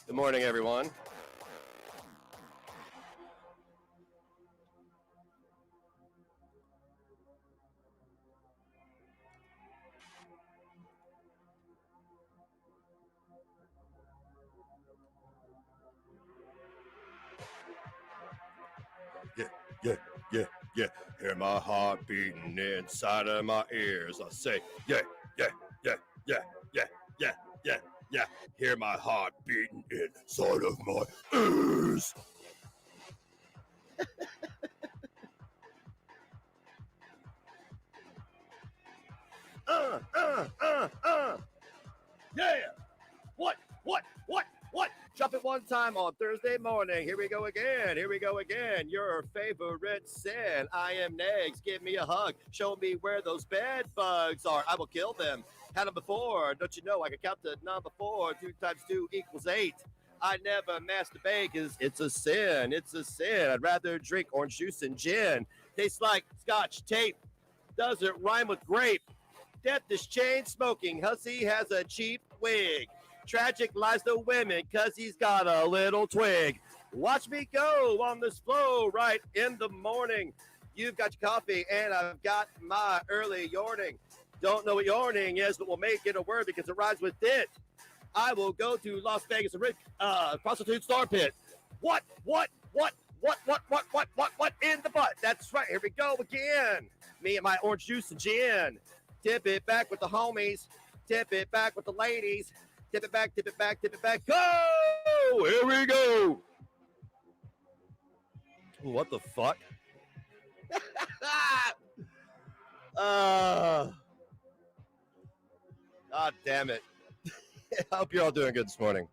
Good morning, everyone. Yeah. Hear my heart beating inside of my ears. I say, yeah. Hear my heart beating inside of my ears. Yeah. What? Jump it one time on Thursday morning. Here we go again. Your favorite sin. I am Negs. Give me a hug. Show me where those bed bugs are. I will kill them. Had them before. Don't you know I can count to number 4. 2 times 2 equals 8. I never masturbate because it's a sin. I'd rather drink orange juice and gin. Tastes like Scotch tape. Doesn't rhyme with grape. Death is chain smoking. Hussy has a cheap wig. Tragic lies to women because he's got a little twig. Watch me go on this flow right in the morning. You've got your coffee and I've got my early yawning. Don't know what yawning is, but we'll make it a word because it rhymes with it. I will go to Las Vegas and rip prostitute star pit. What in the butt? That's right. Here we go again. Me and my orange juice and gin. Tip it back with the homies. Tip it back with the ladies. Tip it back. Go! Here we go. What the fuck? God damn it. I hope you're all doing good this morning.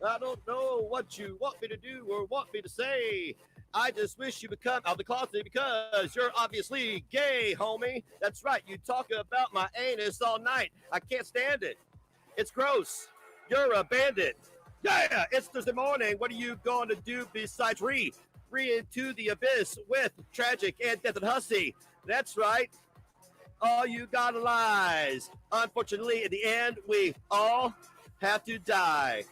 I don't know what you want me to do or want me to say. I just wish you would come out of the closet because you're obviously gay, homie. That's right. You talk about my anus all night. I can't stand it. It's gross. You're a bandit. Yeah, it's Thursday morning. What are you going to do besides re into the abyss with Tragic and Death and Hussy? That's right. All you got are lies. Unfortunately, in the end, we all have to die.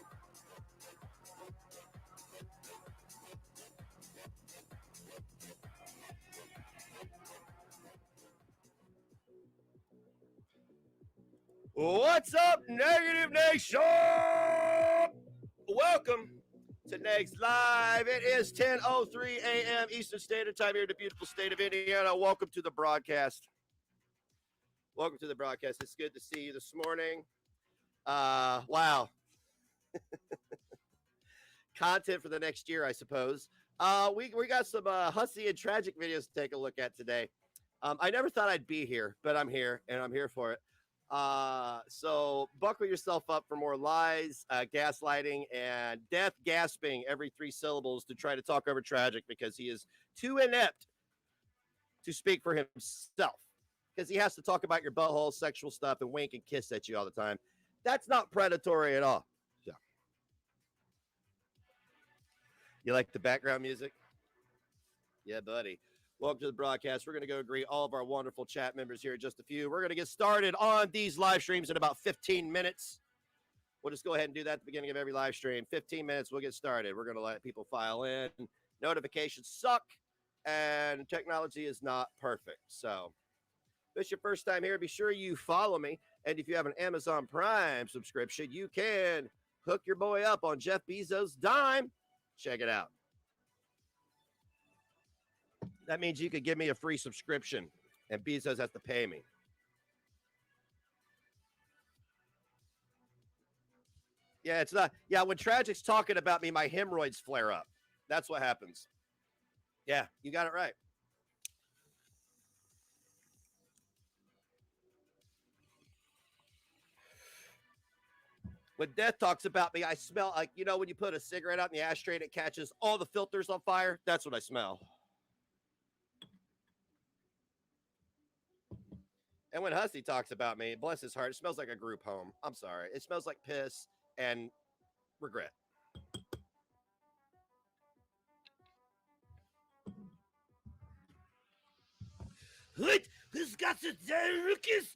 What's up, Negative Nation? Welcome to Negs Live. It is 10:03 a.m. Eastern Standard Time here in the beautiful state of Indiana. Welcome to the broadcast. It's good to see you this morning. Wow. Content for the next year, I suppose. We got some Hussy and Tragic videos to take a look at today. I never thought I'd be here, but I'm here, and I'm here for it. So buckle yourself up for more lies, gaslighting, and death gasping every 3 syllables to try to talk over Tragic because he is too inept to speak for himself. Because he has to talk about your butthole, sexual stuff, and wink and kiss at you all the time. That's not predatory at all. So, you like the background music? Yeah, buddy. Welcome to the broadcast. We're going to go greet all of our wonderful chat members here in just a few. We're going to get started on these live streams in about 15 minutes. We'll just go ahead and do that at the beginning of every live stream. 15 minutes, we'll get started. We're going to let people file in. Notifications suck, and technology is not perfect. So if it's your first time here, be sure you follow me. And if you have an Amazon Prime subscription, you can hook your boy up on Jeff Bezos' dime. Check it out. That means you could give me a free subscription, and Bezos has to pay me. Yeah, it's not. Yeah, when Tragic's talking about me, my hemorrhoids flare up. That's what happens. Yeah, you got it right. When Death talks about me, I smell like, you know, when you put a cigarette out in the ashtray and it catches all the filters on fire, that's what I smell. And when Hussy talks about me, bless his heart, it smells like a group home. I'm sorry. It smells like piss and regret. Who's got some rookies?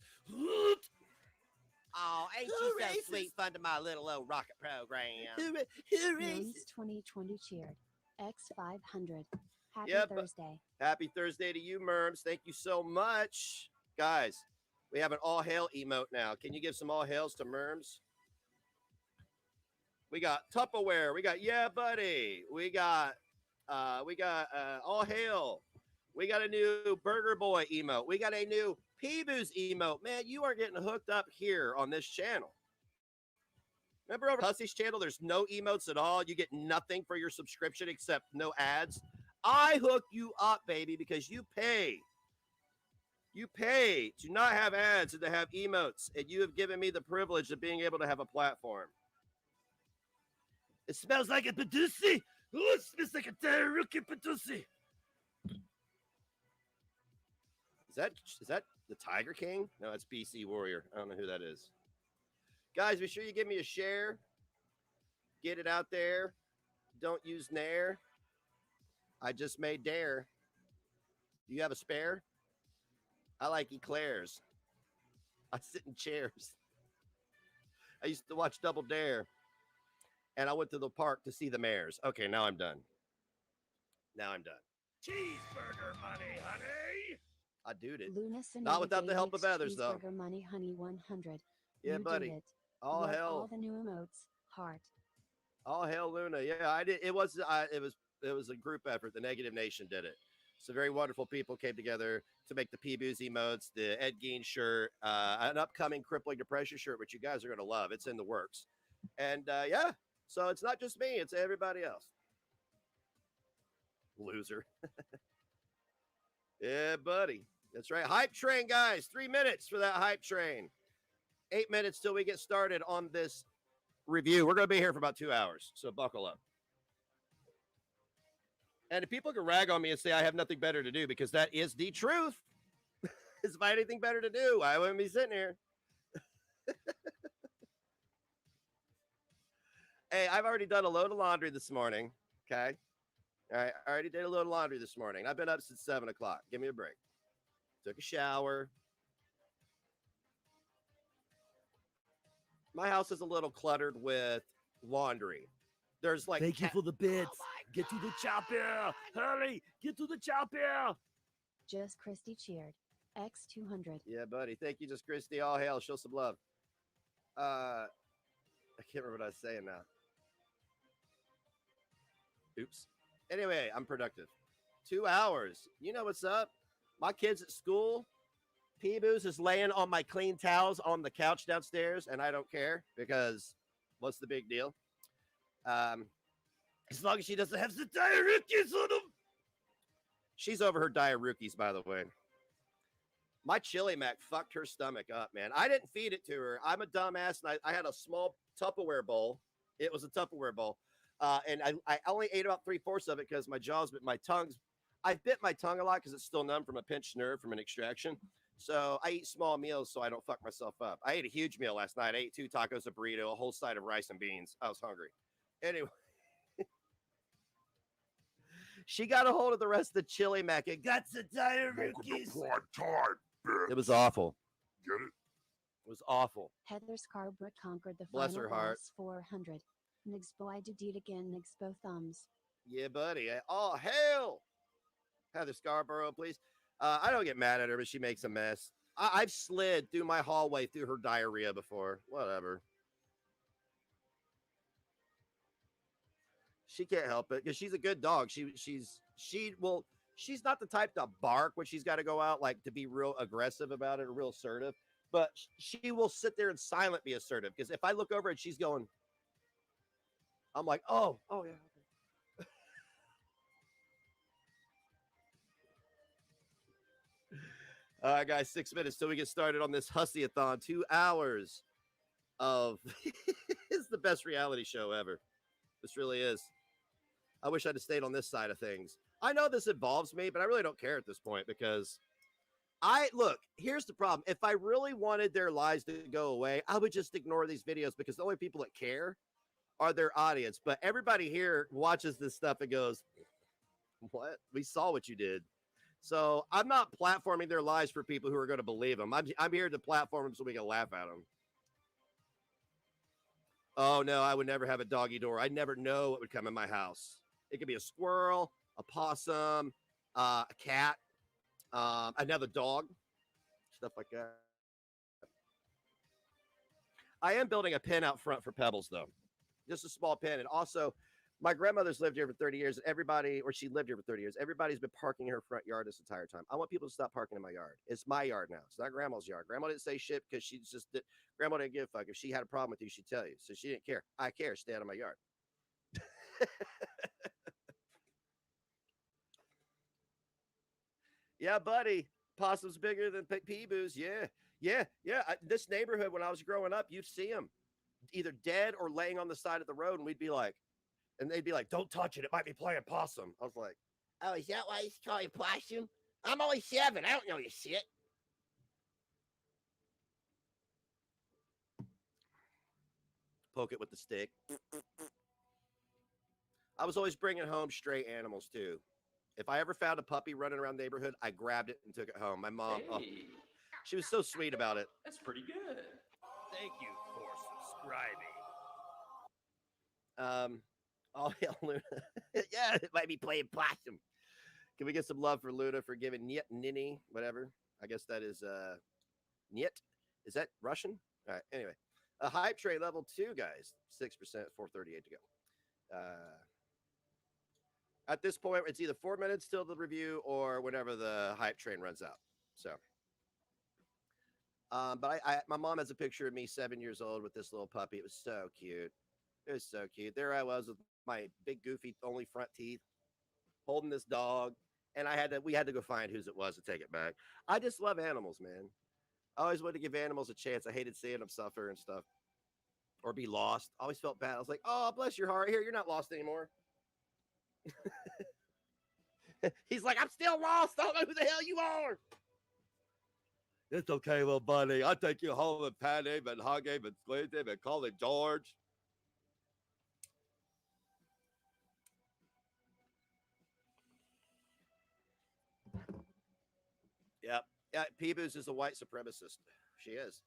Oh, ain't you so sweet fun to my little old rocket program? Rose 2020 cheered. X500. Happy Thursday. Happy Thursday to you, Merms. Thank you so much. Guys, we have an all hail emote now. Can you give some all hails to Merms? We got Tupperware. We got Yeah Buddy. We got all hail. We got a new Burger Boy emote. We got a new Peeboos emote. Man, you are getting hooked up here on this channel. Remember over Hussy's channel, there's no emotes at all. You get nothing for your subscription except no ads. I hook you up, baby, because you pay. You pay to not have ads and to have emotes, and you have given me the privilege of being able to have a platform. It smells like a Padusi. Oh, it smells like a Taruki Padusi. Is that the Tiger King? No, it's BC Warrior. I don't know who that is. Guys, be sure you give me a share. Get it out there. Don't use Nair. I just made Dare. Do you have a spare? I like eclairs. I sit in chairs. I used to watch Double Dare. And I went to the park to see the mares. Okay, now I'm done. Cheeseburger money, honey. I do it. Not without the help of others, though. Cheeseburger money, honey, 100. Yeah, you buddy. Did it. All hell. All the new emotes. Heart. All hell, Luna. Yeah, I did. It was a group effort. The Negative Nation did it. Some very wonderful people came together to make the Peeboos emotes, the Ed Gein shirt, an upcoming Crippling Depression shirt, which you guys are going to love. It's in the works. And yeah, so it's not just me. It's everybody else. Loser. Yeah, buddy. That's right. Hype train, guys. 3 minutes for that hype train. 8 minutes till we get started on this review. We're going to be here for about 2 hours, so buckle up. And if people can rag on me and say I have nothing better to do, because that is the truth. If I had anything better to do, I wouldn't be sitting here. Hey, I've already done a load of laundry this morning. Okay. All right. I already did a load of laundry this morning. I've been up since 7 o'clock. Give me a break. Took a shower. My house is a little cluttered with laundry. There's like... Thank you for the bits. Get to the chopper. Hurry. Get to the chopper. Just Christy cheered. X200. Yeah, buddy. Thank you, Just Christy. All hail. Show some love. I can't remember what I was saying now. Oops. Anyway, I'm productive. 2 hours. You know what's up? My kids at school. Peeboos is laying on my clean towels on the couch downstairs, and I don't care because what's the big deal? As long as she doesn't have some diarrhea on them. She's over her diarrhea, by the way. My chili mac fucked her stomach up, man. I didn't feed it to her. I'm a dumbass, and I had a small Tupperware bowl. It was a Tupperware bowl. And I only ate about 3/4 of it because my jaws, but my tongue's, I bit my tongue a lot because it's still numb from a pinched nerve from an extraction. So I eat small meals so I don't fuck myself up. I ate a huge meal last night. I ate 2 tacos, a burrito, a whole side of rice and beans. I was hungry. Anyway. She got a hold of the rest of the chili mac and got some diarrhea. It was awful. Get it? It was awful. Heather Scarborough conquered the Bless final her heart. boss 400. Nixbo I did it again. Nixbo thumbs. Yeah, buddy. Oh, hell. Heather Scarborough, please. I don't get mad at her, but she makes a mess. I've slid through my hallway through her diarrhea before. Whatever. She can't help it because she's a good dog. She's not the type to bark when she's got to go out, like to be real aggressive about it or real assertive. But she will sit there and silent be assertive because if I look over and she's going, I'm like, oh yeah. Okay. All right, guys, 6 minutes till we get started on this Hussy-a-thon. 2 hours of it's the best reality show ever. This really is. I wish I'd have stayed on this side of things. I know this involves me, but I really don't care at this point because look, here's the problem. If I really wanted their lies to go away, I would just ignore these videos because the only people that care are their audience. But everybody here watches this stuff and goes, what? We saw what you did. So I'm not platforming their lies for people who are going to believe them. I'm here to platform them so we can laugh at them. Oh, no, I would never have a doggy door. I'd never know what would come in my house. It could be a squirrel, a possum, a cat, another dog, stuff like that. I am building a pen out front for Pebbles, though. Just a small pen. And also, my grandmother's lived here for 30 years. She lived here for 30 years. Everybody's been parking in her front yard this entire time. I want people to stop parking in my yard. It's my yard now. It's not Grandma's yard. Grandma didn't say shit because Grandma didn't give a fuck. If she had a problem with you, she'd tell you. So she didn't care. I care. Stay out of my yard. Yeah, buddy. Possum's bigger than Peeboos. Yeah. This neighborhood, when I was growing up, you'd see them either dead or laying on the side of the road, and they'd be like, don't touch it. It might be playing possum. I was like, oh, is that why he's calling possum? I'm only 7. I don't know your shit. Poke it with the stick. I was always bringing home stray animals, too. If I ever found a puppy running around the neighborhood, I grabbed it and took it home. My mom, she was so sweet about it. That's pretty good. Thank you for subscribing. Oh, hell, Luna. Yeah, it might be playing possum. Can we get some love for Luna for giving Niet Nini, whatever? I guess that is Niet. Is that Russian? All right, anyway. A hype train level 2, guys. 6%, 438 to go. At this point, it's either 4 minutes till the review or whenever the hype train runs out. So, but my mom has a picture of me 7 years old with this little puppy. It was so cute. It was so cute. There I was with my big, goofy, only front teeth, holding this dog, and we had to go find whose it was to take it back. I just love animals, man. I always wanted to give animals a chance. I hated seeing them suffer and stuff, or be lost. I always felt bad. I was like, oh, bless your heart. Here, you're not lost anymore. He's like, I'm still lost. I don't know who the hell you are. It's okay, little buddy. I'll take you home and pat him and hug him and squeeze him and call him George. Yep. Yeah, Peeboos is a white supremacist. She is.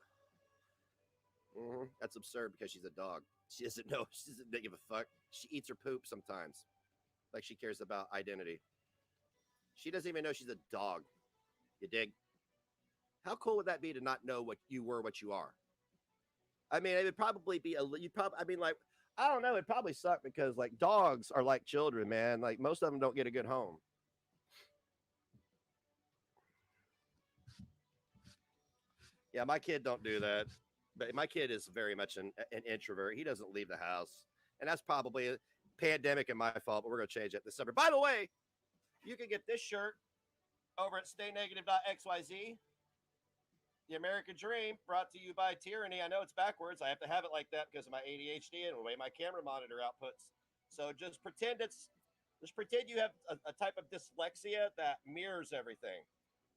That's absurd because she's a dog. She doesn't give a fuck. She eats her poop sometimes. Like she cares about identity. She doesn't even know she's a dog. You dig? How cool would that be to not know what you are? I mean, it would probably be I don't know. It'd probably suck because like dogs are like children, man. Like most of them don't get a good home. Yeah, my kid don't do that. But my kid is very much an introvert. He doesn't leave the house. And that's probably a pandemic and my fault, but we're going to change it this summer. By the way, you can get this shirt over at staynegative.xyz. The American Dream, brought to you by Tyranny. I know it's backwards. I have to have it like that because of my ADHD and the way my camera monitor outputs. So just pretend you have a type of dyslexia that mirrors everything.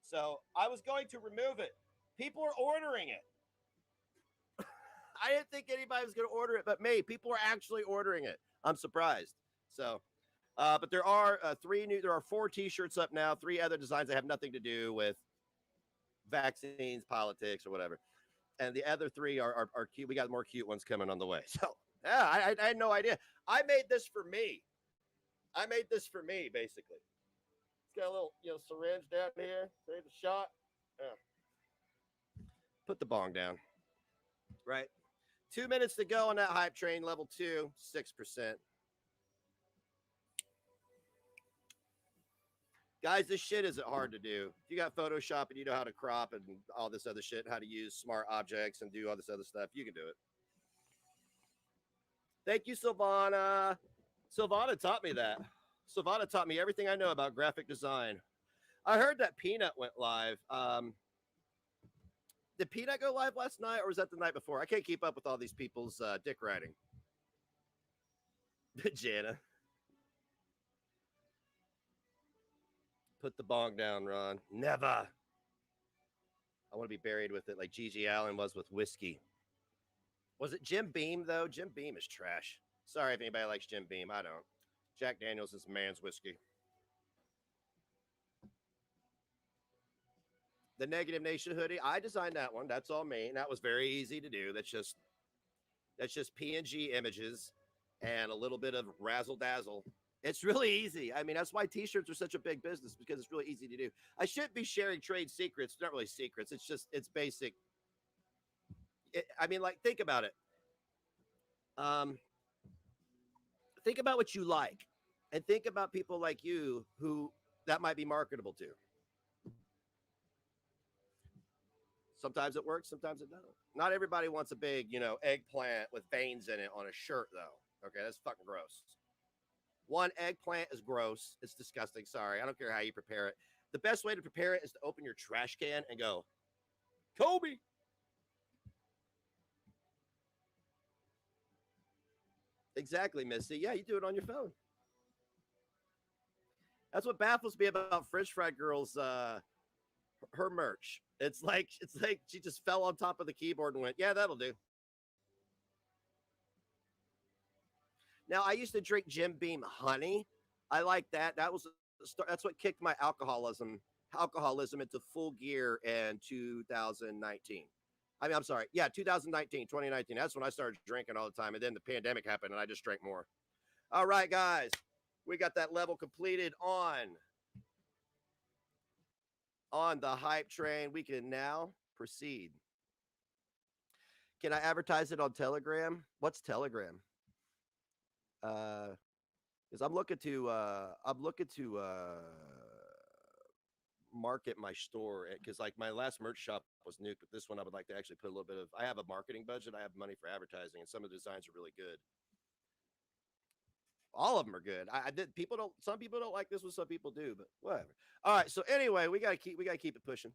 So I was going to remove it. People are ordering it. I didn't think anybody was going to order it but me. People are actually ordering it. I'm surprised. So, but there are 4 t-shirts up now, 3 other designs that have nothing to do with vaccines, politics, or whatever. And the other 3 are cute. We got more cute ones coming on the way. So, yeah, I had no idea. I made this for me. Basically. It's got a little, syringe down here. Save the shot. Yeah. Put the bong down. Right. 2 minutes to go on that hype train, level 2, 6%. Guys, this shit isn't hard to do. If you got Photoshop and you know how to crop and all this other shit, how to use smart objects and do all this other stuff, you can do it. Thank you, Silvana. Silvana taught me that. Silvana taught me everything I know about graphic design. I heard that Peanut went live. Did Peanut go live last night, or was that the night before? I can't keep up with all these people's dick riding. Jana. Put the bong down, Ron. Never. I want to be buried with it like Gigi Allen was with whiskey. Was it Jim Beam, though? Jim Beam is trash. Sorry if anybody likes Jim Beam. I don't. Jack Daniels is man's whiskey. The Negative Nation hoodie, I designed that one. That's all me. And that was very easy to do. That's just PNG images and a little bit of razzle dazzle. It's really easy. I mean, that's why t-shirts are such a big business, because it's really easy to do. I shouldn't be sharing trade secrets. Not really secrets. It's basic. I mean, like, think about it. Think about what you like, and think about people like you who that might be marketable to. Sometimes it works, sometimes it doesn't. Not everybody wants a big, eggplant with veins in it on a shirt, though. Okay, that's fucking gross. One, eggplant is gross. It's disgusting. Sorry, I don't care how you prepare it. The best way to prepare it is to open your trash can and go, Kobe. Exactly, Missy. Yeah, you do it on your phone. That's what baffles me about French Fry Girl's her merch. It's like she just fell on top of the keyboard and went, yeah, that'll do. Now, I used to drink Jim Beam honey. I like that. That's what kicked my alcoholism into full gear in 2019. I mean, I'm sorry. Yeah, 2019. That's when I started drinking all the time. And then the pandemic happened and I just drank more. All right, guys. We got that level completed on the hype train. We can now proceed. Can I advertise it on Telegram? What's Telegram? Because I'm looking to market my store, because like my last merch shop was nuked, but this one I would like to actually put a little bit of. I have a marketing budget. I have money for advertising, and some of the designs are really good. All of them are good. Some people don't like this one, some people do, but whatever. All right. So anyway, we gotta keep it pushing.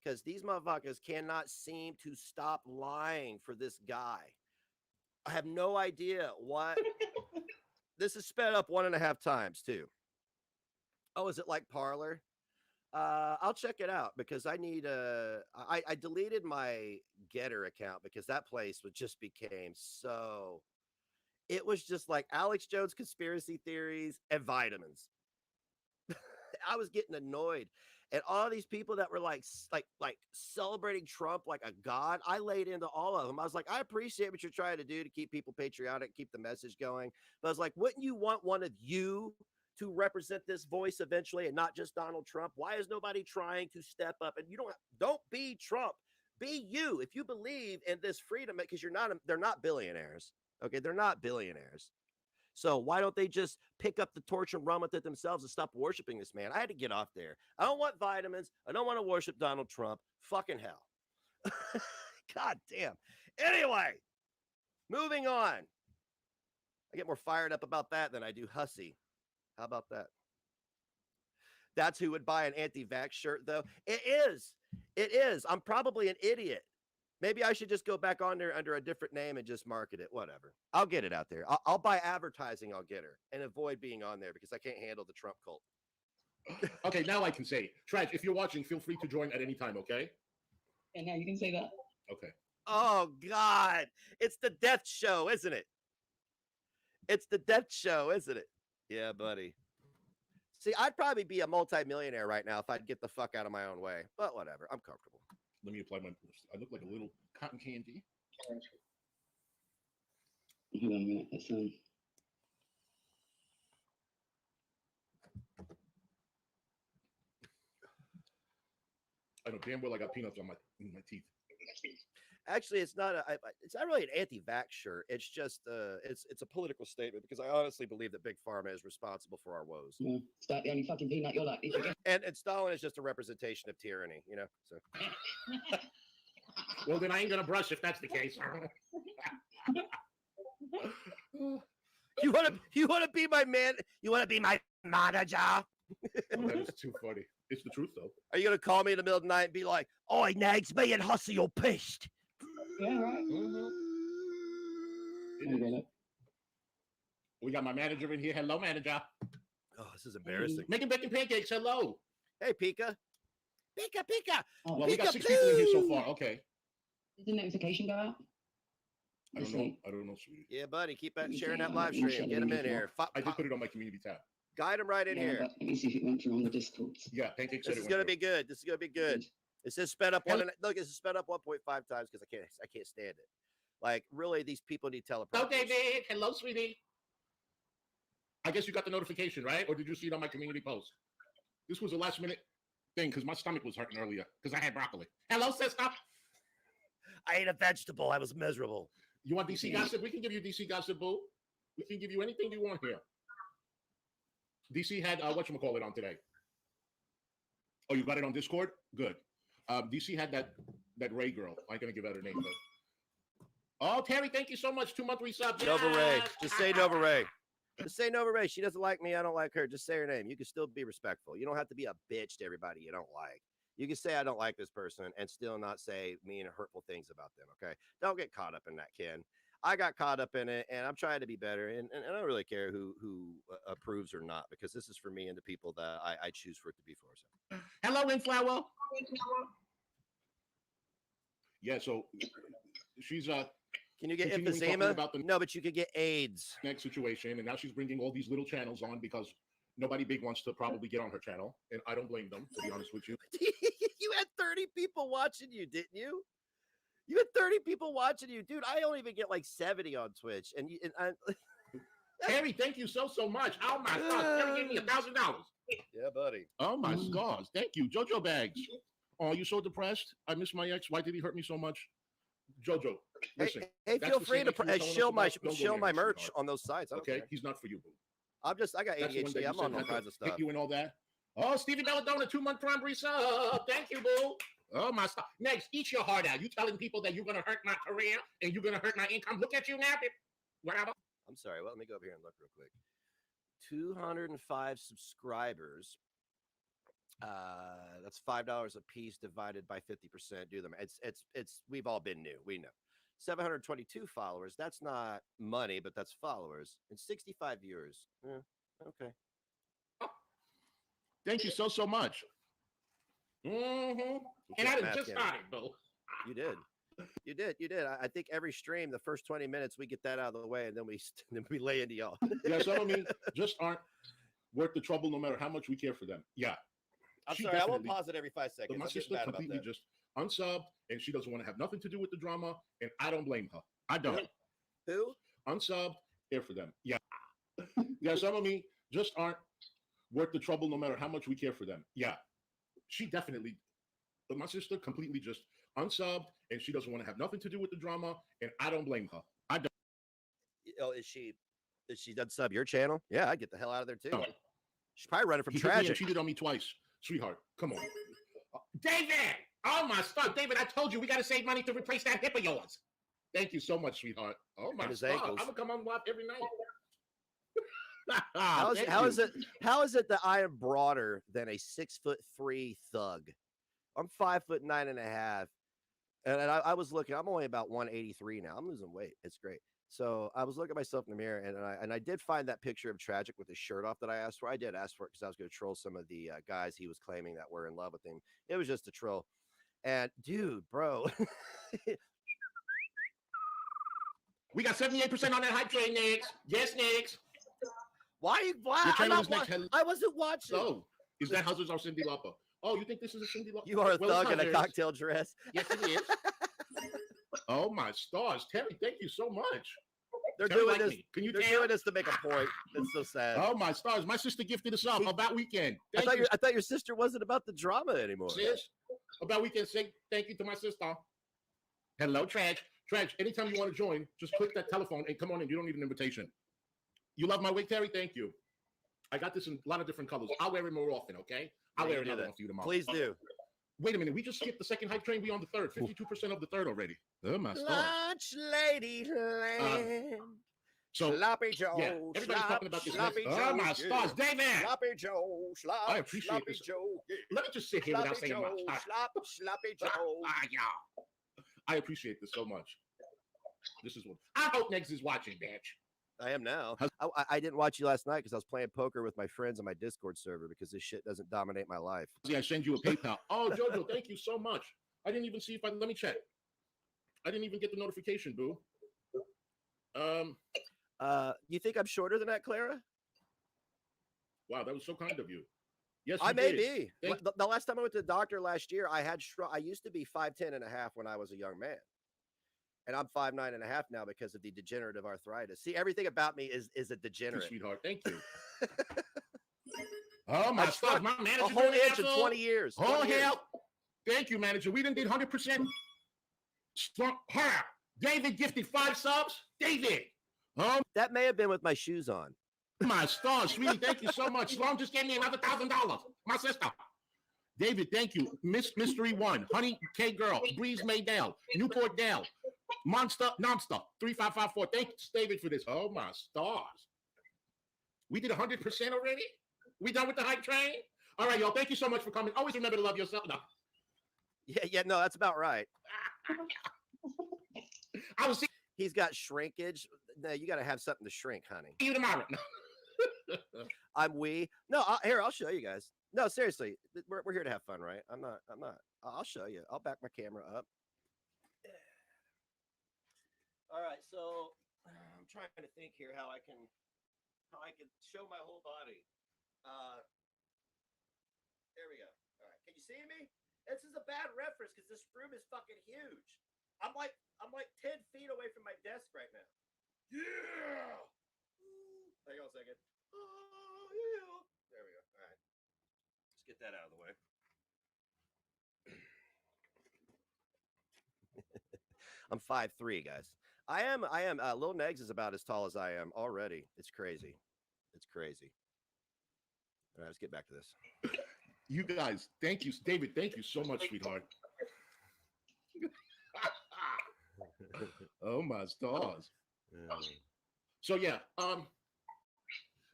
Because these motherfuckers cannot seem to stop lying for this guy. I have no idea what. This is sped up 1.5 times too. Oh, is it like Parlor? I'll check it out, because I need I deleted my Getter account because that place became so. It was just like Alex Jones conspiracy theories and vitamins. I was getting annoyed. And all these people that were like celebrating Trump like a god, I laid into all of them. I was like, I appreciate what you're trying to do to keep people patriotic, keep the message going. But I was like, wouldn't you want one of you to represent this voice eventually, and not just Donald Trump? Why is nobody trying to step up? And you don't be Trump. Be you. If you believe in this freedom, because they're not billionaires. Okay, they're not billionaires. So why don't they just pick up the torch and run with it themselves and stop worshiping this man? I had to get off there. I don't want vitamins. I don't want to worship Donald Trump. Fucking hell. God damn. Anyway, moving on. I get more fired up about that than I do Hussy. How about that? That's who would buy an anti-vax shirt, though. It is. I'm probably an idiot. Maybe I should just go back on there under a different name and just market it. Whatever. I'll get it out there. I'll buy advertising. I'll get her and avoid being on there because I can't handle the Trump cult. Okay, now I can say, Trash, if you're watching, feel free to join at any time, okay? And now you can say that. Okay. Oh, God. It's the death show, isn't it? It's the death show, isn't it? Yeah, buddy. See, I'd probably be a multimillionaire right now if I'd get the fuck out of my own way. But whatever. I'm comfortable. Let me apply my. I look like a little cotton candy. Hold on a minute. That's I know damn well I got peanuts on my teeth. Actually, it's not really an anti-vax shirt. It's just it's a political statement, because I honestly believe that Big Pharma is responsible for our woes. It's like the only fucking peanut you're like. And Stalin is just a representation of tyranny, So. Well, then I ain't gonna brush if that's the case. You wanna be my man? You wanna be my manager? That is too funny. It's the truth, though. Are you gonna call me in the middle of the night and be like, "Oi, Nags, me and Hussy are pissed"? Yeah, right. We got my manager in here. Hello, manager. Oh, this is embarrassing. Making bacon pancakes. Hello. Hey, Pika. Pika, pika. Oh, Well, we got 6 people in here so Peekaboo. far. Okay. did the notification go out? I Let's don't know. see. I don't know, sweetie. Yeah, buddy. Keep Let me sharing see. that live Let me stream. shut Get the them in window here. I did put it on my community tab. Guide them right in Yeah, here. but let me see if it went through on the Discord. Yeah, Pancake said This it is went gonna through. be good. This is gonna be good. It says sped up one. Look, it says sped up 1.5 times because I can't stand it. Like, really, these people need Hello, teleprompters. David. Hello, sweetie. I guess you got the notification, right? Or did you see it on my community post? This was a last minute thing because my stomach was hurting earlier because I had broccoli. Hello, sister. I ate a vegetable. I was miserable. You want DC gossip? We can give you DC gossip, boo. We can give you anything you want here. DC had whatchamacallit on today. Oh, you got it on Discord? Good. DC had that Ray girl. I'm gonna give out her name though. Oh, Terry, thank you so much. 2-month resub. Nova Ray. Just say Nova Ray. Just say Nova Ray. She doesn't like me. I don't like her. Just say her name. You can still be respectful. You don't have to be a bitch to everybody you don't like. You can say I don't like this person and still not say mean and hurtful things about them. Okay. Don't get caught up in that, Ken. I got caught up in it and I'm trying to be better. And I don't really care who approves or not, because this is for me and the people that I choose for it to be for. So. Hello, Windflower. Yeah, so she's Can you get continuing talking emphysema? about the No, but you could get AIDS. next situation, and now she's bringing all these little channels on because nobody big wants to probably get on her channel, and I don't blame them, to be honest with you. You had 30 people watching you, didn't you? You had 30 people watching you, dude. I only even get like 70 on Twitch, and Terry, thank you so much. Oh my God, Terry gave me $1,000. yeah, buddy. Oh my stars, thank you, Jojo Bags. Oh, you so depressed? I miss my ex. Why did he hurt me so much? Jojo, listen. Hey, that's feel the free same to ex you were telling us show my about. Don't go show near my him, merch sweetheart. on those sites. I don't Okay, care. he's not for you, boo. I got That's the one that ADHD. you I'm said on all had to kinds of hit stuff. you and all that. Oh, Stevie Belladonna, 2-month prime resub. Thank you, boo. Oh my stuff. Next, eat your heart out. You telling people that you're gonna hurt my career and you're gonna hurt my income. Look at you now, whatever. I'm sorry. Well, let me go over here and look real quick. 205 subscribers. That's $5 a piece divided by 50%. Do them. It's. We've all been new. We know. 722 followers. That's not money, but that's followers. And 65 viewers. Okay. Thank you so much. Mm-hmm. And I done just started, boo. You did. I think every stream, the first 20 minutes, we get that out of the way, and then we lay into y'all. Yeah, some of me just aren't worth the trouble, no matter how much we care for them. Yeah. I'm She sorry. I won't definitely- pause it every 5 seconds. But my I'm getting sister mad about completely that. just unsubbed, and she doesn't want to have nothing to do with the drama, and I don't blame her. I don't. Who? Unsubbed, care for them. Yeah. Yeah, some of me just aren't worth the trouble, no matter how much we care for them. Yeah. She definitely, but my sister completely just unsubbed, and she doesn't want to have nothing to do with the drama, and I don't blame her. I don't. Oh, is she done sub your channel? Yeah, I'd get the hell out of there too. No. She's probably running from He hit me and tragic. cheated on me twice. Sweetheart, come on. David! Oh my stuff. David, I told you we got to save money to replace that hip of yours. Thank you so much, sweetheart. Oh my And his stuff. I'm ankles. going to come on live every night. How Thank is it that I am broader than a 6'3" thug? I'm 5'9.5", and I was looking. I'm only about 183 now. I'm losing weight. It's great. So I was looking at myself in the mirror, and I did find that picture of Tragic with his shirt off that I asked for. I did ask for it because I was going to troll some of the guys he was claiming that were in love with him. It was just a troll. And dude, bro. We got 78% on that hype train, Nix. Yes, Nix. Why? Your I'm channel not is next. I wasn't watching. So, is that Huzzers or Cindy Lauper? Oh, you think this is a Cindy Lauper? You are a Well, it's thug in a Huzzers. cocktail dress. Yes, it is. Oh my stars, Terry! Thank you so much. They're Terry doing liked this. me. Can you They're tell? doing this to make a point. It's so sad. Oh my stars! My sister gifted us up about weekend. I Thank you, thought your sister wasn't about the drama anymore. sis. About weekend, say thank you to my sister. Hello, Traj. Traj, anytime you want to join, just click that telephone and come on in. You don't need an invitation. You love my wig, Terry? Thank you. I got this in a lot of different colors. I'll wear it more often, okay? I'll Yeah, wear you do another that. one for you tomorrow. Please do. Wait a minute. We just skipped the second hype train. We on the third. 52% of the third already. Oh my stars. Lunch lady land. So Sloppy Joe. yeah, everybody's talking about this. Sloppy Oh Joe. my yeah. stars, David. Sloppy Joe. I appreciate Sloppy this. Joe. yeah. Let me just sit here without Sloppy saying Joe. much. Sloppy Joe. Yeah. I appreciate this so much. This is what I hope Next is watching, bitch. I am now. I didn't watch you last night because I was playing poker with my friends on my Discord server because this shit doesn't dominate my life. See, I send you a PayPal. Oh, Jojo, thank you so much. I didn't even see if let me check. I didn't even get the notification, boo. You think I'm shorter than that, Clara? Wow, that was so kind of you. Yes, I you may did. be. The last time I went to the doctor last year, I had I used to be 5'10" and a half when I was a young man. And I'm 5'9" and a half now because of the degenerative arthritis. See, everything about me is a degenerate. Sweetheart, thank you. Oh my God, my manager. A whole inch in 20 years. Oh hell. Thank you, manager. We done did 100% strong. David gifted 5 subs. David. Oh, that may have been with my shoes on. My stars, sweetie, thank you so much. Sloan just gave me another $1,000. My sister. David, thank you. Miss Mystery One, Honey K Girl, Breeze Maydale, Newport Dale, Monster 3554. Thanks, David, for this. Oh my stars. We did 100% already? We done with the hype train? All right, y'all. Thank you so much for coming. Always remember to love yourself. No. Yeah, no, that's about right. I was. He's got shrinkage. No, you got to have something to shrink, honey. See you tomorrow. No, I'll show you guys. No, seriously, we're here to have fun, right? I'm not. I'll show you. I'll back my camera up. All right, so I'm trying to think here how I can show my whole body. There we go. All right, can you see me? This is a bad reference because this room is fucking huge. I'm like 10 feet away from my desk right now. Yeah. Hang on a second. Oh yeah. There we go. All right. Let's get that out of the way. I'm 5'3", guys. I am. Lil Negs is about as tall as I am already. It's crazy. It's crazy. All right, let's get back to this. You guys, thank you, David. Thank you so much, sweetheart. Oh my stars. Yeah. So yeah,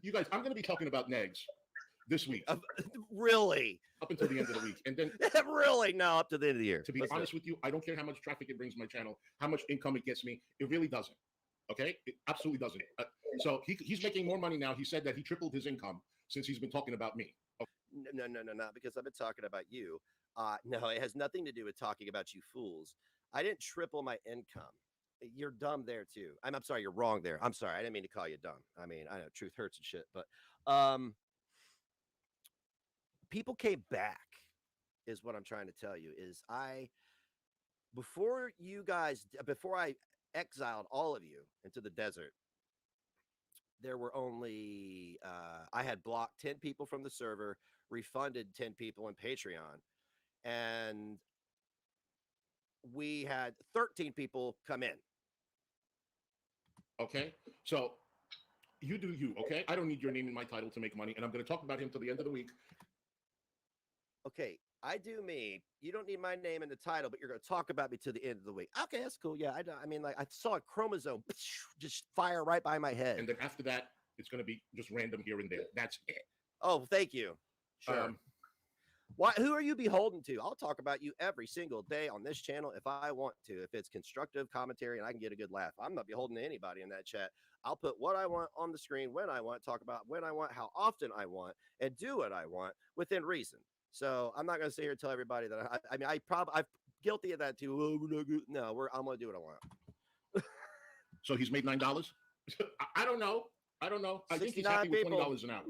you guys, I'm going to be talking about Negs this week. Really? Up until the end of the week, and then really no, up to the end of the year. To be honest with you, I don't care how much traffic it brings to my channel, how much income it gets me. It really doesn't. Okay, it absolutely doesn't. So he's making more money now. He said that he tripled his income since he's been talking about me. Okay. No, not because I've been talking about you. No, it has nothing to do with talking about you fools. I didn't triple my income. You're dumb there too. I'm sorry, you're wrong there. I'm sorry. I didn't mean to call you dumb. I mean, I know truth hurts and shit, but people came back is what I'm trying to tell you. Is before I exiled all of you into the desert, there were only I had blocked 10 people from the server, refunded 10 people in Patreon, and we had 13 people come in. Okay, so you do you, okay? I don't need your name and my title to make money, and I'm going to talk about him till the end of the week. Okay, I do me. You don't need my name and the title, but you're going to talk about me to the end of the week. Okay, that's cool. Yeah, I mean, like I saw a chromosome just fire right by my head. And then after that, it's going to be just random here and there. That's it. Oh, thank you. Sure. Who are you beholden to? I'll talk about you every single day on this channel if I want to. If it's constructive commentary and I can get a good laugh, I'm not beholden to anybody in that chat. I'll put what I want on the screen when I want, talk about when I want, how often I want, and do what I want within reason. So I'm not going to sit here and tell everybody that I'm guilty of that too. No, I'm going to do what I want. So he's made $9. I don't know. I think he's happy with $20 an hour.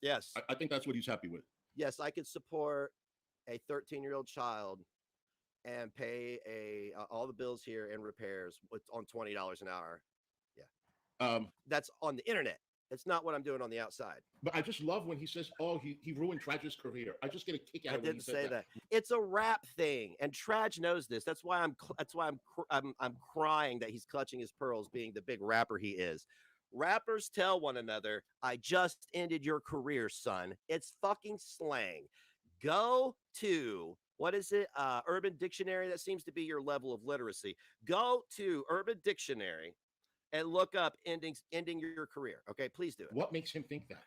Yes. I think that's what he's happy with. Yes, I could support a 13-year-old child and pay all the bills here and repairs on $20 an hour. Yeah. That's on the internet. It's not what I'm doing on the outside. But I just love when he says, "Oh, he ruined Traj's career." I just get a kick out of it when he said that. I didn't say that. It's a rap thing, and Traj knows this. That's why I'm crying that he's clutching his pearls, being the big rapper he is. Rappers tell one another, "I just ended your career, son." It's fucking slang. Go to what is it? Urban Dictionary. That seems to be your level of literacy. Go to Urban Dictionary and look up ending your career. Okay, please do it. What makes him think that?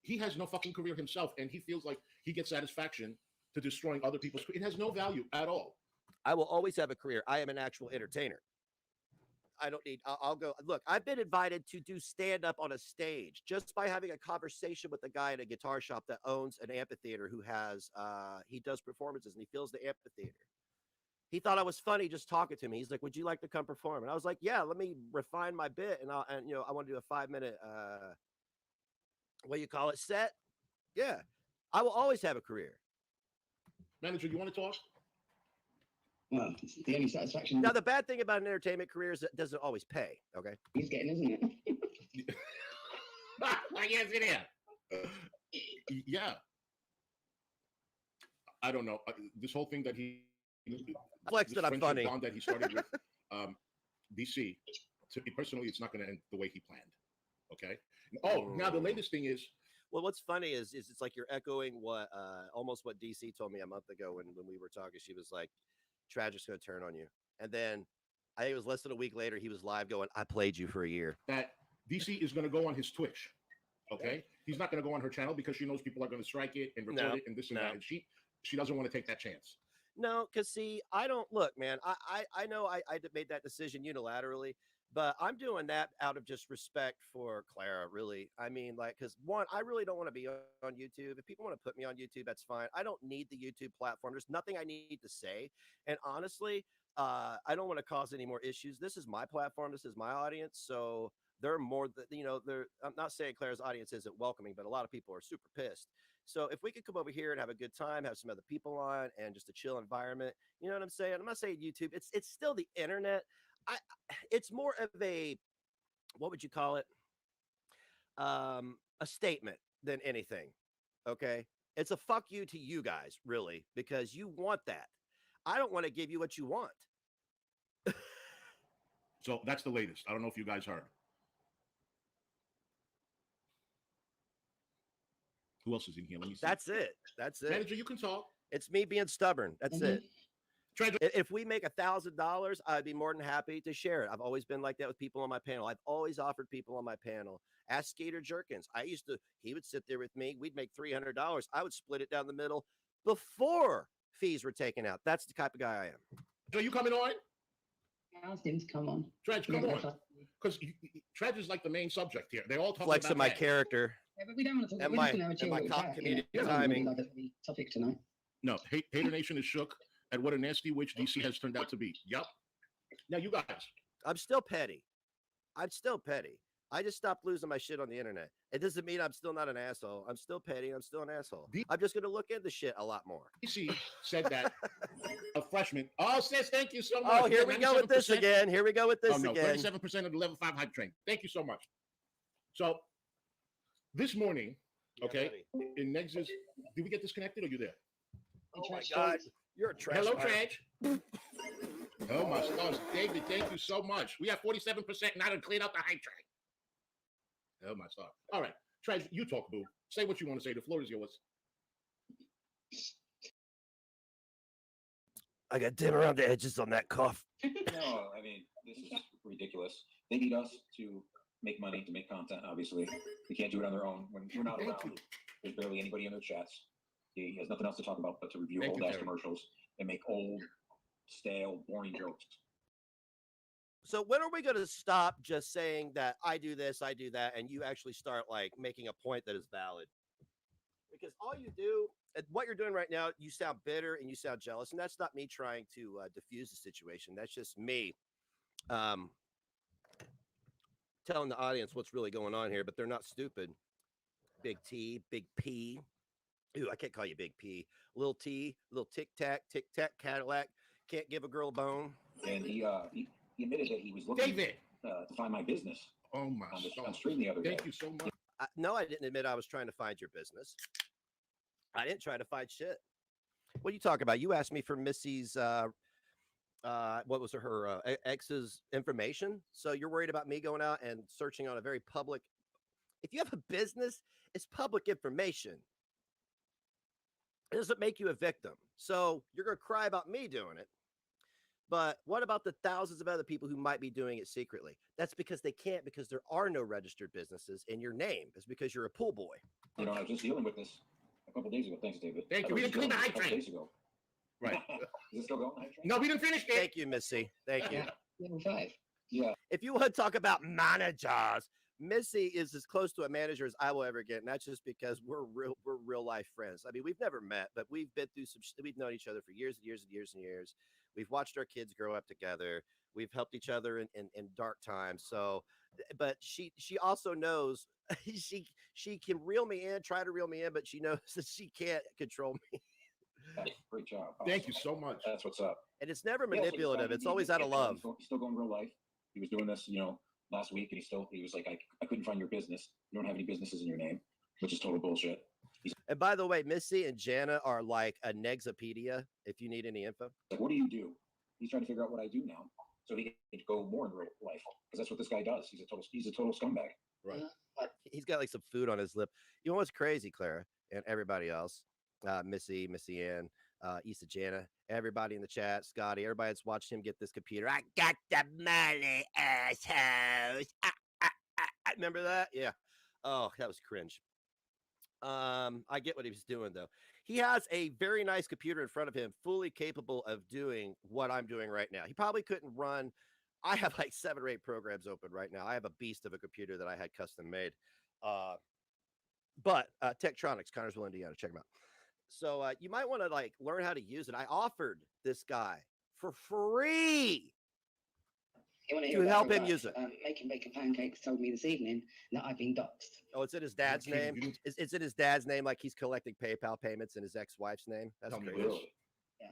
He has no fucking career himself, and he feels like he gets satisfaction to destroying other people's career. It has no value at all. I will always have a career. I am an actual entertainer. I don't need. I'll go. Look, I've been invited to do stand up on a stage just by having a conversation with a guy at a guitar shop that owns an amphitheater who has he does performances and he fills the amphitheater. He thought I was funny just talking to me. He's like, "Would you like to come perform?" And I was like, "Yeah, let me refine my bit." And I want to do a 5-minute what do you call it, set. Yeah, I will always have a career. Manager, you want to talk? Well, it's the only satisfaction Now, the bad thing about an entertainment career is it doesn't always pay. Okay. he's getting, isn't it? I guess it is. Yeah. I don't know. This whole thing that he Flex this that I'm friendship funny. bond that he started with DC. To me personally, it's not going to end the way he planned. Okay. Oh, now the latest thing is. Well, what's funny is it's like you're echoing what almost what DC told me a month ago when we were talking. She was like, "Tragic's going to turn on you," and then I think it was less than a week later he was live going, "I played you for a year." That DC is going to go on his Twitch. Okay, he's not going to go on her channel because she knows people are going to strike it and report it and this and that, and she doesn't want to take that chance. No, because see, I don't look, man. I know I made that decision unilaterally, but I'm doing that out of just respect for Clara, really. I mean, like, because one, I really don't want to be on YouTube. If people want to put me on YouTube, that's fine. I don't need the YouTube platform. There's nothing I need to say. And honestly, I don't want to cause any more issues. This is my platform. This is my audience. So they're more that, I'm not saying Clara's audience isn't welcoming, but a lot of people are super pissed. So if we could come over here and have a good time, have some other people on and just a chill environment, you know what I'm saying? I'm not saying YouTube. It's still the internet. It's more of a, what would you call it? A statement than anything. Okay. It's a fuck you to you guys, really, because you want that. I don't want to give you what you want. So that's the latest. I don't know if you guys heard. Who else is in here? Let me see. That's it. That's it. Manager, you can talk. It's me being stubborn. That's it. If we make $1,000, I'd be more than happy to share it. I've always been like that with people on my panel. I've always offered people on my panel. Ask Skater Jerkins. He would sit there with me. We'd make $300. I would split it down the middle before fees were taken out. That's the type of guy I am. So you coming on? I asked him to come on. Dredge, come on. Because Dredge is like the main subject here. They all talk Flexing about my that. character. Yeah, but we don't want to talk. And We're my- just gonna have a chill and my little cop chat, community you know? timing. Like a heavy topic tonight. No, Hater Nation is shook at what a nasty witch DC has turned out to be. Yup. Now, you guys. I'm still petty. I just stopped losing my shit on the internet. It doesn't mean I'm still not an asshole. I'm still petty. I'm still an asshole. I'm just going to look into shit a lot more. DC said that a freshman. Oh, sis, thank you so much. Oh, here we go with this again. Here we go with this again. 37% of the level 5 hype train. Thank you so much. So, this morning, okay, in Nexus, did we get disconnected or are you there? Oh my God. You're a trash. Hello, fire. Tredge. Oh, my stars. David, thank you so much. We have 47% now to clean out the hype train. Oh, my stars. All right. Tredge, you talk, boo. Say what you want to say. The floor is yours. I got dim around the edges on that cough. No, I mean, this is ridiculous. They need us to make money, to make content, obviously. They can't do it on their own. When we're not Thank around, you. there's barely anybody in their chats. He has nothing else to talk about but to review Thank you, old-ass Terry. commercials and make old, stale, boring jokes. So when are we going to stop just saying that I do this, I do that, and you actually start like making a point that is valid? Because all you do, and what you're doing right now, you sound bitter and you sound jealous, and that's not me trying to diffuse the situation. That's just me telling the audience what's really going on here, but they're not stupid. Big T, Big P. Ooh, I can't call you Big P. Little T, little Tic Tac Cadillac. Can't give a girl a bone. And he admitted that he was looking David. To find my business Oh, my on stars. stream the other day. Thank you so much. No, I didn't admit I was trying to find your business. I didn't try to find shit. What are you talking about? You asked me for Missy's, what was her ex's information. So you're worried about me going out and searching on a very public. If you have a business, it's public information. It doesn't make you a victim. So you're going to cry about me doing it. But what about the thousands of other people who might be doing it secretly? That's because they can't, because there are no registered businesses in your name. It's because you're a pool boy. You know, I was just dealing with this a couple days ago. Thanks, David. Thank I you. We was didn't clean the dealing hype with train. this a couple days ago. Right. Is it still going? The hype train? No, we didn't finish it. Thank you, Missy. Thank you. Level 5. Yeah. if you want to talk about managers, Missy is as close to a manager as I will ever get, and that's just because we're real life friends. I mean, we've never met, but we've been through we've known each other for years and years and years and years. We've watched our kids grow up together. We've helped each other in dark times. So, but she also knows she can reel me in, try to reel me in, but she knows that she can't control me. Great job. Thank you so much. That's what's up. And it's never Yeah, so manipulative. he's It's always out of love. He's still going real life. He was doing this, last week, and he was like, I couldn't find your business. You don't have any businesses in your name, which is total bullshit. And by the way, Missy and Jana are like a Nexopedia if you need any info. Like, what do you do? He's trying to figure out what I do now, so he can go more in real life, because that's what this guy does. He's a total scumbag. Right. He's got like some food on his lip. You know what's crazy, Clara, and everybody else, Missy Ann, Issa Jana, everybody in the chat, Scotty, everybody that's watched him get this computer. I got the money, assholes. Remember that? Yeah. Oh, that was cringe. I get what he was doing though. He has a very nice computer in front of him, fully capable of doing what I'm doing right now. He probably couldn't run. I have like 7 or 8 programs open right now. I have a beast of a computer that I had custom made. But Tektronix, Connorsville, Indiana, check them out. So you might want to like learn how to use it. I offered this guy for free to help him use it. Making bacon pancakes told me this evening that I've been doxxed. Oh, it's in his dad's name. It's in his dad's name, like he's collecting PayPal payments in his ex-wife's name. That's crazy. Really? Yeah.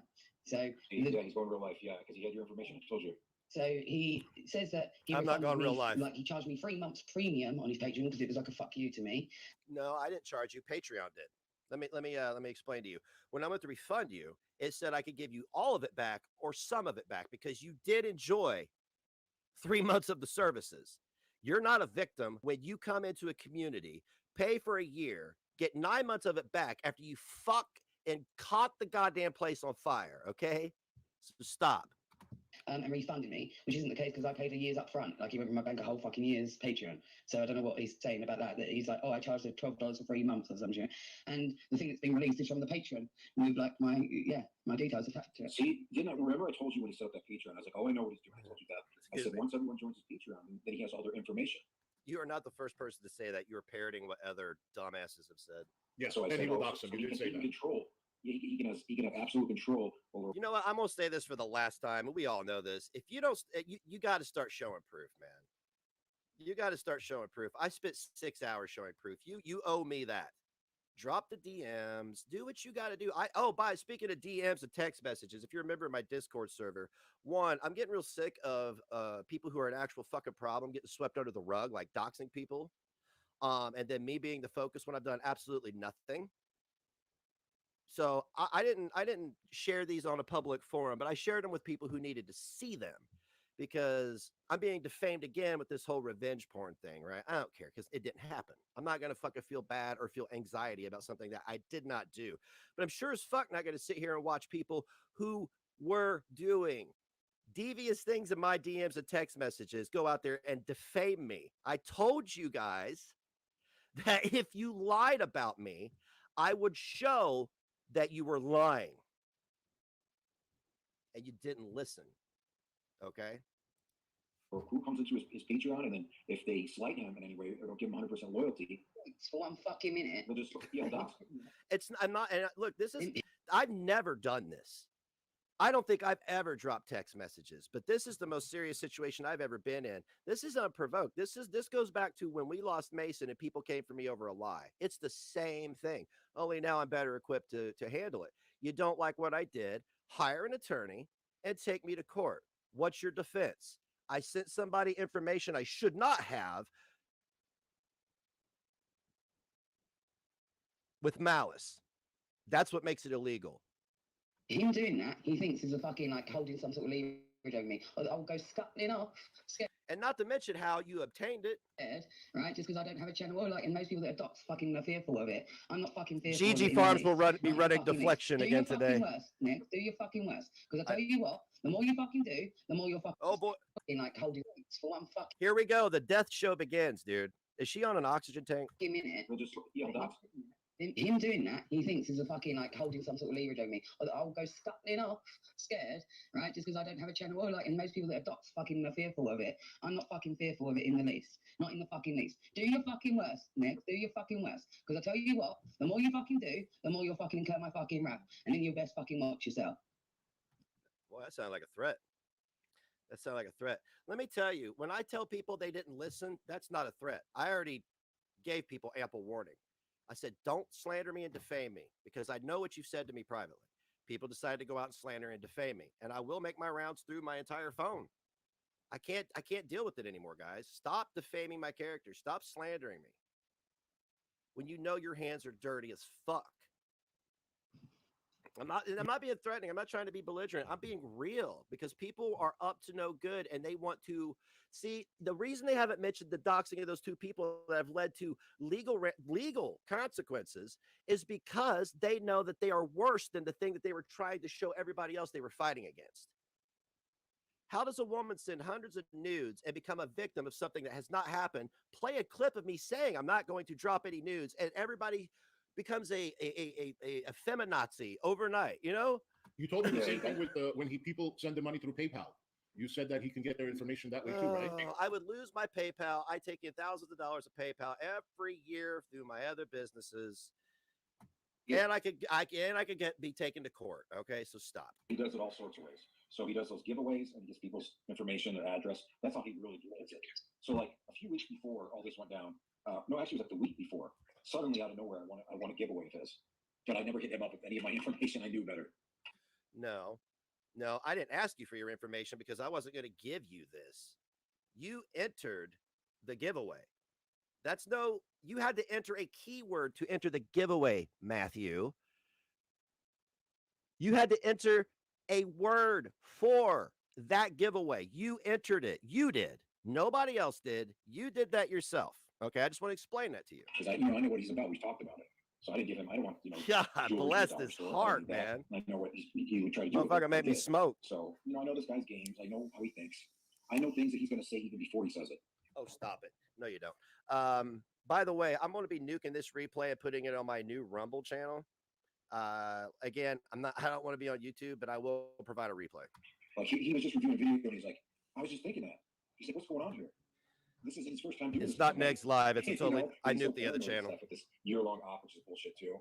So he's going real life, yeah, because he had your information. I told you. So he says that I'm not going real life. Like he charged me 3 months premium on his Patreon because it was like a fuck you to me. No, I didn't charge you. Patreon did. Let me explain to you. When I went to refund you, it said I could give you all of it back or some of it back because you did enjoy 3 months of the services. You're not a victim when you come into a community, pay for a year, get 9 months of it back after you fuck and caught the goddamn place on fire. Okay, so stop. And refunded me, which isn't the case because I paid a year's up front. Like he went from my bank a whole fucking year's Patreon. So I don't know what he's saying about that. That he's like, oh, I charged $12 for 3 months or something. And the thing that's been released is from the Patreon with like my details attached to it. See, remember I told you when he set up that Patreon? I was like, oh, I know what he's doing. I told you that. I said once everyone joins his Patreon, then he has all their information. You are not the first person to say that. You are parroting what other dumbasses have said. Yeah, so I and said, he will dox him. You did say that. Control. He can have absolute control over. You know what? I'm gonna say this for the last time. We all know this. If you don't, you got to start showing proof, man. You got to start showing proof. I spent 6 hours showing proof. You owe me that. Drop the DMs. Do what you got to do. Speaking of DMs and text messages, if you're a member of my Discord server, I'm getting real sick of people who are an actual fucking problem getting swept under the rug, like doxing people, and then me being the focus when I've done absolutely nothing. So I didn't share these on a public forum, but I shared them with people who needed to see them because I'm being defamed again with this whole revenge porn thing, right? I don't care because it didn't happen. I'm not going to fucking feel bad or feel anxiety about something that I did not do. But I'm sure as fuck not going to sit here and watch people who were doing devious things in my DMs and text messages go out there and defame me. I told you guys that if you lied about me, I would show that you were lying and you didn't listen. Okay. Or who comes into his Patreon, and then if they slight him in any way or don't give him 100% loyalty, it's for 1 fucking minute. They'll just dox him. I'm not. And look, I've never done this. I don't think I've ever dropped text messages, but this is the most serious situation I've ever been in. This is unprovoked. This goes back to when we lost Mason and people came for me over a lie. It's the same thing. Only now I'm better equipped to handle it. You don't like what I did, hire an attorney and take me to court. What's your defense? I sent somebody information I should not have with malice. That's what makes it illegal. Him doing that, he thinks he's a fucking like holding some sort of leverage over me. I'll go scuttling off, scared, and not to mention how you obtained it, right? Just because I don't have a channel, or like, and most people that are doxxed fucking are fearful of it. I'm not fucking fearful. GG Farms will be running deflection again today. Next, do your fucking worst. Because I tell you what, the more you fucking do, the more you're fucking like holding weights for 1 fucking. Here we go. The death show begins, dude. Is she on an oxygen tank? Minute. We'll just dox him. him doing that, he thinks is a fucking like holding some sort of leverage over me. I'll go scuttling off, scared, right? Just because I don't have a channel. Or like, and most people that are docs fucking are fearful of it. I'm not fucking fearful of it in the least. Not in the fucking least. Do your fucking worst, Nick. Do your fucking worst. Because I tell you what, the more you fucking do, the more you'll fucking incur my fucking wrath. And then you'll best fucking watch yourself. Boy, that sounded like a threat. That sounded like a threat. Let me tell you, when I tell people they didn't listen, that's not a threat. I already gave people ample warning. I said, don't slander me and defame me, because I know what you've said to me privately. People decided to go out and slander and defame me, and I will make my rounds through my entire phone. I can't deal with it anymore, guys. Stop defaming my character. Stop slandering me. When you know your hands are dirty as fuck. I'm not being threatening. I'm not trying to be belligerent. I'm being real, because people are up to no good, and they want to see. The reason they haven't mentioned the doxing of those two people that have led to legal consequences is because they know that they are worse than the thing that they were trying to show everybody else they were fighting against. How does a woman send hundreds of nudes and become a victim of something that has not happened? Play a clip of me saying I'm not going to drop any nudes, and everybody becomes a feminazi overnight, you know? You told me the same thing with when people send the money through PayPal. You said that he can get their information that way too, right? I would lose my PayPal. I take in thousands of dollars of PayPal every year through my other businesses. Yeah. And I could be taken to court. Okay, so stop. He does it all sorts of ways. So he does those giveaways and he gets people's information, their address. That's how he really does it. So like a few weeks before all this went down, no, actually it was like the week before. Suddenly out of nowhere, I want a giveaway of his, but I never hit him up with any of my information. I knew better. No, I didn't ask you for your information because I wasn't going to give you this. You entered the giveaway. You had to enter a keyword to enter the giveaway, Matthew. You had to enter a word for that giveaway. You entered it. You did. Nobody else did. You did that yourself. Okay, I just want to explain that to you. Because I know what he's about. We've talked about it. So I didn't give him. I don't want God bless his heart, man. I know what he would try to do. Motherfucker made me smoke. So I know this guy's games. I know how he thinks. I know things that he's going to say even before he says it. Oh, stop it! No, you don't. By the way, I'm going to be nuking this replay and putting it on my new Rumble channel. Again, I don't want to be on YouTube, but I will provide a replay. Like he was just reviewing a video and he's like, I was just thinking that. He's like, what's going on here? This is his first time doing this. It's not Next Live. It's totally. I nuked the other channel. With this year-long op, which is bullshit too.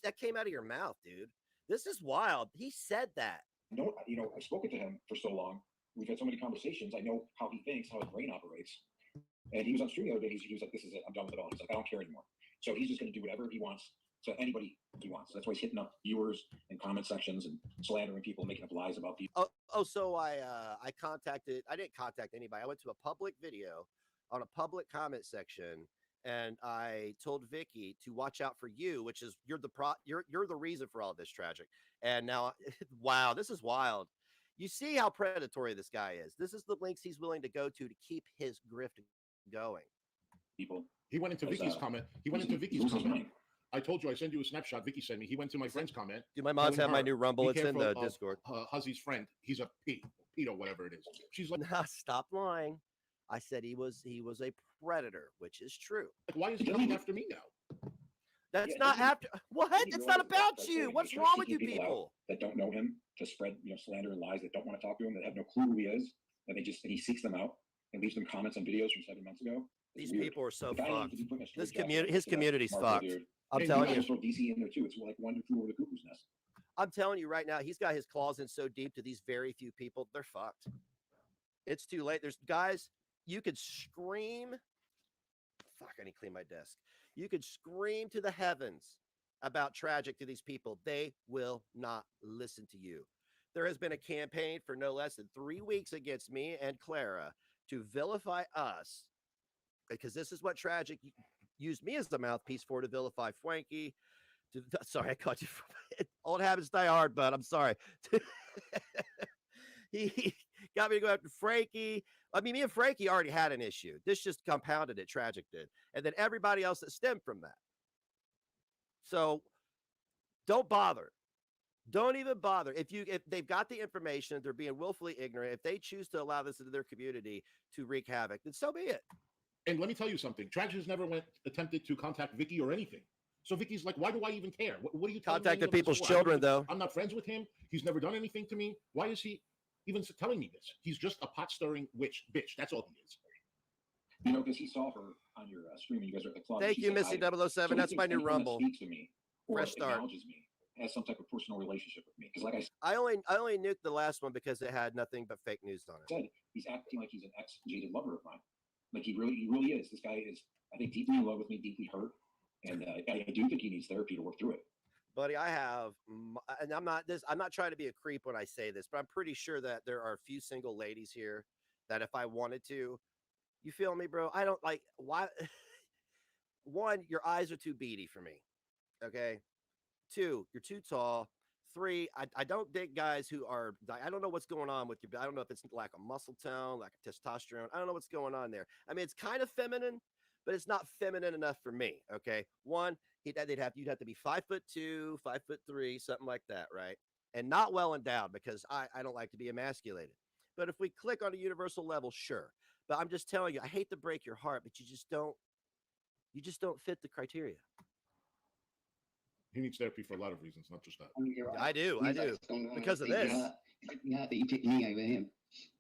That came out of your mouth, dude. This is wild. He said that. No, I've spoken to him for so long. We've had so many conversations. I know how he thinks, how his brain operates. And he was on stream the other day. He was like, "This is it. I'm done with it all." He's like, "I don't care anymore." So he's just going to do whatever he wants to anybody he wants. That's why he's hitting up viewers and comment sections and slandering people, making up lies about people. So I didn't contact anybody. I went to a public video on a public comment section, and I told Vicky to watch out for you, which is you're the reason for all this tragic. And now, wow, this is wild. You see how predatory this guy is. This is the links he's willing to go to keep his grift going. People. He went into Vicky's comment. He went into Vicky's comment. I told you, I sent you a snapshot. Vicky sent me. He went to my friend's comment. Do my mods have my new Rumble? It's in the Discord. Hussy's friend. He's a pedo, whatever it is. She's like, nah, stop lying. I said he was a predator, which is true. Like, why is he coming after me now? That's not after what? It's not about you. What's wrong with you people that don't know him to spread slander and lies, that don't want to talk to him, that have no clue who he is, that he seeks them out and leaves them comments on videos from 7 months ago. These people are so fucked. His community's fucked. I'm and telling you. Throw DC in there too. It's like one who flew over the cuckoo's nest. I'm telling you right now, he's got his claws in so deep to these very few people. They're fucked. It's too late. There's guys, you could scream. Fuck, I need to clean my desk. You could scream to the heavens about tragic to these people. They will not listen to you. There has been a campaign for no less than 3 weeks against me and Clara to vilify us, because this is what tragic used me as the mouthpiece for, to vilify Frankie. Sorry, I caught you. Old habits die hard, but I'm sorry. He got me to go after Frankie. I mean, me and Frankie already had an issue. This just compounded it. Tragic did. And then everybody else that stemmed from that. So don't bother. Don't even bother. If they've got the information, they're being willfully ignorant. If they choose to allow this into their community to wreak havoc, then so be it. And let me tell you something. Tragic has never attempted to contact Vicky or anything. So Vicky's like, why do I even care? What are you telling me? Contacted people's children, though. I'm not friends with him. He's never done anything to me. Why is he even telling me this? He's just a pot stirring witch bitch. That's all he is. You know, because he saw her on your stream, and you guys are at the club. Thank you, Missy 007. That's my new Rumble. Speaks to me or Fresh start. acknowledges me, has some type of personal relationship with me. Because, like I I only nuked the last one because it had nothing but fake news on it. said, he's acting like he's an ex-jaded lover of mine. Like he really is. This guy is, I think, deeply in love with me, deeply hurt, and I do think he needs therapy to work through it. Buddy, I have, and I'm not trying to be a creep when I say this, but I'm pretty sure that there are a few single ladies here that if I wanted to, you feel me, bro? I don't like why. One, your eyes are too beady for me. Okay. Two, you're too tall. Three, I don't dig guys who are, I don't know what's going on with you. I don't know if it's lack of muscle tone, lack of testosterone. I don't know what's going on there. I mean, it's kind of feminine, but it's not feminine enough for me. Okay. One, you'd have to be 5'2", 5'3", something like that. Right. And not well endowed because I don't like to be emasculated. But if we click on a universal level, sure. But I'm just telling you, I hate to break your heart, but you just don't fit the criteria. He needs therapy for a lot of reasons, not just that. I mean, you're right. I do. Because of this. Yeah, that you picked me over him.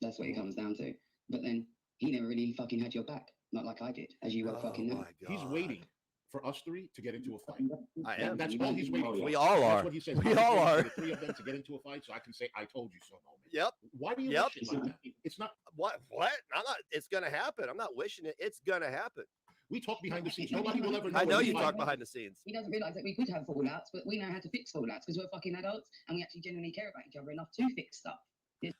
That's what it comes down to. But then he never really fucking had your back. Not like I did, as you well fucking know. He's waiting for us three to get into a fight. I am. That's all he's waiting for. We all are. That's what he says. We all are. The three of them to get into a fight so I can say, I told you so moment. Yep. Why do you Yep. wish it like that? It's not. What? I'm not. It's gonna happen. I'm not wishing it. It's gonna happen. We talk behind the scenes. Nobody will ever know. I know when you we talk fight. behind the scenes. He doesn't realise that we could have fallouts, but we know how to fix fallouts because we're fucking adults and we actually genuinely care about each other enough to fix stuff.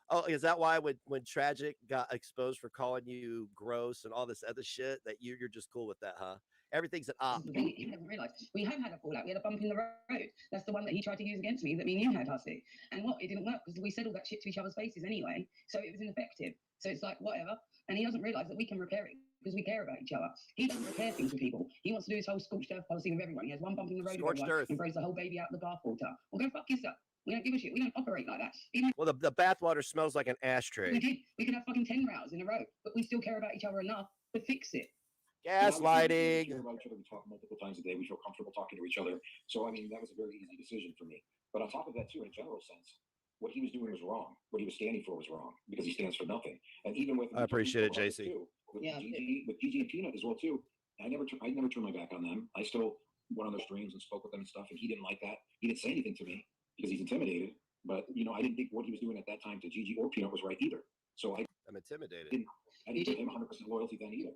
Oh, is that why when Tragic got exposed for calling you gross and all this other shit that you're just cool with that, huh? Everything's an op. He doesn't realise. We have had a fallout. We had a bump in the road. That's the one that he tried to use against me that me and you had, Hussy. And what? It didn't work because we said all that shit to each other's faces anyway. So it was ineffective. So it's like, whatever. And he doesn't realise that we can repair it because we care about each other. He doesn't repair things with people. He wants to do his whole scorched earth policy with everyone. He has one bump in the road with Scorched everyone earth. and throws the whole baby out the bathwater. Well, go fuck yourself. We don't give a shit. We don't operate like that. Even Well, the bathwater smells like an if we ashtray. did, we could have fucking 10 rows in a row, but we still care about each other enough to fix it. Gaslighting. We care about each other. We talk multiple times a day. We feel comfortable talking to each other. So, I mean, that was a very easy decision for me. But on top of that, too, in a general sense, what he was doing was wrong. What he was standing for was wrong because he stands for nothing. And even with I appreciate it, JC. With Yeah. Gigi and Peanut as well too. I never turned my back on them. I still went on their streams and spoke with them and stuff. And he didn't like that. He didn't say anything to me because he's intimidated. But you know, I didn't think what he was doing at that time to Gigi or Peanut was right either. So I'm intimidated. I didn't give him 100% loyalty then either.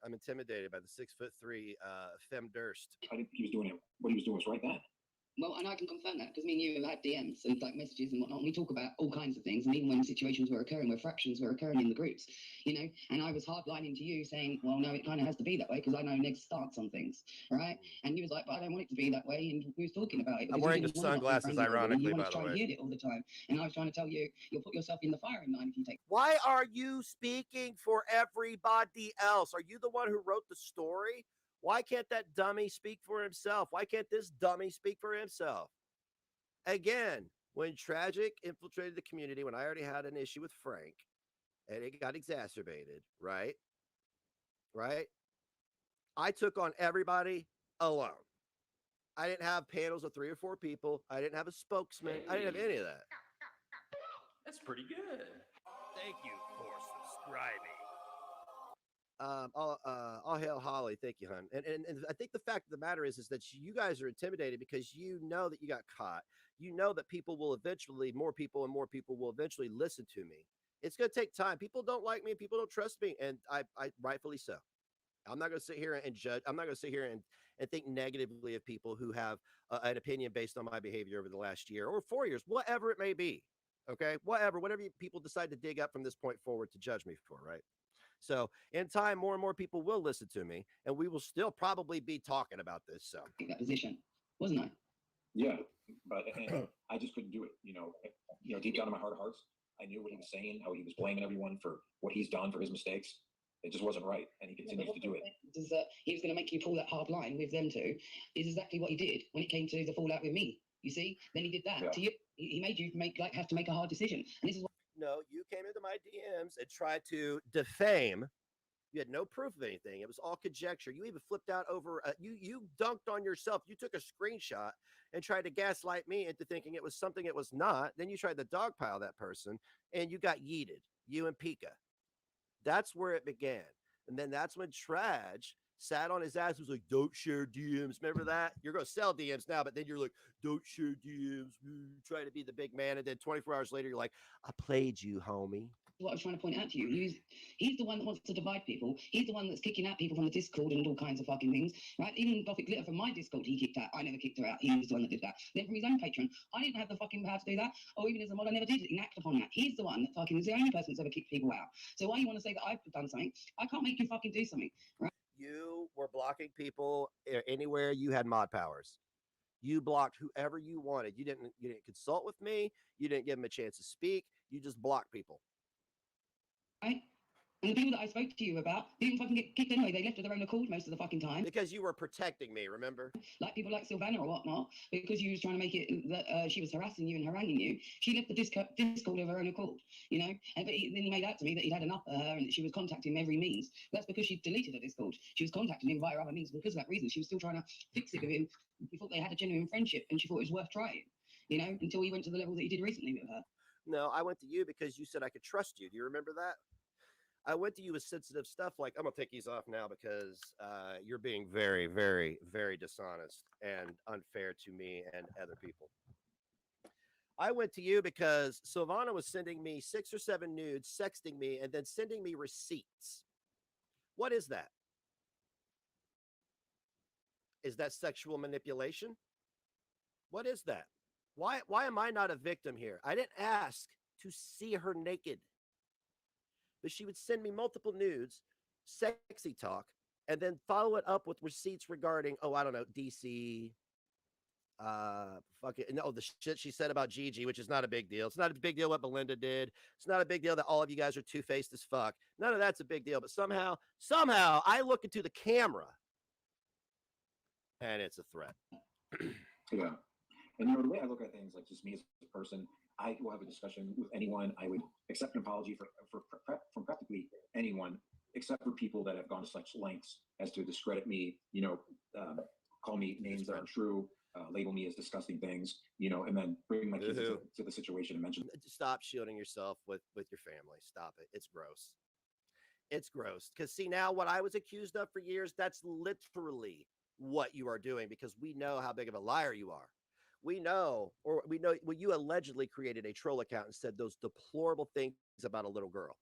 I'm intimidated by the 6'3" Femme Durst. I didn't think he was doing it. What he was doing was right then. Well, and I can confirm that because me and you have had DMs and like messages and whatnot. And we talk about all kinds of things, and even when situations were occurring, where fractions were occurring in the groups, you know. And I was hardlining to you, saying, "Well, no, it kind of has to be that way because I know Neg's stance on things, right?" And you was like, "But I don't want it to be that way." And we was talking about it. I'm wearing the sunglasses, ironically, you by want to the try way. and hit it all the time, and I was trying to tell you, you'll put yourself in the firing line if you take. Why are you speaking for everybody else? Are you the one who wrote the story? Why can't that dummy speak for himself? Why can't this dummy speak for himself? Again, when Tragic infiltrated the community, when I already had an issue with Frank, and it got exacerbated, right? I took on everybody alone. I didn't have panels of 3 or 4 people. I didn't have a spokesman. I didn't have any of that. That's pretty good. Thank you for subscribing. All hail Holly. Thank you, hon. And I think the fact of the matter is that you guys are intimidated because you know that you got caught. You know that more people will eventually listen to me. It's going to take time. People don't like me. People don't trust me. And I rightfully so. I'm not going to sit here and judge. I'm not going to sit here and think negatively of people who have an opinion based on my behavior over the last year or 4 years, whatever it may be. Okay. Whatever people decide to dig up from this point forward to judge me for, right? So in time, more and more people will listen to me, and we will still probably be talking about this. So That position, wasn't I? Yeah, but and I just couldn't do it. You know, deep down in my heart of hearts, I knew what he was saying, how he was blaming everyone for what he's done, for his mistakes. It just wasn't right, and he continues to do it. He was going to make you pull that hard line with them two. Is exactly what he did when it came to the fallout with me. You see, then he did that to you. He made you have to make a hard decision, and this is what. No, you came into my DMs and tried to defame You had no proof of anything. It was all conjecture. You even flipped out over you dunked on yourself. You took a screenshot and tried to gaslight me into thinking it was something it was not. Then you tried to dogpile that person and you got yeeted. You and Pika. That's where it began. And then that's when Traj sat on his ass, was like, don't share DMs. Remember that? You're going to sell DMs now, but then you're like, don't share DMs. Try to be the big man. And then 24 hours later, you're like, I played you, homie. What I was trying to point out to you, he's the one that wants to divide people. He's the one that's kicking out people from the Discord and all kinds of fucking things, right? Even Gothic Glitter from my Discord, he kicked out. I never kicked her out. He was the one that did that. Then from his own Patreon, I didn't have the fucking power to do that. Or even as a mod, I never did enact upon that. He's the one that fucking is the only person that's ever kicked people out. So why you want to say that I've done something? I can't make you fucking do something, right? You were blocking people anywhere you had mod powers. You blocked whoever you wanted. You didn't consult with me. You didn't give them a chance to speak. You just blocked people. Right? And the people that I spoke to you about didn't fucking get kicked anyway. They left of their own accord most of the fucking time. Because you were protecting me, remember? Like people like Sylvana or whatnot, because you was trying to make it that she was harassing you and haranguing you. She left the Discord of her own accord, you know? And then he made out to me that he'd had enough of her and that she was contacting him every means. That's because she deleted her Discord. She was contacting him via other means. Because of that reason, she was still trying to fix it with him. He thought they had a genuine friendship and she thought it was worth trying, you know, until he went to the level that he did recently with her. No, I went to you because you said I could trust you. Do you remember that? I went to you with sensitive stuff like, I'm going to take these off now because you're being very, very, very dishonest and unfair to me and other people. I went to you because Sylvana was sending me 6 or 7 nudes, sexting me, and then sending me receipts. What is that? Is that sexual manipulation? What is that? Why am I not a victim here? I didn't ask to see her naked. But she would send me multiple nudes, sexy talk, and then follow it up with receipts regarding, oh, I don't know, DC, the shit she said about Gigi, which is not a big deal. It's not a big deal what Belinda did. It's not a big deal that all of you guys are two-faced as fuck. None of that's a big deal. But somehow I look into the camera, and it's a threat. Yeah. And you know, the way I look at things, like just me as a person, I will have a discussion with anyone. I would accept an apology from practically anyone, except for people that have gone to such lengths as to discredit me, you know, call me names that aren't true, label me as disgusting things, you know, and then bring my kids to the situation and mention. Stop shielding yourself with your family. Stop it. It's gross. It's gross. Because see, now what I was accused of for years, that's literally what you are doing, because we know how big of a liar you are. We know well, you allegedly created a troll account and said those deplorable things about a little girl,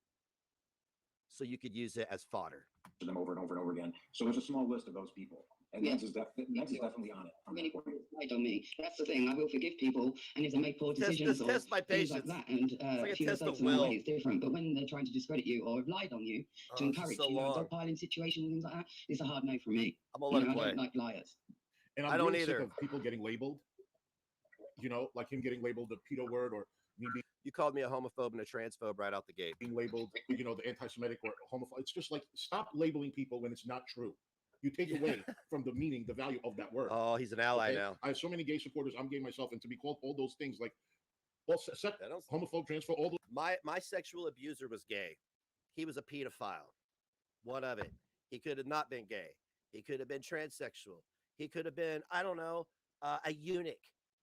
so you could use it as fodder. Them over and over and over again. So there's a small list of those people, and Negs is definitely on it. Really right on me. That's the thing. I will forgive people, and if they make poor decisions or test my things patience. like that, and like if you test have of will. it's different. But when they're trying to discredit you or have lied on you to encourage so you know, long. dogpiling situations and things like that, it's a hard no for me. I'm gonna let it play. I don't like liars. And I'm I don't really sick either. of people getting labeled. You know, like him getting labeled the pedo word, or me You called me a homophobe and a transphobe right out the gate. being labeled, you know, the anti-Semitic or homophobe. It's just like, stop labeling people when it's not true. You take away from the meaning, the value of that word. Oh, he's an ally Okay? now. I have so many gay supporters. I'm gay myself, and to be called all those things, like, well, homophobe, transphobe, all those. My sexual abuser was gay. He was a pedophile. What of it? He could have not been gay. He could have been transsexual. He could have been, I don't know, a eunuch.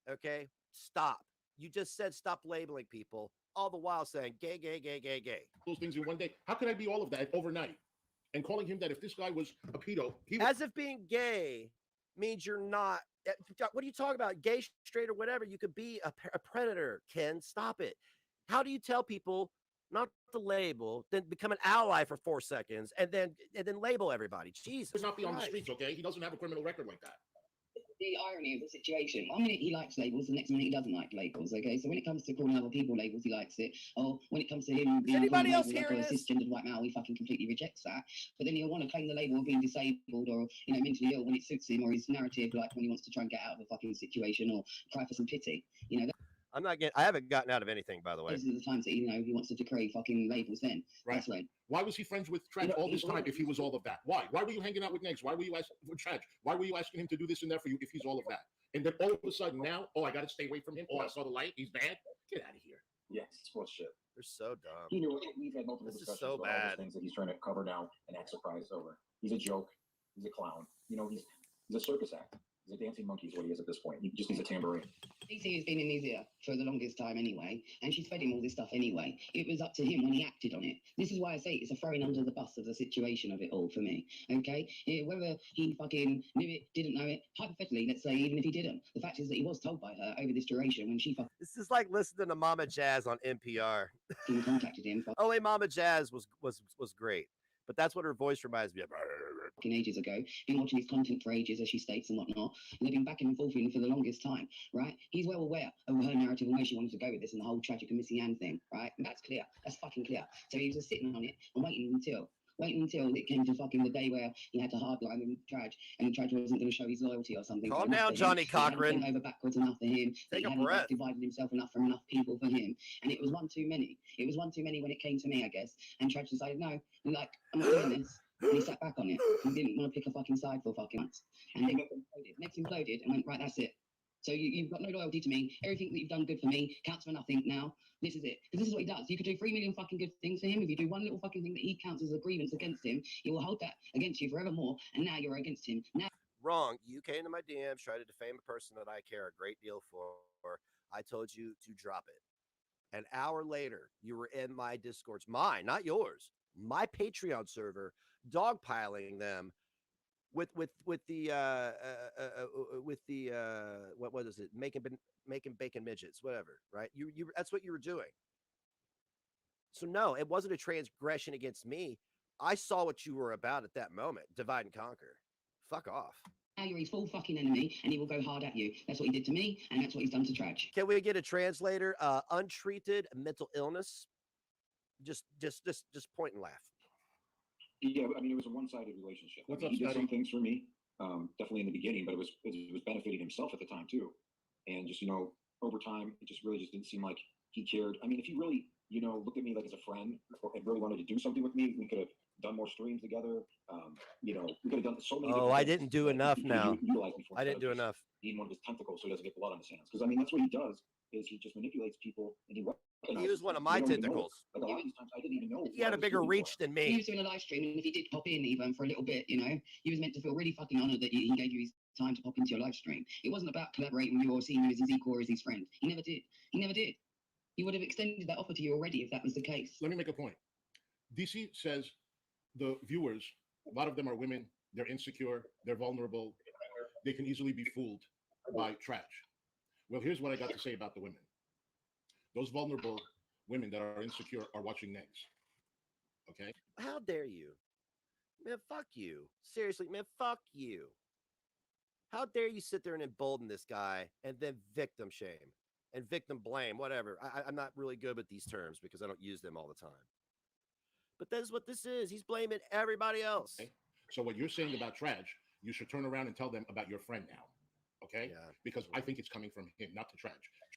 Okay, stop. You just said stop labeling people, all the while saying gay, gay, gay, gay, gay. Those things in one day. How could I be all of that overnight? And calling him that, if this guy was a pedo, as if being gay means you're not. What are you talking about? Gay, straight, or whatever. You could be a predator. Ken, stop it. How do you tell people not to label, then become an ally for 4 seconds, and then label everybody? Jesus, he would not be on the Christ. streets. Okay, he doesn't have a criminal record like that. The irony of the situation. 1 minute he likes labels, the next minute he doesn't like labels. Okay, so when it comes to calling other people labels, he likes it. Or when it comes to him, Is anybody else like hearing a this? cisgendered white male, he fucking completely rejects that. But then he'll want to claim the label of being disabled or mentally ill when it suits him, or his narrative, like when he wants to try and get out of a fucking situation or cry for some pity. I haven't gotten out of anything, by the way. Those are the times that he wants to decree fucking labels. Then Right. that's when. Why was he friends with Traj all this time if he was all of that? Why? Why were you hanging out with Negs? Why were you asking for Traj? Why were you asking him to do this and that for you if he's all of that? And then all of a sudden now, I got to stay away from him. Oh, I saw the light. He's bad. Get out of here. Yes, it's bullshit. They're so dumb. You know, we've had multiple This is discussions so about all bad. the things that he's trying to cover now and act surprised over. He's a joke. He's a clown. You know, he's a circus act. He's a dancing monkey is what he is at this point. He just needs a tambourine. DC has been in his ear for the longest time anyway, and she's fed him all this stuff anyway. It was up to him when he acted on it. This is why I say it's a throwing under the bus of the situation of it all for me. Okay? Whether he fucking knew it, didn't know it, hypothetically, let's say even if he didn't, the fact is that he was told by her over this duration when she This is like listening to Mama Jazz on NPR. fucking contacted him Oh, hey, Mama Jazz was great, but that's what her voice reminds me of. fucking ages ago, been watching his content for ages, as she states and whatnot, and they've been back and forth with him for the longest time, right? He's well aware of her narrative and where she wanted to go with this and the whole tragic and Missy Ann thing, right? And that's clear. That's fucking clear. So he was just sitting on it and waiting until it came to fucking the day where he had to hardline with Traj, and Traj wasn't going to show his loyalty or something. Calm So enough down, for him. Johnny He hadn't Cochran. bent over backwards enough for him. Take He a hadn't breath. divided himself enough from enough people for him, and it was one too many. It was one too many when it came to me, I guess. And Traj decided, no, like, I'm not doing this. And he sat back on it. He didn't want to pick a fucking side for fucking months. And then next imploded and went, right, that's it. So you've got no loyalty to me. Everything that you've done good for me counts for nothing now. This is it. Because this is what he does. You could do 3 million fucking good things for him. If you do one little fucking thing that he counts as a grievance against him, he will hold that against you forevermore. And now you're against him. Now Wrong. You came to my DMs, tried to defame a person that I care a great deal for. I told you to drop it. An hour later, you were in my Discords, mine, not yours, my Patreon server, dogpiling them with the what is it? Making bacon midgets, whatever, right? You that's what you were doing. So no, it wasn't a transgression against me. I saw what you were about at that moment. Divide and conquer. Fuck off. now you're his full fucking enemy, and he will go hard at you. That's what he did to me, and that's what he's done to Traj. Can we get a translator? Untreated mental illness. Just point and laugh. Yeah, I mean, it was a one-sided relationship. What's I mean, up, he did Scotty? some things for me, definitely in the beginning, but it was benefiting himself at the time too. And just over time, it just really just didn't seem like he cared. I mean, if he really looked at me like as a friend and really wanted to do something with me, we could have done more streams together. We could have done so many. Oh, I didn't do enough he now. utilized me for I didn't do just enough. Being one of his tentacles so he doesn't get blood on his hands. Because I mean, that's what he does. Is he just manipulates people and he He was one of you my don't even know it. tentacles. Like a lot of these times, I didn't even know. He had a bigger reach than He me. was doing a live stream, and if he did pop in even for a little bit, he was meant to feel really fucking honoured that he gave you his time to pop into your live stream. It wasn't about collaborating with you or seeing you as his equal or as his friend. He never did. He never did. He would have extended that offer to you already if that was the case. Let me make a point. DC says the viewers, a lot of them are women, they're insecure, they're vulnerable, they can easily be fooled by trash. Well, here's what I got to say about the women. Those vulnerable women that are insecure are watching next. Okay? How dare you? Man, fuck you. Seriously, man, fuck you. How dare you sit there and embolden this guy and then victim shame and victim blame, whatever. I'm not really good with these terms because I don't use them all the time. But that is what this is. He's blaming everybody else. Okay? So what you're saying about trash, you should turn around and tell them about your friend now. Okay? Yeah. Because I think it's coming from him, not to trash.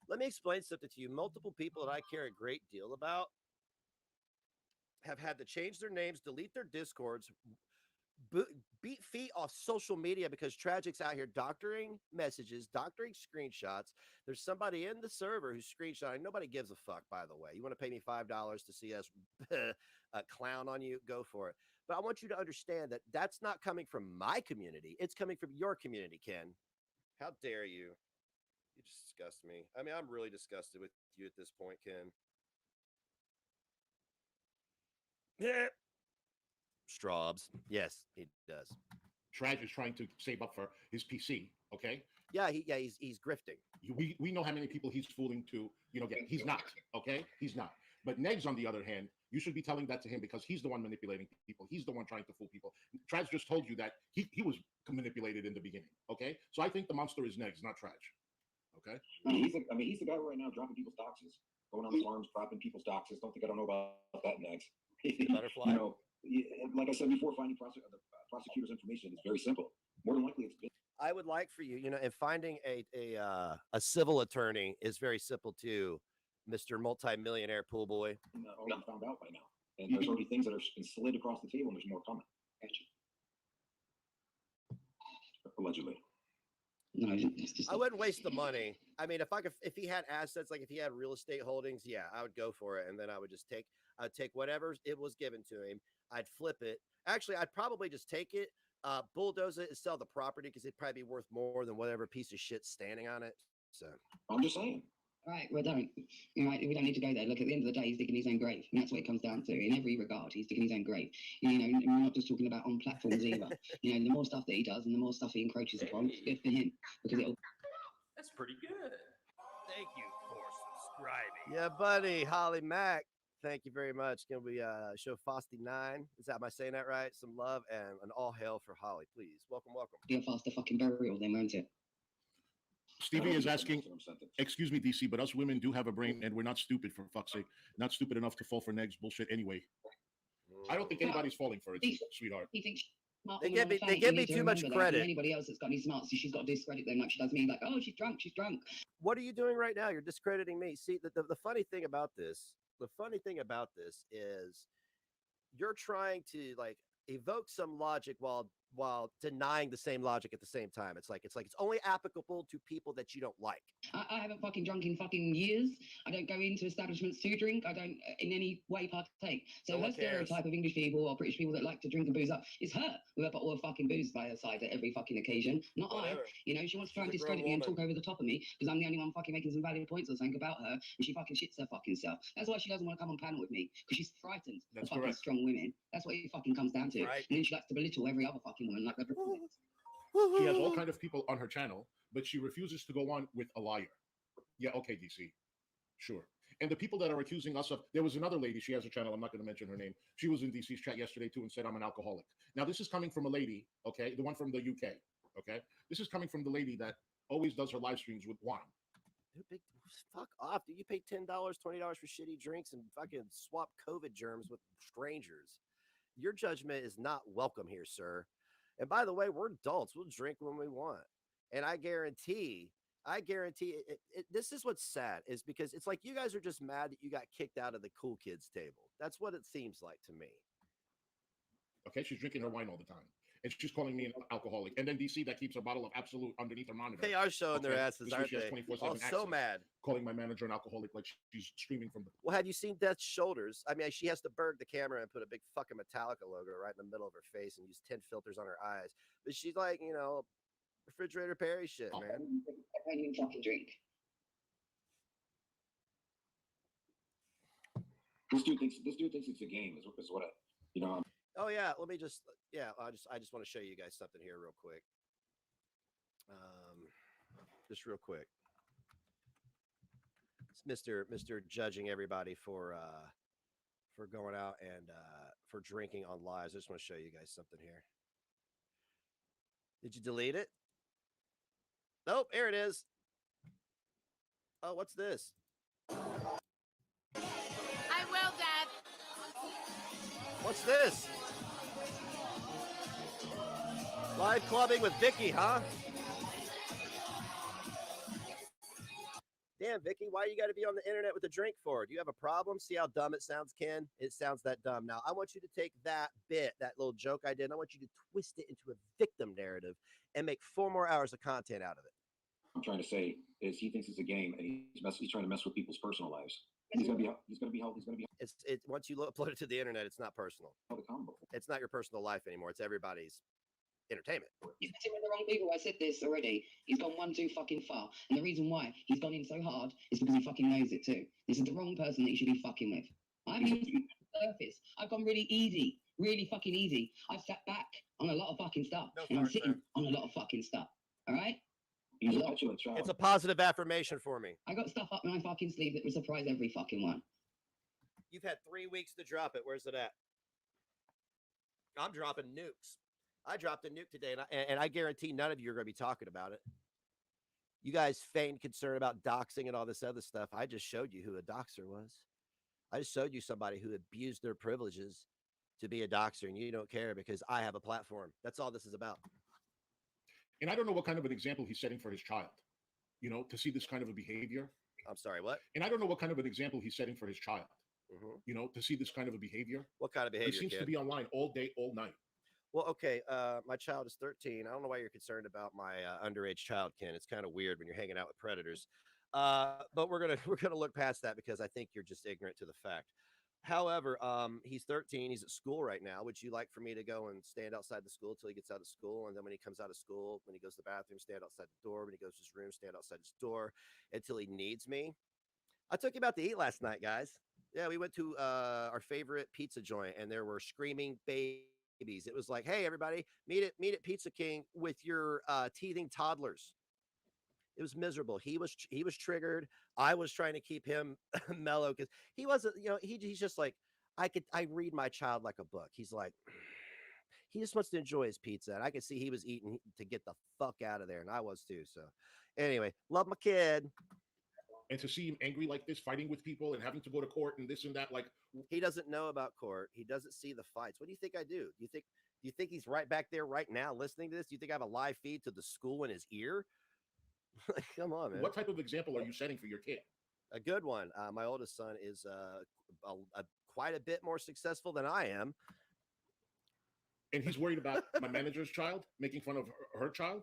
Let me explain something to you. Multiple people that I care a great deal about have had to change their names, delete their Discords, beat feet off social media because Tragic's out here doctoring messages, doctoring screenshots. There's somebody in the server who's screenshotting. Nobody gives a fuck, by the way. You want to pay me $5 to see us clown on you? Go for it. But I want you to understand that that's not coming from my community. It's coming from your community, Ken. How dare you? You disgust me. I mean, I'm really disgusted with you at this point, Ken. Yeah. Straubs. Yes, he does. Trash is trying to save up for his PC. Okay? Yeah, he's grifting. We know how many people he's fooling to, get. He's not. Okay? He's not. But Negs, on the other hand, you should be telling that to him because he's the one manipulating people. He's the one trying to fool people. Trash just told you that he was manipulated in the beginning. Okay? So I think the monster is Negs, not Trash. Okay? He's the guy right now dropping people's doxes, going on farms, dropping people's doxes. Don't think I don't know about that next. Butterfly. Like I said before, finding the prosecutor's information is very simple. More than likely, it's been. I would like for you, and finding a civil attorney is very simple too, Mr. Multi-millionaire pool boy. Already found out by now, and there's already things that are been slid across the table, and there's more coming. Allegedly. No, it's just. I wouldn't waste the money. I mean, if he had assets, like if he had real estate holdings, yeah, I would go for it. And then I'd take whatever it was given to him. I'd flip it. Actually, I'd probably just take it, bulldoze it, and sell the property because it'd probably be worth more than whatever piece of shit standing on it. So I'm just saying. Right, well, don't. Right, we don't need to go there. Look, at the end of the day, he's digging his own grave, and that's what it comes down to. In every regard, he's digging his own grave. You know, and we're not just talking about on platforms either. You know, the more stuff that he does and the more stuff he encroaches upon, it's good for him because it'll. That's pretty good. Thank you for subscribing. yeah, buddy, Holly Mack. Thank you very much. Can we show Fosty 9? Am I saying that right? Some love and an all hail for Holly, please. Welcome. Be a faster fucking burial then, won't it? Stevie is asking, excuse me, DC, but us women do have a brain and we're not stupid, for fuck's sake. Not stupid enough to fall for Neg's bullshit anyway. I don't think anybody's falling for it, sweetheart. He thinks They give me too much credit. Anybody else that's got any smarts, she's got to discredit them like she does me. Like, oh, she's drunk. What are you doing right now? You're discrediting me. See, the funny thing about this is you're trying to like evoke some logic while denying the same logic at the same time. It's like it's only applicable to people that you don't like. I haven't fucking drunk in fucking years. I don't go into establishments to drink. I don't in any way partake. So No her one cares. stereotype of English people or British people that like to drink and booze up is her with a bottle of fucking booze by her side at every fucking occasion. Not Whatever. I. You know, she wants to try and She's a grown discredit me and woman. talk over the top of me because I'm the only one fucking making some valid points or something about her, and she fucking shits her fucking self. That's why she doesn't want to come on panel with me because she's frightened That's of fucking correct. strong women. That's what it fucking comes down to. Right. And then she likes to belittle every other fucking woman like they're She has all kind of people on her channel, but she refuses to go on with a liar. Yeah, okay, DC. Sure. And the people that are accusing us of, there was another lady, she has a channel, I'm not going to mention her name. She was in DC's chat yesterday too and said I'm an alcoholic. Now, this is coming from a lady, okay, the one from the UK, okay? This is coming from the lady that always does her live streams with wine. Dude, fuck off, dude. You pay $10, $20 for shitty drinks and fucking swap COVID germs with strangers. Your judgment is not welcome here, sir. And by the way, we're adults. We'll drink when we want. And I guarantee this is what's sad is because it's like you guys are just mad that you got kicked out of the cool kids table. That's what it seems like to me. Okay, she's drinking her wine all the time. And she's calling me an alcoholic. And then DC that keeps a bottle of Absolute underneath her monitor. They are showing their Okay, asses, this way aren't she has they? 24/7 Oh, so access. mad. Calling my manager an alcoholic like she's streaming from the. Well, have you seen Death's shoulders? I mean, she has to berg the camera and put a big fucking Metallica logo right in the middle of her face and use 10 filters on her eyes. But she's like, you know, refrigerator Perry shit, man. I don't even fucking drink. This dude thinks it's a game. Is what I, you know. Oh yeah, let me just I just want to show you guys something here real quick. Just real quick. It's Mr. judging everybody for going out and for drinking on lives. I just want to show you guys something here. Did you delete it? Nope, here it is. Oh, what's this? I will, Dad. What's this? Live clubbing with Vicky, huh? Damn, Vicky, why you got to be on the internet with a drink for? Do you have a problem? See how dumb it sounds, Ken? It sounds that dumb. Now, I want you to take that bit, that little joke I did, and I want you to twist it into a victim narrative and make 4 more hours of content out of it. I'm trying to say is he thinks it's a game and he's trying to mess with people's personal lives. He's gonna be held. It's once you upload it to the internet, it's not personal. Accountable. It's not your personal life anymore. It's everybody's entertainment. He's messing with the wrong people. I said this already. He's gone one too fucking far. And the reason why he's gone in so hard is because he fucking knows it too. This is the wrong person that he should be fucking with. I'm used to the surface. I've gone really easy. Really fucking easy. I've sat back on a lot of fucking stuff. No, and I'm sorry, sitting sir. on a lot of fucking stuff. All right? He's a petulant child. It's a positive affirmation for me. I got stuff up my fucking sleeve that would surprise every fucking one. You've had 3 weeks to drop it. Where's it at? I'm dropping nukes. I dropped a nuke today, and I guarantee none of you are going to be talking about it. You guys feigned concern about doxing and all this other stuff. I just showed you who a doxer was. I just showed you somebody who abused their privileges to be a doxer, and you don't care because I have a platform. That's all this is about. And I don't know what kind of an example he's setting for his child, you know, to see this kind of a behavior. I'm sorry, what? And I don't know what kind of an example he's setting for his child, Mm-hmm. you know, to see this kind of a behavior. What kind of behavior, He seems kid? to be online all day, all night. Well, okay. My child is 13. I don't know why you're concerned about my underage child, Ken. It's kind of weird when you're hanging out with predators. But we're gonna look past that because I think you're just ignorant to the fact. However, he's 13. He's at school right now. Would you like for me to go and stand outside the school till he gets out of school? And then when he comes out of school, when he goes to the bathroom, stand outside the door. When he goes to his room, stand outside his door until he needs me. I took him out to eat last night, guys. Yeah, we went to our favorite pizza joint, and there were screaming babies. It was like, hey, everybody, meet at Pizza King with your teething toddlers. It was miserable. He was triggered. I was trying to keep him mellow because he wasn't. He's just like I read my child like a book. He's like he just wants to enjoy his pizza, and I could see he was eating to get the fuck out of there, and I was too. So, anyway, love my kid. And to see him angry like this, fighting with people and having to go to court and this and that, like he doesn't know about court. He doesn't see the fights. What do you think I do? Do you think he's right back there right now listening to this? Do you think I have a live feed to the school in his ear? Come on, man. What type of example are you setting for your kid? A good one. My oldest son is quite a bit more successful than I am. And he's worried about my manager's child, making fun of her child?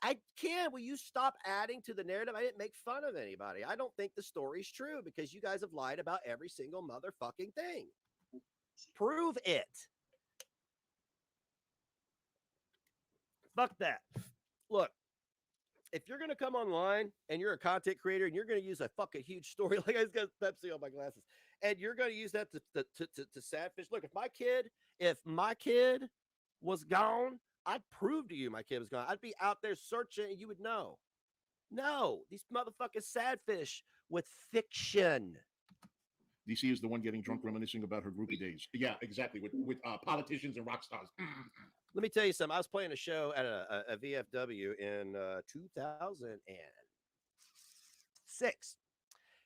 I can. Will you stop adding to the narrative? I didn't make fun of anybody. I don't think the story's true because you guys have lied about every single motherfucking thing. Prove it. Fuck that. Look, if you're going to come online and you're a content creator and you're going to use a fucking huge story, like I just got Pepsi on my glasses, and you're going to use that to sadfish. Look, if my kid was gone, I'd prove to you my kid was gone. I'd be out there searching and you would know. No, these motherfuckers sadfish with fiction. DC is the one getting drunk reminiscing about her groupie days. Yeah, exactly. With politicians and rock stars. Let me tell you something. I was playing a show at a VFW in 2006.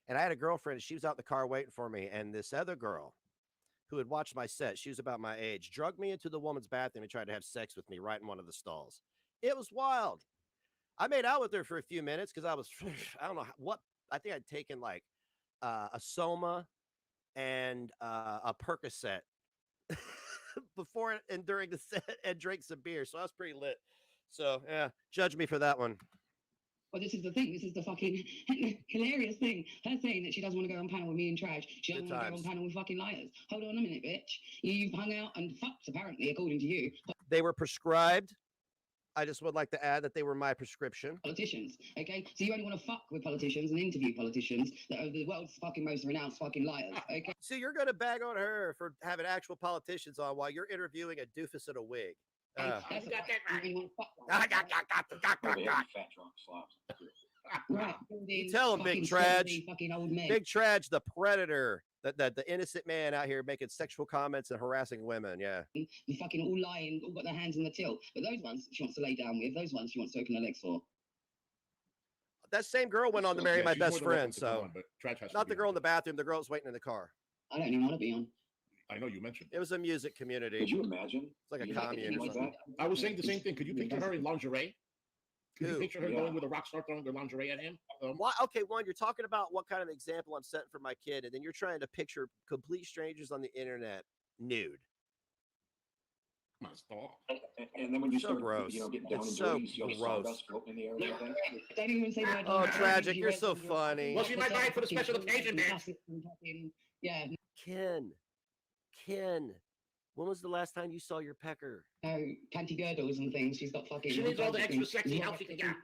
And I had a girlfriend. She was out in the car waiting for me. And this other girl who had watched my set, she was about my age, drugged me into the woman's bathroom and tried to have sex with me right in one of the stalls. It was wild. I made out with her for a few minutes because I don't know what, I think I'd taken like a Soma and a Percocet before and during the set and drank some beer. So I was pretty lit. So yeah, judge me for that one. Well, this is the thing. This is the fucking hilarious thing. Her saying that she doesn't want to go on panel with me and Trash. She doesn't want to go on panel with fucking liars. Hold on a minute, bitch. You've hung out and fucked, apparently, according to you. They were prescribed. I just would like to add that they were my prescription. Politicians, okay? So you only want to fuck with politicians and interview politicians that are the world's fucking most renounced fucking liars, okay? So you're going to bag on her for having actual politicians on while you're interviewing a doofus in a wig. That's got that right. Fat drunk slobs. Right. You tell him, Big Traj. Big Traj, the predator, the innocent man out here making sexual comments and harassing women. Yeah. You fucking all lying, all got their hands in the till. But those ones she wants to lay down with, those ones she wants to open her legs for. That same girl went on to marry my best friend. So, not the girl in the bathroom, the girl that's waiting in the car. I don't even want to be on. I know you mentioned it was a music community. Could you imagine? It's like a commune. Like that? I was saying the same thing. Could you picture her in lingerie? Could you picture her going with a rock star throwing her lingerie at him? Why? Okay, one, you're talking about what kind of example I'm setting for my kid, and then you're trying to picture complete strangers on the internet nude. Come on, stop. And then when you start, gross. Getting down it's and so dirty, you see all the sawdust floating in the air and everything. Don't even say that. Oh, tragic! You're so funny. Well, she might buy it for the special occasion, man. Yeah. Ken, when was the last time you saw your pecker? Oh, panty girdles and things. She's got fucking. She needs all the extra sexy help she can get.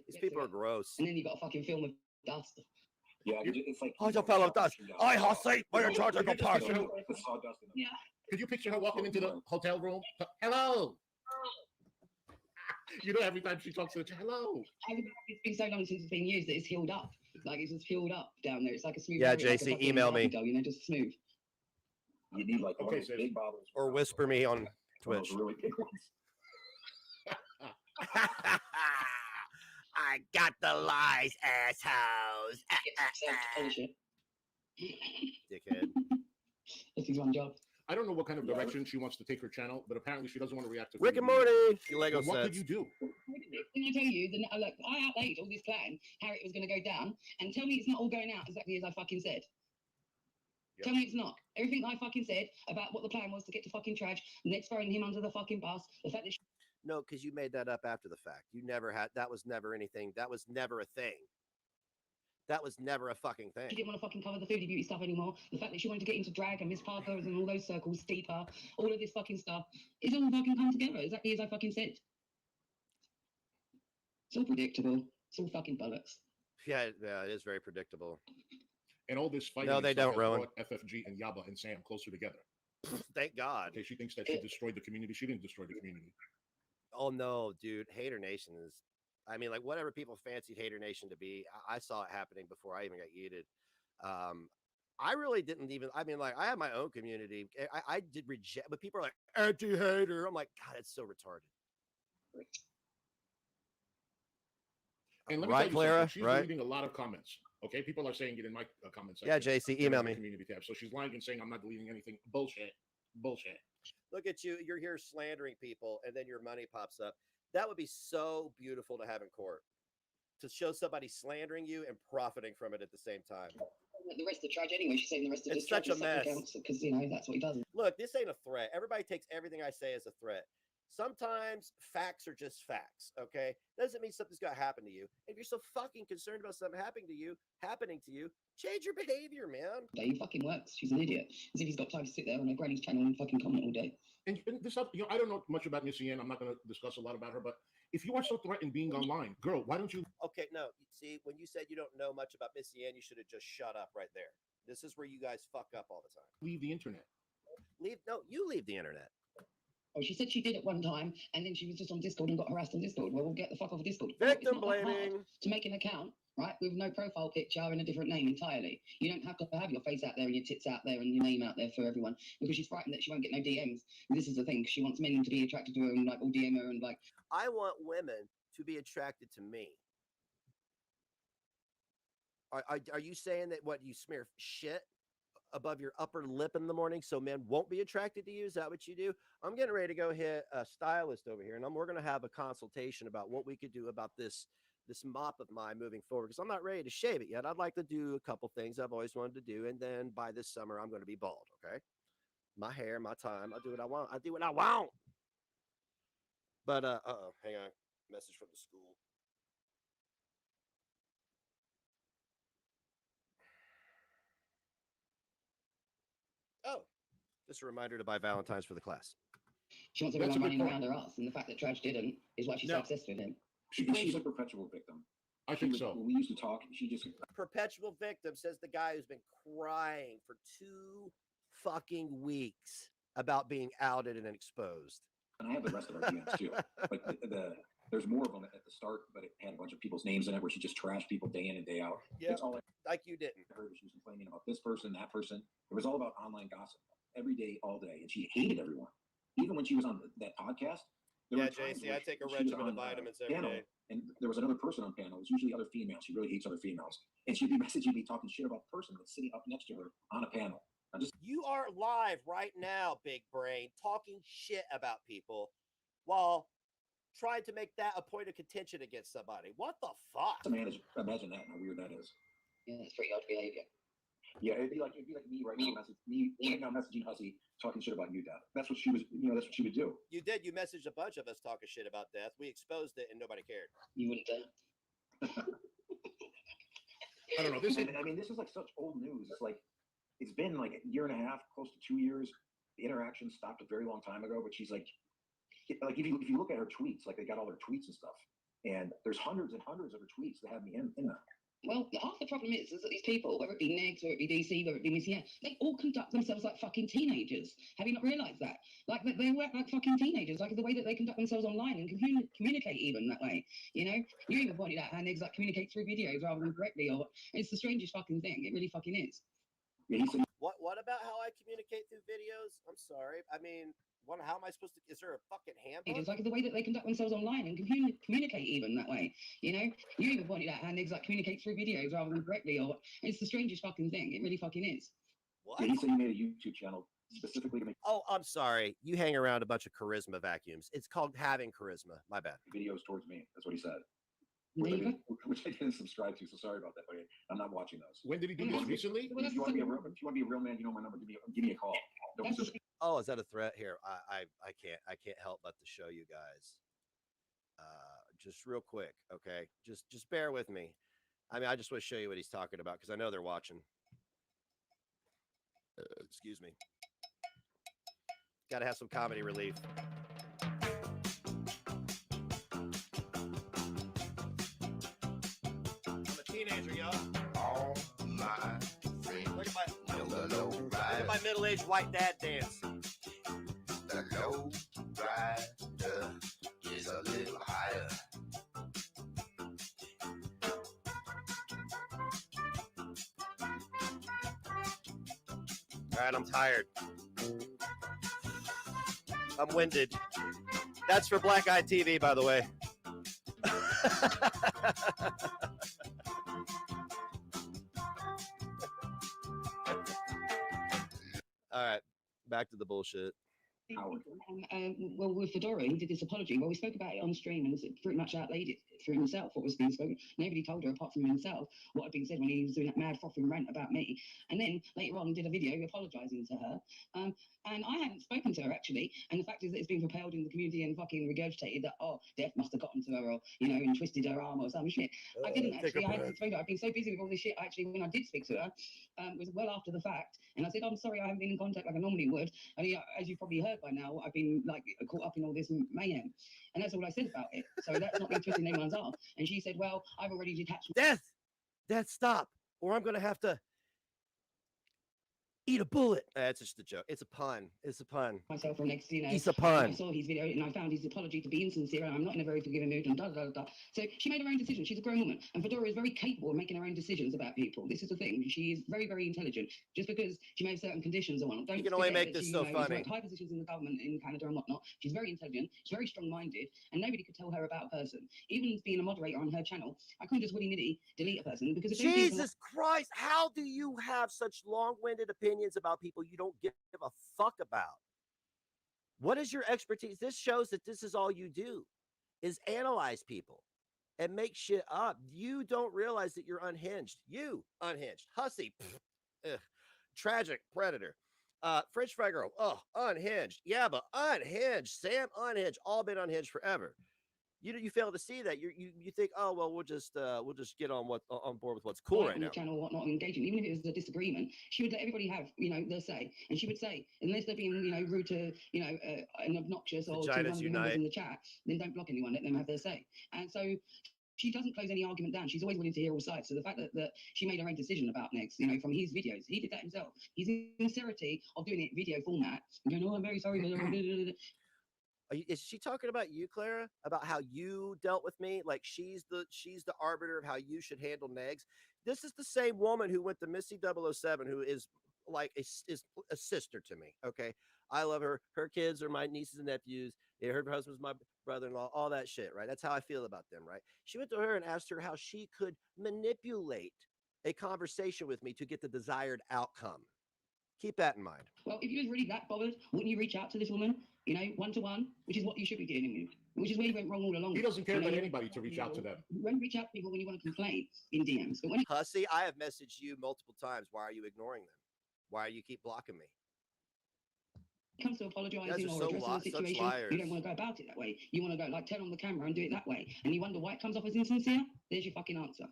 These people are gross. And then you got a fucking film of dust. Yeah, it's like. Oh, you fell of dust. I Hussy, why are you charging the parcel? Yeah. Could you picture her walking into the hotel room? Hello. You know, every time she talks to her, hello. It's been so long since it's been used that it's healed up. Like it's just healed up down there. It's like a smooth. Yeah, area, JC, like email me. Dough, just smooth. You need like one of those big bottles. Or whisper me on Twitch. Really big ones. I got the lies, assholes. Dickhead. This is one job. I don't know what kind of direction she wants to take her channel, but apparently she doesn't want to react to Rick and Morty. Lego what sets. could you do? When I tell you, look, I outlaid all this plan, how it was going to go down, and tell me it's not all going out exactly as I fucking said. Yep. Tell me it's not. Everything I fucking said about what the plan was to get to fucking Traj, Ned's throwing him under the fucking bus. The fact that No, because you made that up after the fact. You never had. That was never anything. That was never a thing. That was never a fucking thing. she didn't want to fucking cover the foodie beauty stuff anymore. The fact that she wanted to get into drag and Miss Parker's and all those circles, steeper, all of this fucking stuff, it's all fucking come together exactly as I fucking said. It's all predictable. It's all fucking bollocks. Yeah, it is very predictable. And all this fighting. No, they don't, Rowan. FFG and Yaba and Sam closer together. Thank God. Okay, she thinks that she destroyed the community. She didn't destroy the community. Oh no, dude, Hater Nation is. I mean, like whatever people fancied Hater Nation to be, I saw it happening before I even got yeeted. I really didn't even. I mean, like I have my own community. I did reject, but people are like anti-hater. I'm like, God, it's so retarded. And let me Right, tell you Clara? something. She's Right? reading a lot of comments. Okay, people are saying it in my comment section. Yeah, JC, email me. Community tab. So she's lying and saying I'm not deleting anything. Bullshit. Bullshit. Look at you. You're here slandering people, and then your money pops up. That would be so beautiful to have in court. To show somebody slandering you and profiting from it at the same time. The rest of Traj anyway, she's saying the rest of It's this such a mess. because you know that's what he does. Look, this ain't a threat. Everybody takes everything I say as a threat. Sometimes facts are just facts, okay? Doesn't mean something's gonna happen to you. If you're so fucking concerned about something happening to you, change your behavior, man. He fucking works. She's an idiot. As if he's got time to sit there on her granny's channel and fucking comment all day. And this, you know, I don't know much about Missy Ann. I'm not going to discuss a lot about her. But if you are so threatened being online, girl, why don't you? Okay, no. See, when you said you don't know much about Missy Ann, you should have just shut up right there. This is where you guys fuck up all the time. Leave the internet. You leave the internet. Oh, she said she did it one time, and then she was just on Discord and got harassed on Discord. Well, we'll get the fuck off of Discord. Victim It's not that hard blaming. to make an account, right, with no profile picture and a different name entirely. You don't have to have your face out there and your tits out there and your name out there for everyone because she's frightened that she won't get no DMs. And this is the thing. She wants men to be attracted to her and like all DM her and like. I want women to be attracted to me. Are you saying that what you smear shit above your upper lip in the morning so men won't be attracted to you? Is that what you do? I'm getting ready to go hit a stylist over here, and we're going to have a consultation about what we could do about this mop of mine moving forward, because I'm not ready to shave it yet. I'd like to do a couple things I've always wanted to do, and then by this summer I'm going to be bald. Okay, my hair, my time, I'll do what I want. I do what I want. But hang on, message from the school. Oh, just a reminder to buy Valentine's for the class. She wants That's everyone a good running point. around her ass, and the fact that Traj didn't is why she's so No. obsessed with him. She's a perpetual victim. I think so. When we used to talk, she just Perpetual victim, says the guy who's been crying for 2 fucking weeks about being outed and exposed. and I have the rest of our DMs too. But there's more of them at the start, but it had a bunch of people's names in it where she just trashed people day in and day out. Yeah, It's all I like you didn't. heard. She was complaining about this person, that person. It was all about online gossip every day, all day, and she hated everyone. Even when she was on that podcast. there Yeah, were times JC, where I take a she was regimen on, of vitamins every panel, day. And there was another person on panel. It was usually other females. She really hates other females, and she'd be messaging me talking shit about the person that's sitting up next to her on a panel. I'm just You are live right now, big brain, talking shit about people while trying to make that a point of contention against somebody. What the fuck? imagine that and how weird that is. Yeah, it's pretty odd behavior. Yeah, it'd be like me right now messaging Hussy talking shit about you, Dad. That's what she was. That's what she would do. You did. You messaged a bunch of us talking shit about death. We exposed it and nobody cared. You wouldn't dare. I don't know. This is I mean, this is like such old news. It's like it's been like a year and a half, close to 2 years. The interaction stopped a very long time ago, but she's like if you look at her tweets, like they got all her tweets and stuff, and there's hundreds and hundreds of her tweets that have me in them. Well, half the problem is that these people, whether it be Negs, whether it be DC, whether it be Missy Ann, they all conduct themselves like fucking teenagers. Have you not realised that? Like, they work like fucking teenagers, like the way that they conduct themselves online and communicate even that way. You know? You even pointed out how Negs like communicate through videos rather than directly, or it's the strangest fucking thing. It really fucking is. Yeah, he said What about how I communicate through videos? I'm sorry. I mean, how am I supposed to? Is there a fucking handbook? It's like the way that they conduct themselves online and communicate even that way. You know? You even pointed out how Negs like communicate through videos rather than directly, or it's the strangest fucking thing. It really fucking is. What? yeah, he said he made a YouTube channel specifically to make Oh, I'm sorry. You hang around a bunch of charisma vacuums. It's called having charisma. My bad. videos towards me. That's what he said. There you go. Which I didn't subscribe to, so sorry about that, but I'm not watching those. When did he do this? Recently? Well, If you want to be a real, man, you know my number. Give me a call. Don't That's be Oh, is that a threat here? I can't help but to show you guys. Just real quick, okay? Just bear with me. I mean, I just want to show you what he's talking about because I know they're watching. Excuse me. Got to have some comedy relief. I'm a teenager, y'all. All my friends. Look at on the low look rider. at my middle-aged white dad dance. The low rider is a little higher. All right, I'm tired. I'm winded. That's for Black Eye TV, by the way. All right, back to the bullshit. Well, with Fedora, he did this apology. Well, we spoke about it on stream, and it pretty much outlaid it through himself what was being spoken. Nobody told her apart from himself what had been said when he was doing that mad frothing rant about me. And then later on, did a video apologising to her. And I hadn't spoken to her actually. And the fact is that it's been propelled in the community and fucking regurgitated that Death must have gotten to her, or and twisted her arm or some shit. I didn't actually. I hadn't spoken to her. I've been so busy with all this shit. Actually, when I did speak to her, it was well after the fact. And I said, I'm sorry, I haven't been in contact like I normally would. And as you've probably heard by now, I've been like caught up in all this mayhem. And that's all I said about it. So that's not me twisting anyone's arm. And she said, well, I've already detached. Death, stop, or I'm gonna have to eat a bullet. That's just a joke. It's a pun. It's a pun. Myself from next, It's a pun. I saw his video and I found his apology to be insincere, and I'm not in a very forgiving mood, and da da da. So she made her own decision. She's a grown woman, and Fedora is very capable of making her own decisions about people. This is the thing. She is very, very intelligent. Just because she made certain conditions or whatnot, don't You can only forget make that this she, so has funny. worked high positions in the government in Canada and whatnot. She's very intelligent. She's very strong-minded, and nobody could tell her about a person. Even being a moderator on her channel, I couldn't just willy-nilly delete a person because if Jesus Christ, how do you have such long-winded opinions about people you don't give a fuck about? What is your expertise? This shows that this is all you do, is analyze people and make shit up. You don't realize that you're unhinged. You unhinged. Hussy. Tragic predator. French fry girl. Oh, unhinged. Yeah, but unhinged. Sam unhinged. All been unhinged forever. You fail to see that. You think, oh well, we'll just get on board with what's cool right now. Channel, whatnot, engaging. Even if it was a disagreement, she would let everybody have their say, and she would say, unless they're being rude to and obnoxious or to one of the members in the chat, then don't block anyone. Let them have their say. And so she doesn't close any argument down. She's always willing to hear all sides. So the fact that she made her own decision about next, from his videos, he did that himself. His sincerity of doing it video format, and going, oh, I'm very sorry. Is she talking about you, Clara? About how you dealt with me? Like she's the arbiter of how you should handle negs? This is the same woman who went to Missy 007, who is like is a sister to me. Okay, I love her. Her kids are my nieces and nephews. Her husband's my brother-in-law. All that shit, right? That's how I feel about them, right? She went to her and asked her how she could manipulate a conversation with me to get the desired outcome. Keep that in mind. Well, if you was really that bothered, wouldn't you reach out to this woman, one-to-one, which is what you should be dealing with, which is where you went wrong all along. He doesn't care about anybody to reach out to them. You won't reach out to people when you want to complain in DMs. But when Hussy, I have messaged you multiple times. Why are you ignoring them? Why do you keep blocking me? it comes to apologising or addressing the situation, you don't want to go about it that way. You want to go, turn on the camera and do it that way. And you wonder why it comes off as insincere? There's your fucking answer.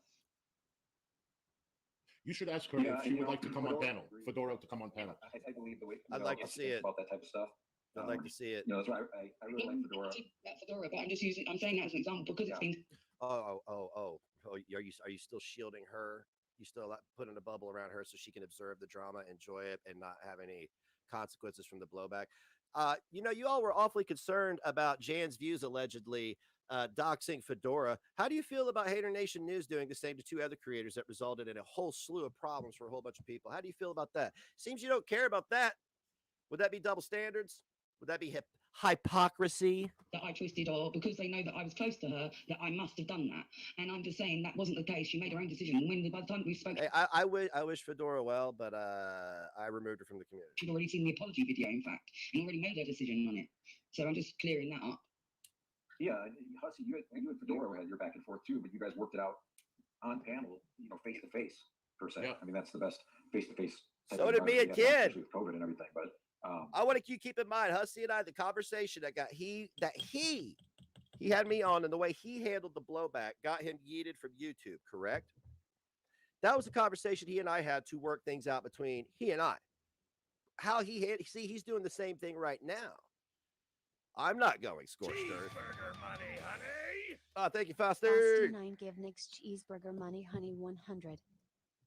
You should ask her if she would like to come on panel. Fedora to come on panel. I believe the way I'd like to see it. about that type of stuff. I'd like to see it. That's why I really like Fedora. Fedora, but I'm saying that as an example because it's been. Oh! Are you still shielding her? You still putting a bubble around her so she can observe the drama, enjoy it, and not have any consequences from the blowback? You all were awfully concerned about Jan's views allegedly doxing Fedora. How do you feel about Hater Nation News doing the same to two other creators that resulted in a whole slew of problems for a whole bunch of people? How do you feel about that? Seems you don't care about that. Would that be double standards? Would that be hypocrisy? That I twisted, or because they know that I was close to her, that I must have done that. And I'm just saying that wasn't the case. She made her own decision. By the time we spoke, Hey, I wish Fedora well, but I removed her from the community. She'd already seen the apology video, in fact, and already made her decision on it. So I'm just clearing that up. Yeah, Hussy, you and Fedora had your back and forth too, but you guys worked it out on panel, face to face per se. Yeah. I mean, that's the best face to face. So did me and Kid. Especially with COVID and everything. But I want to keep in mind, Hussy and I, the conversation that he had me on, and the way he handled the blowback got him yeeted from YouTube, correct? That was a conversation he and I had to work things out between he and I. How he's doing the same thing right now. I'm not going scorched earth. Cheeseburger money, honey. Oh, thank you, Foster. Frosty9 give Nick's cheeseburger money, honey 100.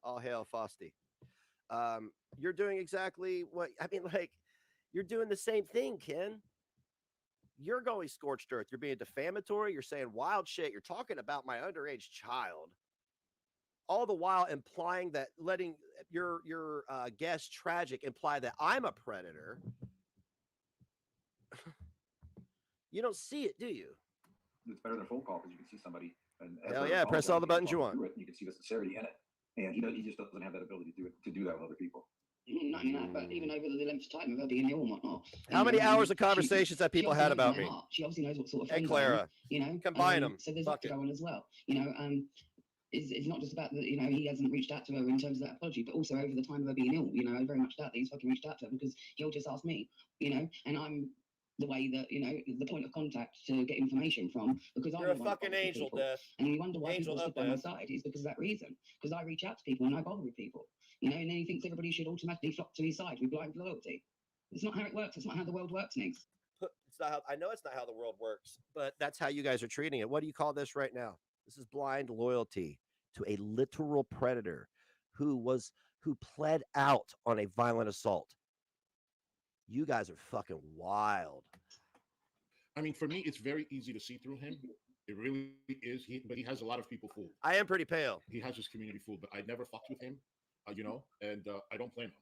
All hail, Fosty. You're doing exactly what you're doing the same thing, Ken. You're going scorched earth. You're being defamatory. You're saying wild shit. You're talking about my underage child, all the while implying that letting your guest Tragic imply that I'm a predator. You don't see it, do you? it's better than a phone call because you can see somebody. And hell yeah, press all the buttons you want. You can see the sincerity in it, and he just doesn't have that ability to do that with other people. Not even that, but even over the length of time of her being ill and whatnot. How many hours of conversations have people had about me? She obviously knows what sort of Hey, friends Clara, combine them. So there's that to go on as well. It's not just about that, he hasn't reached out to her in terms of that apology, but also over the time of her being ill, I very much doubt that he's fucking reached out to her because he'll just ask me, and I'm the way that, the point of contact to get information from, because You're a fucking angel, Death. And you wonder why Angel people up stick by my there. side. It's because of that reason. Because I reach out to people and I bother with people, and then he thinks everybody should automatically flock to his side with blind loyalty. It's not how it works. It's not how the world works, Niggs. It's not how, I know it's not how the world works, but that's how you guys are treating it. What do you call this right now? This is blind loyalty to a literal predator who pled out on a violent assault. You guys are fucking wild. I mean, for me, it's very easy to see through him. It really is. But he has a lot of people fooled. I am pretty pale. He has his community fooled, but I never fucked with him, and I don't blame him.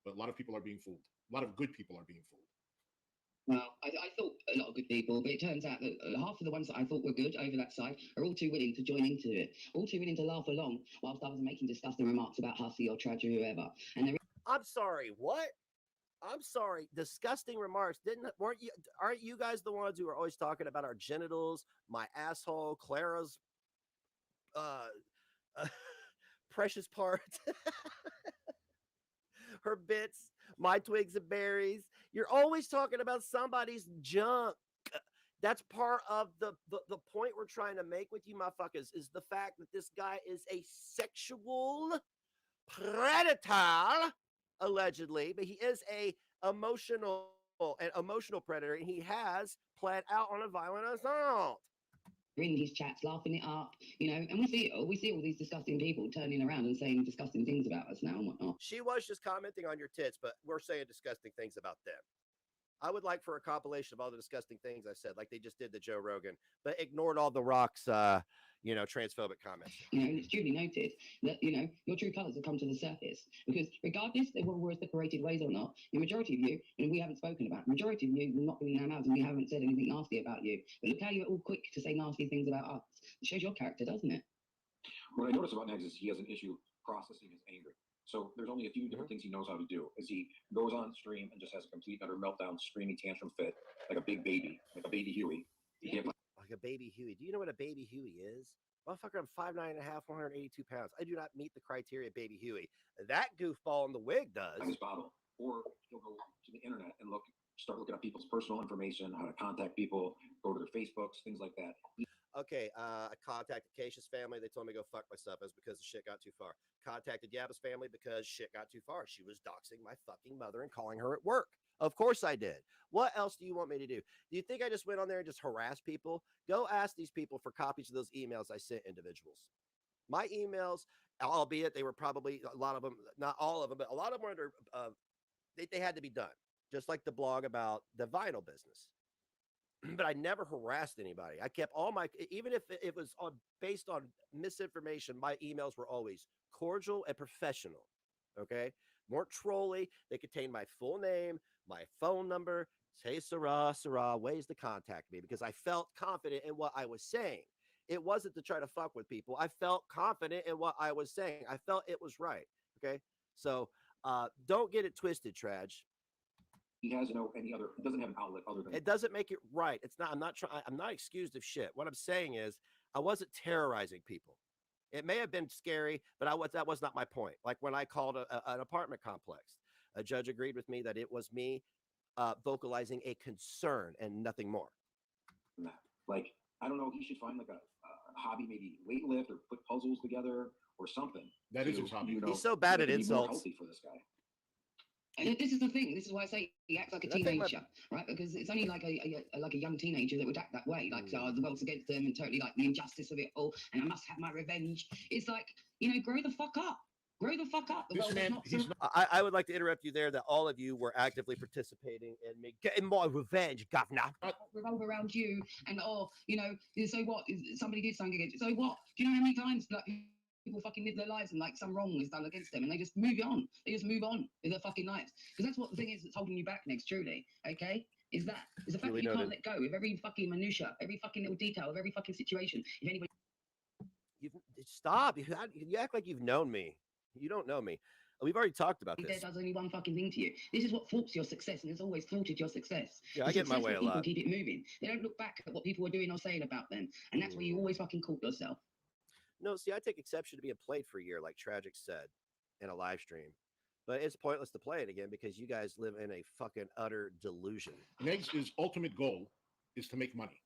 But a lot of people are being fooled. A lot of good people are being fooled. Well, I thought a lot of good people, but it turns out that half of the ones that I thought were good over that side are all too willing to join into it, all too willing to laugh along whilst others are making disgusting remarks about Hussy or Trudge or whoever. And I'm sorry, what? I'm sorry. Disgusting remarks. Aren't you guys the ones who are always talking about our genitals, my asshole, Clara's precious part, her bits, my twigs and berries? You're always talking about somebody's junk. That's part of the point we're trying to make with you motherfuckers, is the fact that this guy is a sexual predator, allegedly, but he is a emotional predator, and he has planned out on a violent assault. in his chats, laughing it up, and we see all these disgusting people turning around and saying disgusting things about us now and whatnot. She was just commenting on your tits, but we're saying disgusting things about them. I would like for a compilation of all the disgusting things I said, like they just did to Joe Rogan, but ignored all the Rock's, transphobic comments. And it's duly noted that, your true colours have come to the surface. Because regardless if we're separated ways or not, the majority of you, and we haven't spoken about, the majority of you will not be in our mouths and we haven't said anything nasty about you. But look how you're all quick to say nasty things about us. It shows your character, doesn't it? What I notice about Negs is he has an issue processing his anger. So there's only a few different things he knows how to do. Is he goes on stream and just has a complete utter meltdown, screaming tantrum fit, like a big baby, like a baby Huey. Like a baby Huey. Do you know what a baby Huey is? Motherfucker, I'm 5'9" and a half, 182 pounds. I do not meet the criteria of baby Huey. That goofball in the wig does. His bottle. Or he'll go to the internet and start looking up people's personal information, how to contact people, go to their Facebooks, things like that. Okay, I contacted Keisha's family. They told me to go fuck myself. It was because the shit got too far. Contacted Yabba's family because shit got too far. She was doxing my fucking mother and calling her at work. Of course I did. What else do you want me to do? Do you think I just went on there and just harassed people? Go ask these people for copies of those emails I sent individuals. My emails, albeit they were probably a lot of them, not all of them, but a lot of them were under, they had to be done. Just like the blog about the vinyl business. But I never harassed anybody. I kept all my, even if it was based on misinformation, my emails were always cordial and professional. Okay? Weren't trolly. They contained my full name, my phone number, say Sarah, ways to contact me, because I felt confident in what I was saying. It wasn't to try to fuck with people. I felt confident in what I was saying. I felt it was right. Okay? So don't get it twisted, Traj. he has no any other. He doesn't have an outlet other than. It doesn't make it right. It's not. I'm not trying. I'm not excused of shit. What I'm saying is, I wasn't terrorizing people. It may have been scary, but that was not my point. Like when I called an apartment complex, a judge agreed with me that it was me vocalizing a concern and nothing more. Nah. Like, I don't know. He should find like a hobby, maybe weightlift or put puzzles together or something. That is his hobby. You know, He's so bad at make it more insults. healthy for this guy. And this is the thing. This is why I say he acts like a I think teenager, right? Because it's only like a young teenager that would act that way, like the world's against them and totally like the injustice of it all, and I must have my revenge. It's like, you know, grow the fuck up. Grow the fuck up. The This world is man, not he's so- not. I would like to interrupt you there. That all of you were actively participating in me getting my revenge, governor. revolve around you, and you know, so what? Somebody did something against you. So what? Do you know how many times like people fucking live their lives and like some wrong is done against them and they just move on. They just move on with their fucking lives. Because that's what the thing is that's holding you back next, truly. Okay? Is the fact that you can't let go of every fucking minutia, every fucking little detail of every fucking situation. If anybody Stop. You act like you've known me. You don't know me. We've already talked about there this. does only one fucking thing to you. This is what thwarts your success and has always thwarted your success. Yeah, I The get my way a successful people lot. keep it moving. They don't look back at what people are doing or saying about them. And that's where you always fucking caught yourself. No, see, I take exception to being played for a year, like Tragic said in a live stream. But it's pointless to play it again because you guys live in a fucking utter delusion. Meg's ultimate goal is to make money.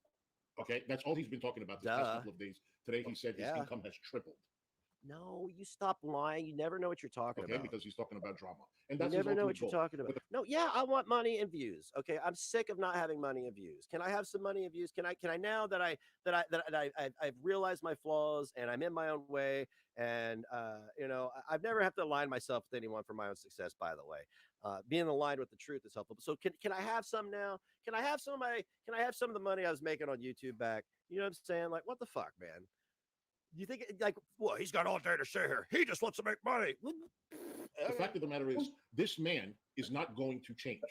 Okay, that's all he's been talking about the past couple of days. Today he said his income has tripled. No, you stop lying. You never know what you're talking Okay, about. because he's talking about drama, and that's You never his know ultimate what you're goal. talking about. No, yeah, I want money and views. Okay, I'm sick of not having money and views. Can I have some money and views? Can I now that I've realized my flaws and I'm in my own way, and you know, I've never have to align myself with anyone for my own success. By the way, being aligned with the truth is helpful. So can I have some now? Can I have some of the money I was making on YouTube back? You know what I'm saying? Like, what the fuck, man? You think like, well, he's got all day to say here. He just wants to make money. The fact of the matter is, this man is not going to change.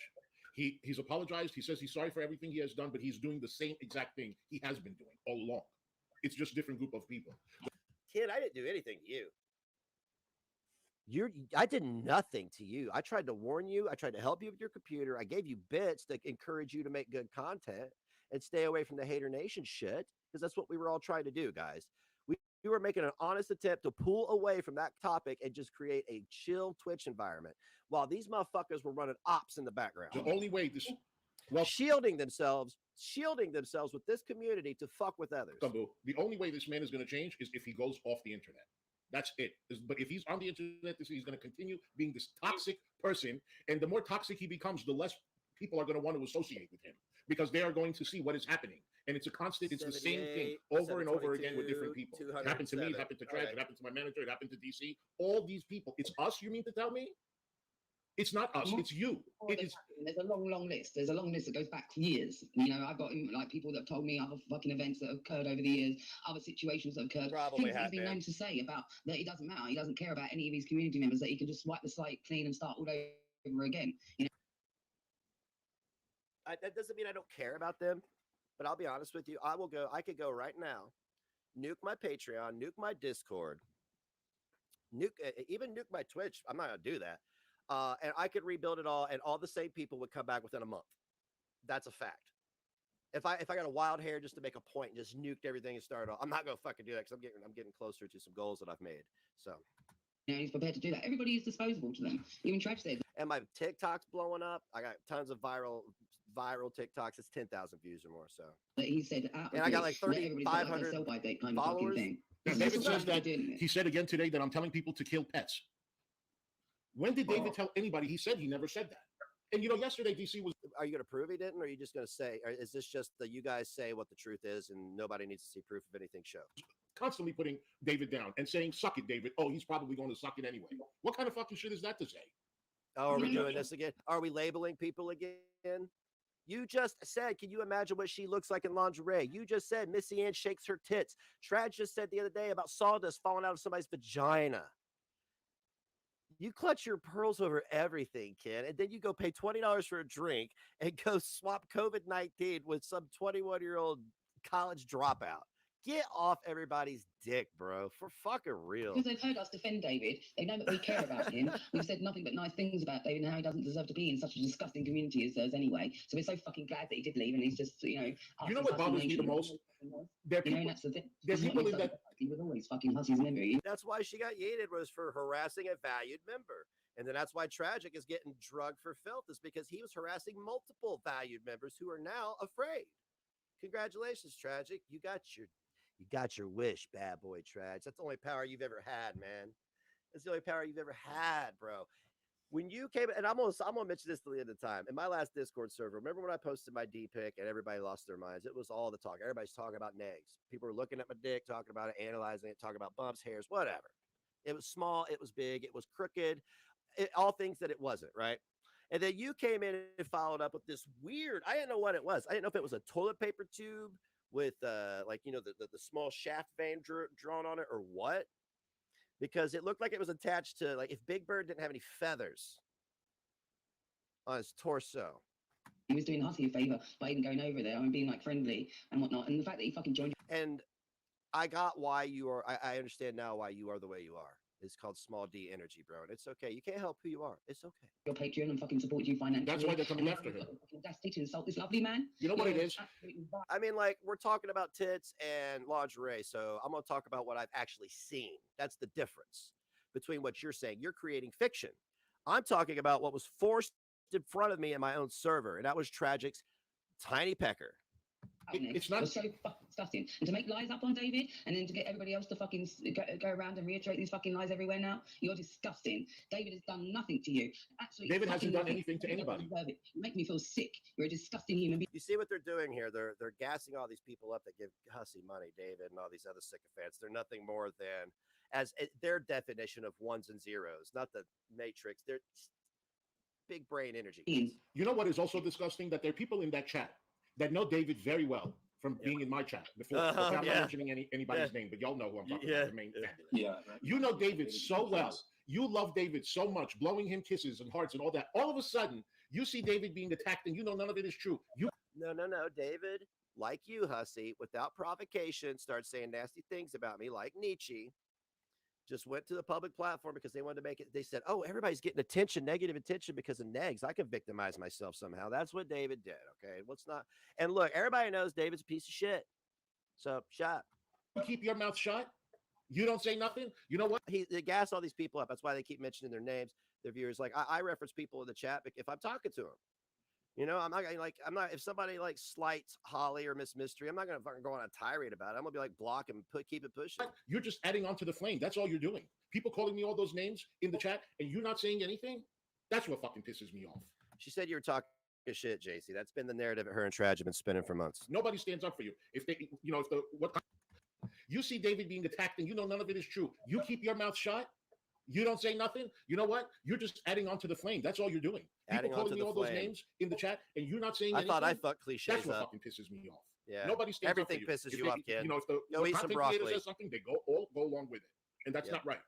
He's apologized. He says he's sorry for everything he has done, but he's doing the same exact thing he has been doing all along. It's just a different group of people. Kid, I didn't do anything to you. I did nothing to you. I tried to warn you. I tried to help you with your computer. I gave you bits that encourage you to make good content and stay away from the hater nation shit, because that's what we were all trying to do, guys. We were making an honest attempt to pull away from that topic and just create a chill Twitch environment while these motherfuckers were running ops in the background. The only way this, shielding themselves with this community to fuck with others. The only way this man is going to change is if he goes off the internet. That's it. But if he's on the internet, he's going to continue being this toxic person. And the more toxic he becomes, the less people are going to want to associate with him, because they are going to see what is happening. And it's a constant, it's the same thing over and over again with different people. It happened to me, it happened to Trent, it happened to my manager, it happened to DC. All these people. It's us, you mean to tell me? It's not us, it's you. It is. There's a long list. There's a long list that goes back years. You know, I've got like people that have told me other fucking events that have occurred over the years, other situations that have occurred. Probably things that he's been known to say about that it doesn't matter. He doesn't care about any of his community members, that he can just wipe the slate clean and start all over again. You know? That doesn't mean I don't care about them, but I'll be honest with you. I could go right now, nuke my Patreon, nuke my Discord, even nuke my Twitch. I'm not gonna do that. And I could rebuild it all, and all the same people would come back within a month. That's a fact. If I got a wild hair just to make a point and just nuked everything and started off, I'm not gonna fucking do that because I'm getting closer to some goals that I've made. So. You know, he's prepared to do that. Everybody is disposable to them. Even Trash said. And my TikTok's blowing up. I got tons of viral TikToks. It's 10,000 views or more. So. But he said, and I got like 3,500 followers. David says that he said again today that I'm telling people to kill pets. When did David tell anybody? He said he never said that. And you know, yesterday DC was. Are you going to prove he didn't, or are you just going to say? Or is this just that you guys say what the truth is, and nobody needs to see proof of anything show? Constantly putting David down and saying, "Suck it, David." Oh, he's probably going to suck it anyway. What kind of fucking shit is that to say? Oh, are we doing this again? Are we labeling people again? You just said, can you imagine what she looks like in lingerie? You just said Missy Ann shakes her tits. Trad just said the other day about sawdust falling out of somebody's vagina. You clutch your pearls over everything, kid, and then you go pay $20 for a drink and go swap COVID-19 with some 21-year-old college dropout. Get off everybody's dick, bro. For fucking real. Because they've heard us defend David, they know that we care about him. We've said nothing but nice things about David and how he doesn't deserve to be in such a disgusting community as theirs anyway. So we're so fucking glad that he did leave, and he's just, you know, You know what bothers me the most? There are You know, people, that's the thing. there are He's not people in himself. that. He was always fucking Hussy's member. That's why she got yeeted, was for harassing a valued member. And then that's why Tragic is getting drugged for filth, is because he was harassing multiple valued members who are now afraid. Congratulations, Tragic. You got your wish, bad boy Trag. That's the only power you've ever had, man. That's the only power you've ever had, bro. When you came, and I'm gonna mention this till the end of time. In my last Discord server, remember when I posted my D pic and everybody lost their minds? It was all the talk. Everybody's talking about negs. People were looking at my dick, talking about it, analyzing it, talking about bumps, hairs, whatever. It was small, it was big, it was crooked, all things that it wasn't, right? And then you came in and followed up with this weird, I didn't know what it was. I didn't know if it was a toilet paper tube with like, you know, the small shaft vein drawn on it or what, because it looked like it was attached to, like, if Big Bird didn't have any feathers on his torso. He was doing Hussy a favor by even going over there and being like friendly and whatnot. And the fact that he fucking joined. And I got why you are, I understand now why you are the way you are. It's called small D energy, bro. And it's okay. You can't help who you are. It's okay. Your Patreon and fucking support you financially. That's why they're coming after him. Audacity to insult this lovely man. You know what it is? I mean, like, we're talking about tits and lingerie, so I'm going to talk about what I've actually seen. That's the difference between what you're saying. You're creating fiction. I'm talking about what was forced in front of me in my own server, and that was Tragic's tiny pecker. It's not so fucking disgusting. And to make lies up on David, and then to get everybody else to fucking go around and reiterate these fucking lies everywhere now, you're disgusting. David has done nothing to you. Absolutely. David hasn't done anything to anybody. You make me feel sick. You're a disgusting human being. You see what they're doing here? They're gassing all these people up that give Hussy money, David, and all these other sycophants. They're nothing more than, as their definition of ones and zeros, not the Matrix. They're big brain energy. You know what is also disgusting? That there are people in that chat that know David very well from being in my chat before. Okay, I'm not mentioning anybody's name, but y'all know who I'm talking about. The main family. You know David so well. You love David so much, blowing him kisses and hearts and all that. All of a sudden, you see David being attacked, and you know none of it is true. No. David, like you, Hussy, without provocation, starts saying nasty things about me, like Nietzsche. Just went to the public platform because they wanted to make it. They said, oh, everybody's getting attention, negative attention because of negs. I can victimize myself somehow. That's what David did. Okay. What's not? And look, everybody knows David's a piece of shit. So shut. You keep your mouth shut. You don't say nothing. You know what? They gas all these people up. That's why they keep mentioning their names, their viewers. Like I reference people in the chat if I'm talking to them. You know, I'm not, if somebody like slights Holly or Miss Mystery, I'm not going to fucking go on a tirade about it. I'm going to be like, block and keep it pushing. You're just adding on to the flame. That's all you're doing. People calling me all those names in the chat and you're not saying anything. That's what fucking pisses me off. She said you were talking shit, JC. That's been the narrative that her and Trag have been spinning for months. Nobody stands up for you. If they, you know, you see David being attacked and you know none of it is true. You keep your mouth shut. You don't say nothing. You know what? You're just adding on to the flame. That's all you're doing. People calling me all those names in the chat, and you're not saying anything. I thought cliches. That's what fucking pisses me off. Yeah. Nobody stands Everything up for you. pisses you off, kid. You know, if the content creator says something, they go along with it, and that's not right.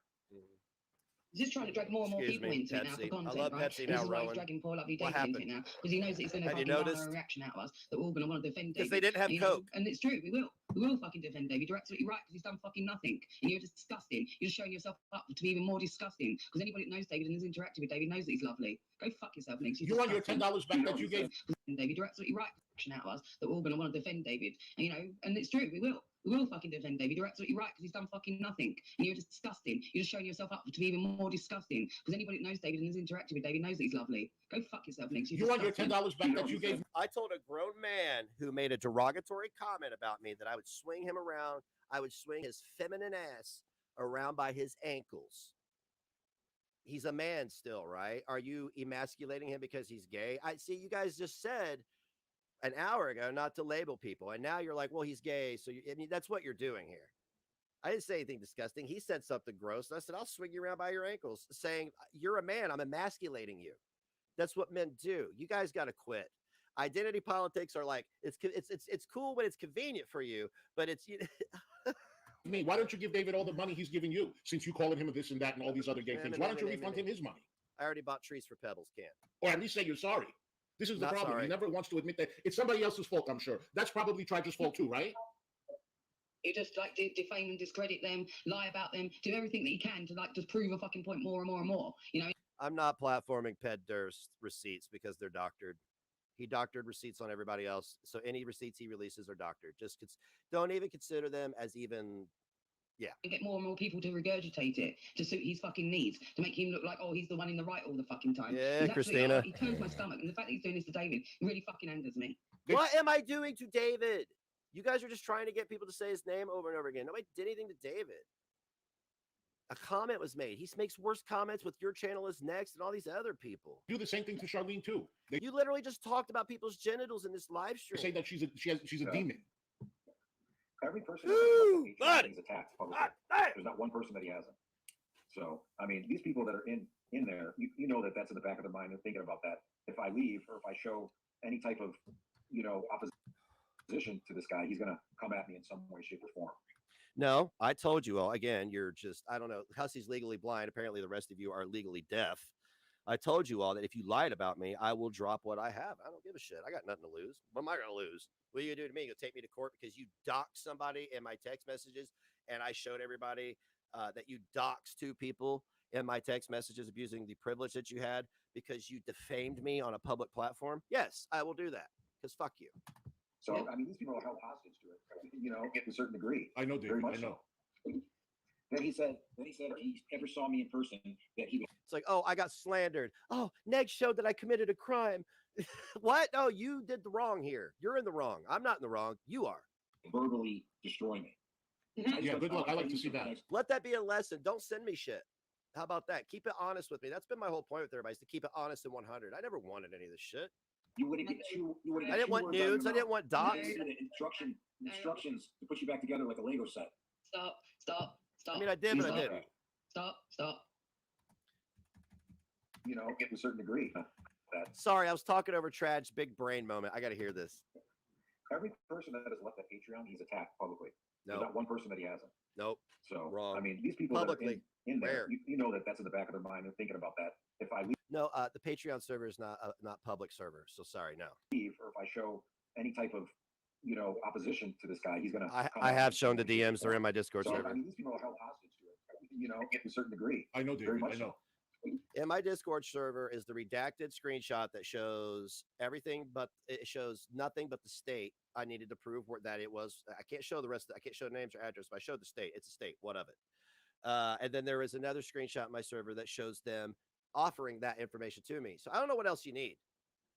He's just trying to drag more and more people into it now for content, I love right? Pepsi This now, is why he's Rowan. dragging poor lovely What David into it now, because he knows that he's going to fucking have a reaction out of us, that we're all going to want to defend David. Because they didn't have Coke. And it's true, we will fucking defend David. You're absolutely right, because he's done fucking nothing. And you're disgusting. You're just showing yourself up to be even more disgusting, because anybody that knows David and has interacted with David knows that he's lovely. Go fuck yourself, Links. You want your $10 back that you gave David? You're absolutely right. Out of us, that we're all going to want to defend David. And, you know, and it's true, we will fucking defend David. You're absolutely right, because he's done fucking nothing. And you're just disgusting. You're just showing yourself up to be even more disgusting, because anybody that knows David and has interacted with David knows that he's lovely. Go fuck yourself, Links. You want your $10 back that you gave? I told a grown man who made a derogatory comment about me that I would swing him around. I would swing his feminine ass around by his ankles. He's a man still, right? Are you emasculating him because he's gay? I see you guys just said an hour ago not to label people, and now you're like, well, he's gay. So I mean, that's what you're doing here. I didn't say anything disgusting. He said something gross, and I said, I'll swing you around by your ankles, saying, you're a man. I'm emasculating you. That's what men do. You guys got to quit. Identity politics are like, it's cool when it's convenient for you, but it's I mean, why don't you give David all the money he's giving you, since you calling him this and that and all these other gay things? Why don't you refund him his money? I already bought trees for Pebbles, can't. Or at least say you're sorry. This is the Not problem. sorry. He never wants to admit that it's somebody else's fault, I'm sure. That's probably Tragic's fault too, right? He just like defame and discredit them, lie about them, do everything that he can to like just prove a fucking point more and more and more. You know. I'm not platforming Ped Durst's receipts because they're doctored. He doctored receipts on everybody else. So any receipts he releases are doctored. Just don't even consider them as even. Yeah. And get more and more people to regurgitate it to suit his fucking needs, to make him look like, oh, he's the one in the right all the fucking time. Yeah, He's absolutely- Christina. He turns my stomach, and the fact that he's doing this to David really fucking angers me. What am I doing to David? You guys are just trying to get people to say his name over and over again. Nobody did anything to David. A comment was made. He makes worse comments with Your Channel Is Next and all these other people. Do the same thing to Charlene too. They You literally just talked about people's genitals in this live stream. say that she's a demon. Every person Ooh, that buddy. he's attacked publicly. Hey! There's not one person that he hasn't. So, I mean, these people that are in there, you know that that's in the back of their mind. They're thinking about that. If I leave or if I show any type of, opposition to this guy, he's going to come at me in some way, shape, or form. No, I told you all. Again, you're just, I don't know. Hussy's legally blind. Apparently, the rest of you are legally deaf. I told you all that if you lied about me, I will drop what I have. I don't give a shit. I got nothing to lose. What am I going to lose? What are you going to do to me? You'll take me to court because you doxed somebody in my text messages, and I showed everybody that you doxed two people in my text messages abusing the privilege that you had because you defamed me on a public platform? Yes, I will do that because fuck you. So, I mean, these people are held hostage to it, to a certain degree. I know, David. Very much I know. so. Then he said if he ever saw me in person, that he would It's like, oh, I got slandered. Oh, Neg showed that I committed a crime. What? No, you did the wrong here. You're in the wrong. I'm not in the wrong. You are. verbally destroy me. Yeah, good luck. I like to see that. Let that be a lesson. Don't send me shit. How about that? Keep it honest with me. That's been my whole point with everybody, is to keep it honest and 100. I never wanted any of this shit. You wouldn't get two. You wouldn't I get didn't want two words out of nudes. your I didn't mouth. want You docs. didn't see the instructions to put you back together like a Lego set. Stop. I mean, I did, but I didn't. Stop. To a certain degree. Sorry, I was talking over Trad's big brain moment. I got to hear this. Every person that has left that Patreon, he's attacked publicly. There's No, not one person that he hasn't. nope. So, Wrong. I mean, these people Publicly. that are in there, Where? you know that that's in the back of their mind. They're thinking about that. If I No, the Patreon server is not public server. So sorry, no. leave or if I show any type of, opposition to this guy, he's going to. I have shown the DMs. They're in my Discord So, server. I mean, these people are held hostage to it, to a certain degree. I know, Very David. much I know. In my Discord server is the redacted screenshot that shows everything, but it shows nothing but the state. I needed to prove that it was. I can't show the rest. I can't show names or address, but I showed the state. It's a state. What of it? And then there is another screenshot in my server that shows them offering that information to me. So I don't know what else you need.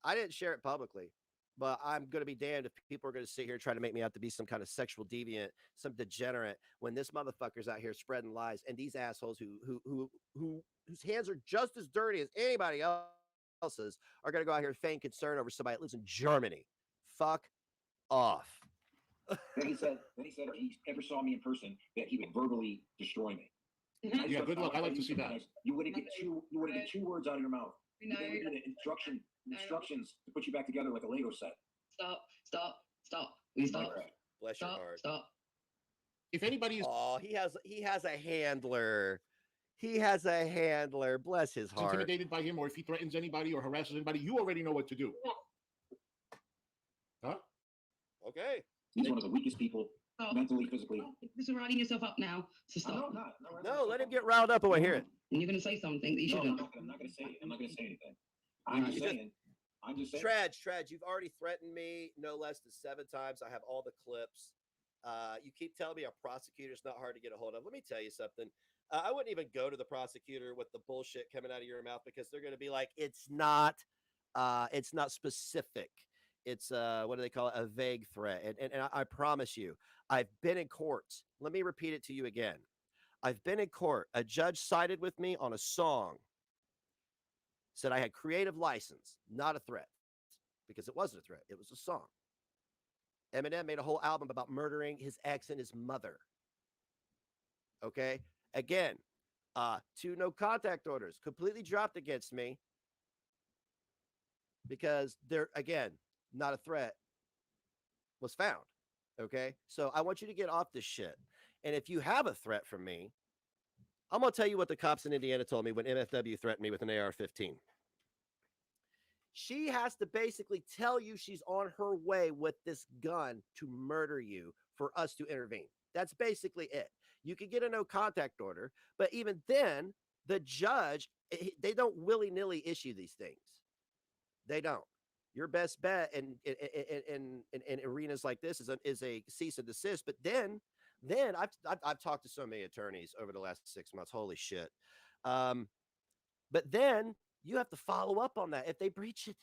I didn't share it publicly, but I'm going to be damned if people are going to sit here and try to make me out to be some kind of sexual deviant, some degenerate, when this motherfucker's out here spreading lies, and these assholes whose hands are just as dirty as anybody else's are going to go out here and feign concern over somebody that lives in Germany. Fuck off. Then he said if he ever saw me in person, that he would verbally destroy me. Yeah, good luck. I like to see that. You wouldn't get two words out of your mouth. You didn't get instructions to put you back together like a Lego set. Stop. Will you stop? Bless your heart. Stop. If anybody is Oh, he has a handler. He has a handler. Bless his heart. intimidated by him, or if he threatens anybody or harasses anybody, you already know what to do. Huh? Okay. He's one of the weakest people mentally, physically. This is riding yourself up now. So No, stop. I'm not. No, let him get riled up. I want to hear it. And you're going to say something that you shouldn't. I'm not going to say it. I'm not going to say anything. I'm just saying. Trad, you've already threatened me no less than 7 times. I have all the clips. You keep telling me a prosecutor's not hard to get a hold of. Let me tell you something. I wouldn't even go to the prosecutor with the bullshit coming out of your mouth, because they're going to be like, it's not specific. It's what do they call it? A vague threat. And I promise you, I've been in court. Let me repeat it to you again. I've been in court. A judge sided with me on a song. Said I had creative license, not a threat, because it wasn't a threat. It was a song. Eminem made a whole album about murdering his ex and his mother. Okay. Again, 2 no contact orders completely dropped against me because they're, again, not a threat was found. Okay. So I want you to get off this shit. And if you have a threat from me, I'm going to tell you what the cops in Indiana told me when MFW threatened me with an AR-15. She has to basically tell you she's on her way with this gun to murder you for us to intervene. That's basically it. You could get a no contact order, but even then, the judge, they don't willy-nilly issue these things. They don't. Your best bet in arenas like this is a cease and desist. But then I've talked to so many attorneys over the last 6 months. Holy shit. But then you have to follow up on that if they breach it.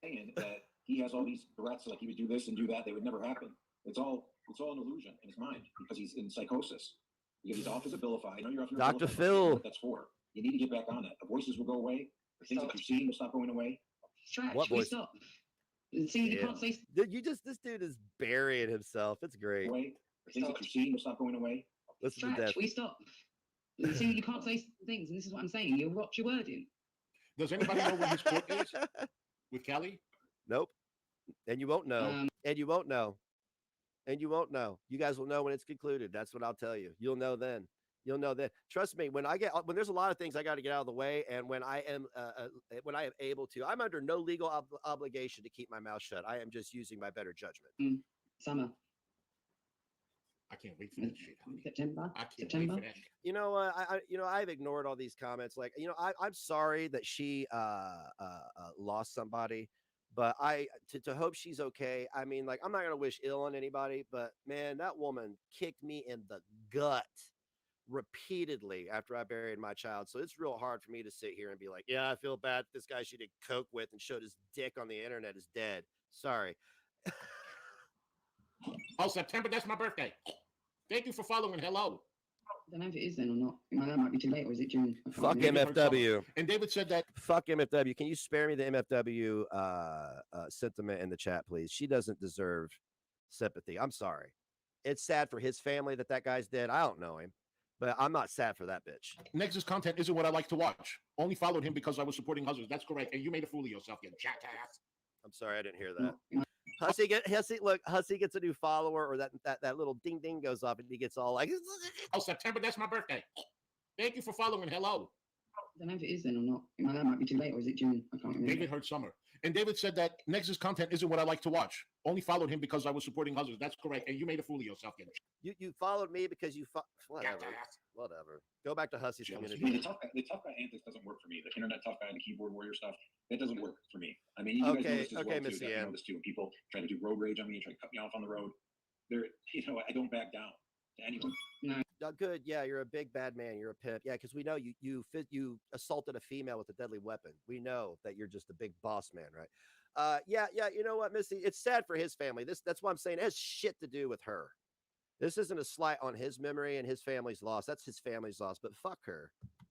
Saying that he has all these threats, like he would do this and do that, they would never happen. It's all an illusion in his mind because he's in psychosis. Because he's off his Abilify. I know you're off your Dr. Abilify, but Phil. what that's for. You need to get back on that. The voices will go away. The things that you're seeing will stop going away. Stretch, What we voice? stop. See, you Yeah. can't say Dude, this dude is burying himself. It's great. Away. The things that you're seeing will stop going away. Listen to stretch, death. we stop. See, you can't say things, and this is what I'm saying. You watch your wording. Does anybody know when his court is with Kelly? Nope. And you won't know. And you won't know. And you won't know. You guys will know when it's concluded. That's what I'll tell you. You'll know then. You'll know that. Trust me. When there's a lot of things I got to get out of the way, and when I am able to, I'm under no legal obligation to keep my mouth shut. I am just using my better judgment. Summer, I can't wait for that shit. Honey. September, I can't September. wait for that. You know, I've ignored all these comments. Like, I'm sorry that she lost somebody, but to hope she's okay. I mean, like, I'm not gonna wish ill on anybody, but man, that woman kicked me in the gut repeatedly after I buried my child. So it's real hard for me to sit here and be like, yeah, I feel bad. This guy she did coke with and showed his dick on the internet is dead. Sorry. Oh, September, that's my birthday. Thank you for following. Hello. I don't know if it is then or not. That might be too late, or is it June? I can't Fuck remember. MFW. And David said that Fuck MFW. Can you spare me the MFW sentiment in the chat, please? She doesn't deserve sympathy. I'm sorry. It's sad for his family that guy's dead. I don't know him, but I'm not sad for that bitch. Nexus content isn't what I like to watch. Only followed him because I was supporting Hussy. That's correct. And you made a fool of yourself, you jackass. I'm sorry, I didn't hear that. Hussy gets a new follower, or that little ding ding goes off, and he gets all like, Oh, September, that's my birthday. Thank you for following. Hello. I don't know if it is then or not. That might be too late, or is it June? I can't remember. David heard summer. And David said that Nexus content isn't what I like to watch. Only followed him because I was supporting Hussy. That's correct. And you made a fool of yourself, you followed me because you whatever. jackass. Whatever. Go back to Hussy's Yeah, community. the tough guy antics doesn't work for me. The internet tough guy, the keyboard warrior stuff, that doesn't work for me. I mean, you guys know this as well too. Missy You Ann. know this too. People try to do road rage on me, try to cut me off on the road. I don't back down to anyone. Good. Yeah, you're a big bad man. You're a pimp. Yeah, because we know you assaulted a female with a deadly weapon. We know that you're just a big boss man, right? Yeah. You know what, Missy? It's sad for his family. That's why I'm saying it has shit to do with her. This isn't a slight on his memory and his family's loss. That's his family's loss. But fuck her.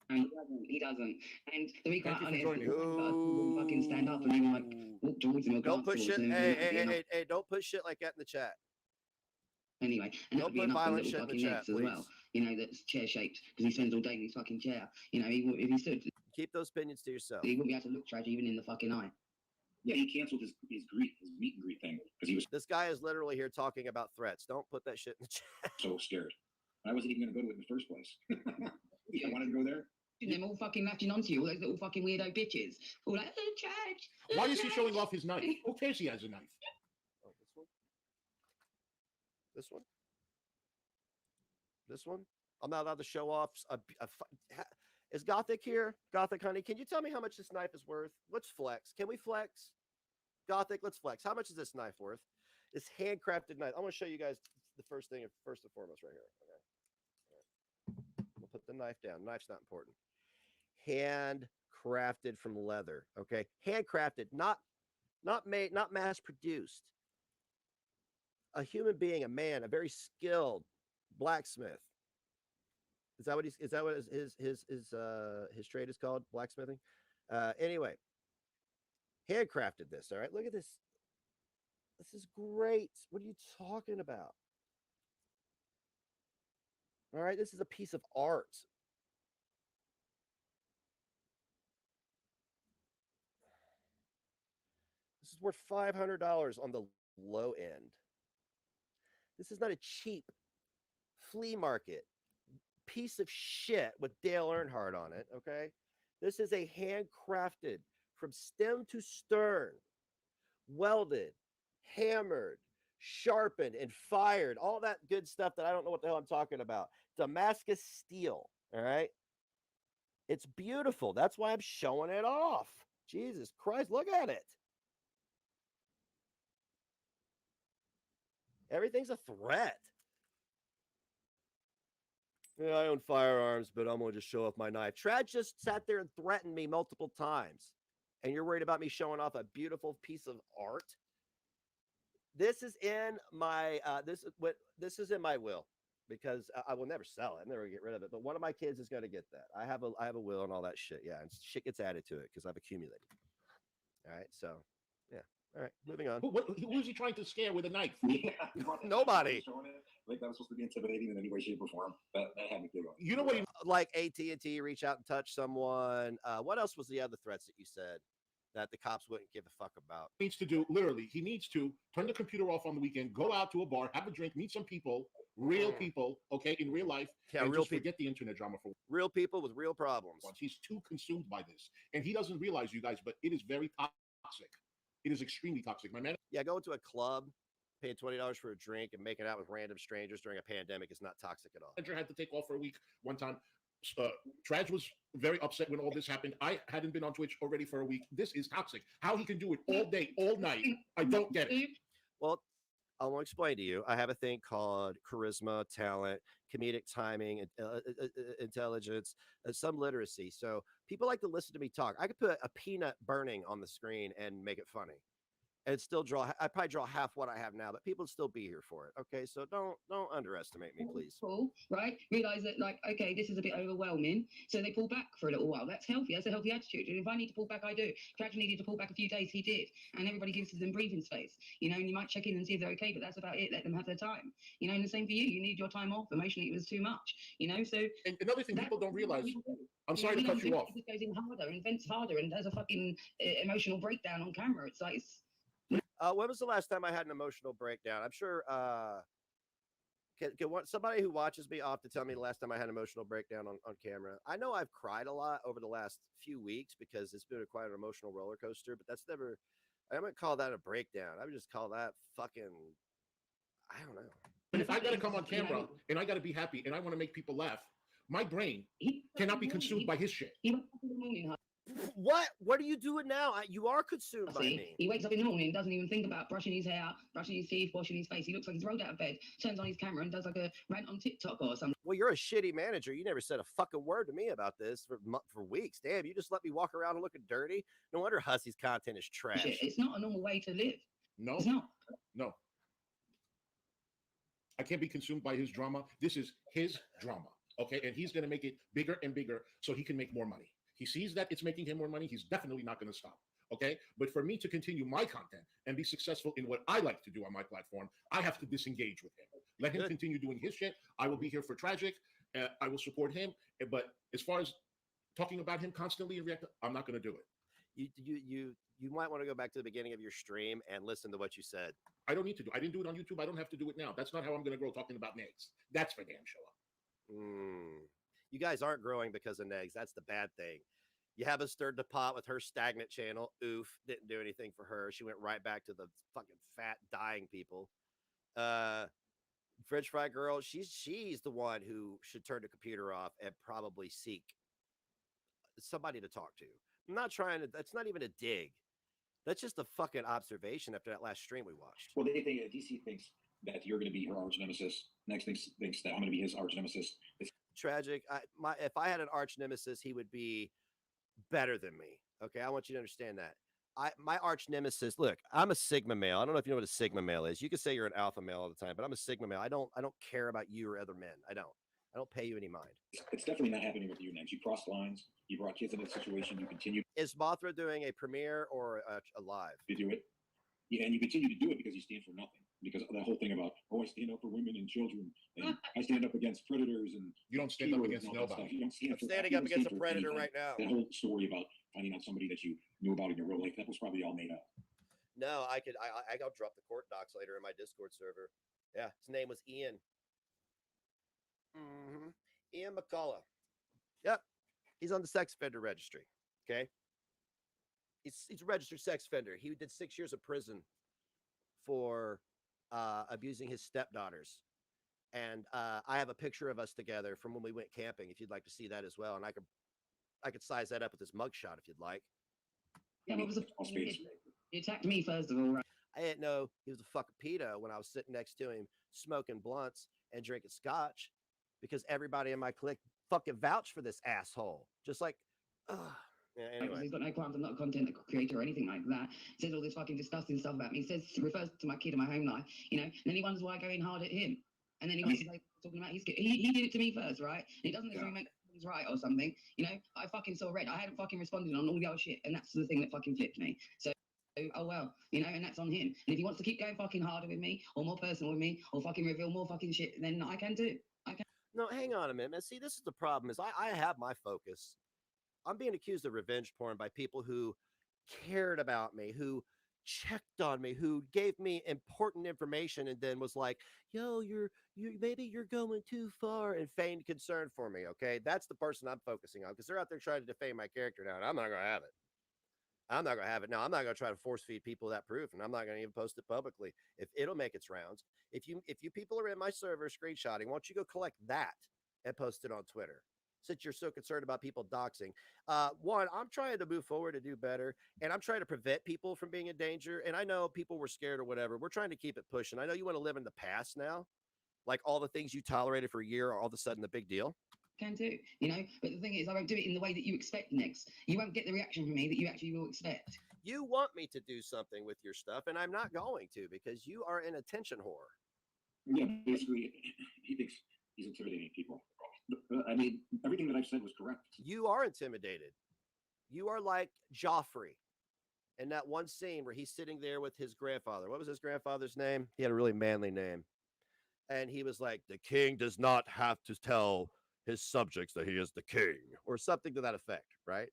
He doesn't. And to be quite Thank you honest, for he'll fucking stand up and even like walk towards him. Or Don't put dance shit. towards him, Hey, don't put shit like that in the chat. Anyway, and Don't that'll be put enough for violent little shit in the fucking chat, legs as please. well. You know, that's chair shaped because he spends all day in his fucking chair. You know, if he stood, Keep those opinions to yourself. he wouldn't be able to look straight even in the fucking eye. Yeah, he canceled his meet and greet thing because he was This guy is literally here talking about threats. Don't put that shit in the chat. so scared. I wasn't even going to go to it in the first place. I wanted to go there. Them all fucking latching onto you, all those little fucking weirdo bitches. All like, oh, church. Why is he showing off his knife? Who cares he has a knife? Oh, this one. This one. This one. I'm not allowed to show off. Is Gothic here? Gothic, honey, can you tell me how much this knife is worth? Let's flex. Can we flex? Gothic, let's flex. How much is this knife worth? This handcrafted knife. I'm going to show you guys the first and foremost right here. Okay. All right. We'll put the knife down. Knife's not important. Handcrafted from leather. Okay. Handcrafted, not made, not mass produced. A human being, a man, a very skilled blacksmith. Is that what his trade is called? Blacksmithing. Anyway, handcrafted this. All right, look at this. This is great. What are you talking about? All right, this is a piece of art. This is worth $500 on the low end. This is not a cheap flea market piece of shit with Dale Earnhardt on it, okay? This is a handcrafted from stem to stern, welded, hammered, sharpened and fired, all that good stuff that I don't know what the hell I'm talking about. Damascus steel. All right. It's beautiful. That's why I'm showing it off. Jesus Christ, look at it. Everything's a threat. Yeah, I own firearms, but I'm going to just show off my knife. Trad just sat there and threatened me multiple times. And you're worried about me showing off a beautiful piece of art? This is in my this is in my will, because I will never sell it. I'm never gonna get rid of it. But one of my kids is going to get that. I have a will and all that shit. Yeah, and shit gets added to it because I've accumulated. All right, so yeah. All right, moving on. Who is he trying to scare with a knife? Yeah, Nobody. showing it, like that was supposed to be intimidating in any way, shape, or form. That had me giggling. You know what he Like AT&T, reach out and touch someone. What else was the other threats that you said that the cops wouldn't give a fuck about? needs to do? Literally, he needs to turn the computer off on the weekend, go out to a bar, have a drink, meet some people, real people, okay, in real life, Yeah, and real just people. forget the internet drama for Real people with real problems. once. He's too consumed by this, and he doesn't realize, you guys, but it is very toxic. It is extremely toxic. My man, Yeah, going to a club, paying $20 for a drink, and making out with random strangers during a pandemic is not toxic at all. manager had to take off for a week one time. Traj was very upset when all this happened. I hadn't been on Twitch already for a week. This is toxic. How he can do it all day, all night, I don't get it. Well, I want to explain to you. I have a thing called charisma, talent, comedic timing, intelligence, some literacy. So people like to listen to me talk. I could put a peanut burning on the screen and make it funny, and still draw. I probably draw half what I have now, but people would still be here for it. Okay, so don't underestimate me, please. Cool, right? Realize that, like, okay, this is a bit overwhelming, so they pull back for a little while. That's healthy. That's a healthy attitude. And if I need to pull back, I do. Tragedy needed to pull back a few days. He did, and everybody gives them breathing space. You know, and you might check in and see if they're okay, but that's about it. Let them have their time. You know, and the same for you. You need your time off. Emotionally, it was too much. You know, so And another thing people don't realize, I'm sorry to cut you off. He goes in harder and vents harder and does a fucking emotional breakdown on camera. It's like. When was the last time I had an emotional breakdown? I'm sure. Can somebody who watches me off to tell me the last time I had an emotional breakdown on camera? I know I've cried a lot over the last few weeks because it's been quite an emotional roller coaster, but that's never. I wouldn't call that a breakdown. I would just call that fucking. I don't know. And if I got to come on camera and I got to be happy and I want to make people laugh, my brain cannot be consumed by his shit. He wakes up in the morning, What are you doing now? You are consumed by me. He wakes up in the morning and doesn't even think about brushing his hair, brushing his teeth, washing his face. He looks like he's rolled out of bed, turns on his camera and does like a rant on TikTok or something. Well, you're a shitty manager. You never said a fucking word to me about this for weeks. Damn, you just let me walk around looking dirty. No wonder Hussy's content is trash. It's not a normal way to live. No, It's not. no. I can't be consumed by his drama. This is his drama, okay? And he's going to make it bigger and bigger so he can make more money. He sees that it's making him more money. He's definitely not going to stop, okay? But for me to continue my content and be successful in what I like to do on my platform, I have to disengage with him. Let him continue doing his shit. I will be here for Tragic. I will support him. But as far as talking about him constantly and react, I'm not going to do it. You might want to go back to the beginning of your stream and listen to what you said. I don't need to do. I didn't do it on YouTube. I don't have to do it now. That's not how I'm going to grow talking about Negs. That's for damn sure. You guys aren't growing because of Negs. That's the bad thing. You haven't stirred the pot with her stagnant channel. Oof, didn't do anything for her. She went right back to the fucking fat dying people. French fry girl, she's the one who should turn the computer off and probably seek somebody to talk to. I'm not trying to. That's not even a dig. That's just a fucking observation after that last stream we watched. Well, they think DC thinks that you're going to be her arch nemesis. Next thinks that I'm going to be his arch nemesis. It's Tragic. If I had an arch nemesis, he would be better than me. Okay, I want you to understand that. My arch nemesis. Look, I'm a Sigma male. I don't know if you know what a Sigma male is. You can say you're an alpha male all the time, but I'm a Sigma male. I don't care about you or other men. I don't pay you any mind. it's definitely not happening with you, Next. You crossed lines. You brought kids into the situation. You continue Is Mothra doing a premiere or a live? to do it. Yeah, and you continue to do it because you stand for nothing. Because that whole thing about, I stand up for women and children, and I stand up against predators, and You don't stand up keywords against and all that stuff. nobody. You don't stand for, Standing you up don't against stand a for predator anything. right now. That whole story about finding out somebody that you knew about in your real life, that was probably all made up. No, I got drop the court docs later in my Discord server. Yeah, his name was Ian. Ian McCullough. Yep, he's on the sex offender registry. Okay, he's a registered sex offender. He did 6 years of prison for abusing his stepdaughters. And I have a picture of us together from when we went camping, if you'd like to see that as well. And I could size that up with this mugshot if you'd like. Yeah, what was the All spades. He attacked me first of all, right? I didn't know he was a fucking pedo when I was sitting next to him smoking blunts and drinking scotch, because everybody in my clique fucking vouched for this asshole. Just like, yeah, anyway. He's got no crimes. I'm not a content creator or anything like that. He says all this fucking disgusting stuff about me. He says, refers to my kid and my home life, you know, and then he wonders why I go in hard at him. And then he wants to say, talking about his kid. He did it to me first, right? And he doesn't necessarily make things right or something. You know, I fucking saw red. I hadn't fucking responded on all the other shit. And that's the thing that fucking flipped me. So, oh well, you know, and that's on him. And if he wants to keep going fucking harder with me or more personal with me or fucking reveal more fucking shit, then I can too. I can. No, hang on a minute, man. See, this is the problem is I have my focus. I'm being accused of revenge porn by people who cared about me, who checked on me, who gave me important information, and then was like, yo, you maybe you're going too far, and feigned concern for me. Okay, that's the person I'm focusing on, because they're out there trying to defame my character now, and I'm not gonna have it. I'm not gonna have it. Now, I'm not gonna try to force feed people that proof, and I'm not gonna even post it publicly. If it'll make its rounds. If you people are in my server screenshotting, why don't you go collect that and post it on Twitter? Since you're so concerned about people doxing. One, I'm trying to move forward and do better, and I'm trying to prevent people from being in danger. And I know people were scared or whatever. We're trying to keep it pushing. I know you want to live in the past now, like all the things you tolerated for a year are all of a sudden the big deal. Can do, you know, but the thing is, I won't do it in the way that you expect next. You won't get the reaction from me that you actually will expect. You want me to do something with your stuff, and I'm not going to, because you are an attention whore. Yeah, basically, he thinks he's intimidating people. I mean, everything that I've said was correct. You are intimidated. You are like Joffrey in that one scene where he's sitting there with his grandfather. What was his grandfather's name? He had a really manly name. And he was like, the king does not have to tell his subjects that he is the king, or something to that effect, right?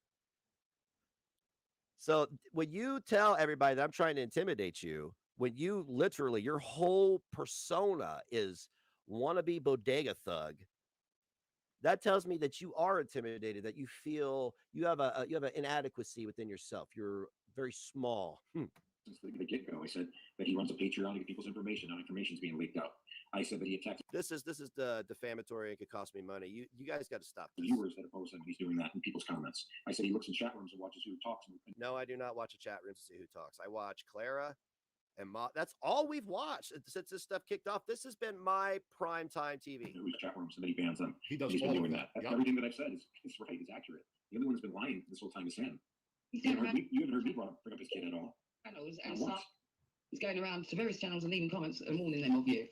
So when you tell everybody that I'm trying to intimidate you, when you literally, your whole persona is wannabe bodega thug, that tells me that you are intimidated, that you feel you have an inadequacy within yourself. You're very small. Since the get-go, I said that he runs a Patreon to get people's information. Now information's being leaked out. I said that he attacked This is the defamatory and could cost me money. You guys got to stop this. viewers that oppose him. He's doing that in people's comments. I said he looks in chat rooms and watches who talks. No, I do not watch a chat room to see who talks. I watch Clara and that's all we've watched since this stuff kicked off. This has been my prime time TV. Who's chat rooms and then he bans them. He does He's all been of doing that. that. Yeah. Everything that I've said is right, is accurate. The only one that's been lying this whole time is him. He's You going haven't around heard me bring up his kid at all. channels Not and once. stuff. He's going around to various channels and leaving comments and warning them of you.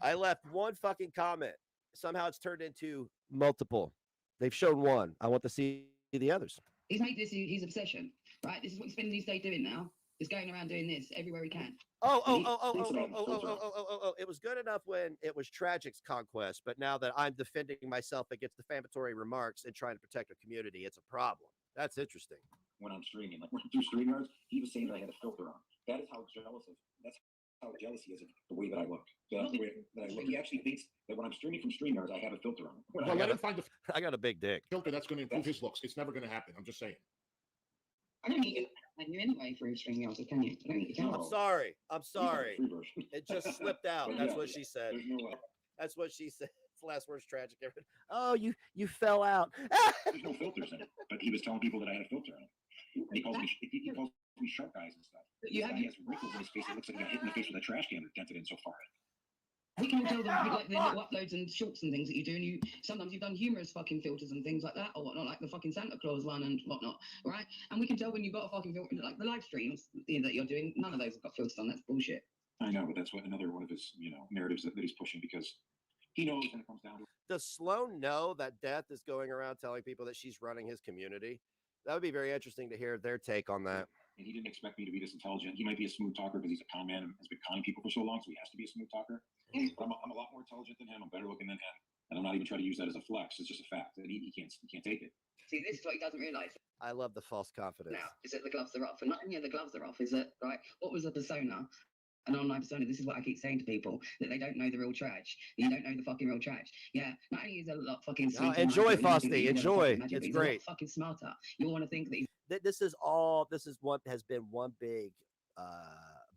I left one fucking comment. Somehow it's turned into multiple. They've shown one. I want to see the others. He's made this his obsession, right? This is what he's spending his day doing now. He's going around doing this everywhere he can. It was good enough when it was Tragic's conquest, but now that I'm defending myself against defamatory remarks and trying to protect a community, it's a problem. That's interesting. When I'm streaming, like when I do StreamYards, he was saying that I had a filter on. That is how that's how jealous he is of the way that I look. That's the way that I look. He actually thinks that when I'm streaming from StreamYards, I have a filter on. Well, let him find the I got a big dick. filter that's going to improve his looks. It's never going to happen. I'm just saying. I don't think you can you anyway for StreamYard, can you? I don't think you can. No. I'm sorry. Free version. It just slipped out. But That's yeah, what she said. There's no way. That's what she said. It's the last word's Tragic. Oh, you fell out. There's no filters in it. But he was telling people that I had a filter on it. And he calls me shark eyes and stuff. You This have guy has wrinkles in his face. It looks like he got hit in the face with a trash can dented in so far. We can tell them like the little uploads and shorts and things that you do, and you sometimes you've done humorous fucking filters and things like that or whatnot, like the fucking Santa Claus one and whatnot, right? And we can tell when you've got a fucking filter, like the live streams that you're doing. None of those have got filters on. That's bullshit. I know, but that's what another one of his, narratives that he's pushing because he knows when it comes down to Does Sloan know that Death is going around telling people that she's running his community? That would be very interesting to hear their take on that. and he didn't expect me to be this intelligent. He might be a smooth talker because he's a con man and has been conning people for so long, so he has to be a smooth talker. But I'm a lot more intelligent than him. I'm better looking than him, and I'm not even trying to use that as a flex. It's just a fact, and he can't take it. See, this is what he doesn't realise I love the false confidence. now, is that the gloves are off. And not only are the gloves are off, is that, right, what was the persona? An online persona. This is what I keep saying to people, that they don't know the real trash. You don't know the fucking real trash. Yeah, not only is a lot fucking No, sweeter, enjoy, nicer, you think Fosty, he's never enjoy. fucking magic, It's he's a lot great. fucking smarter. You want to think that he's This is what has been one big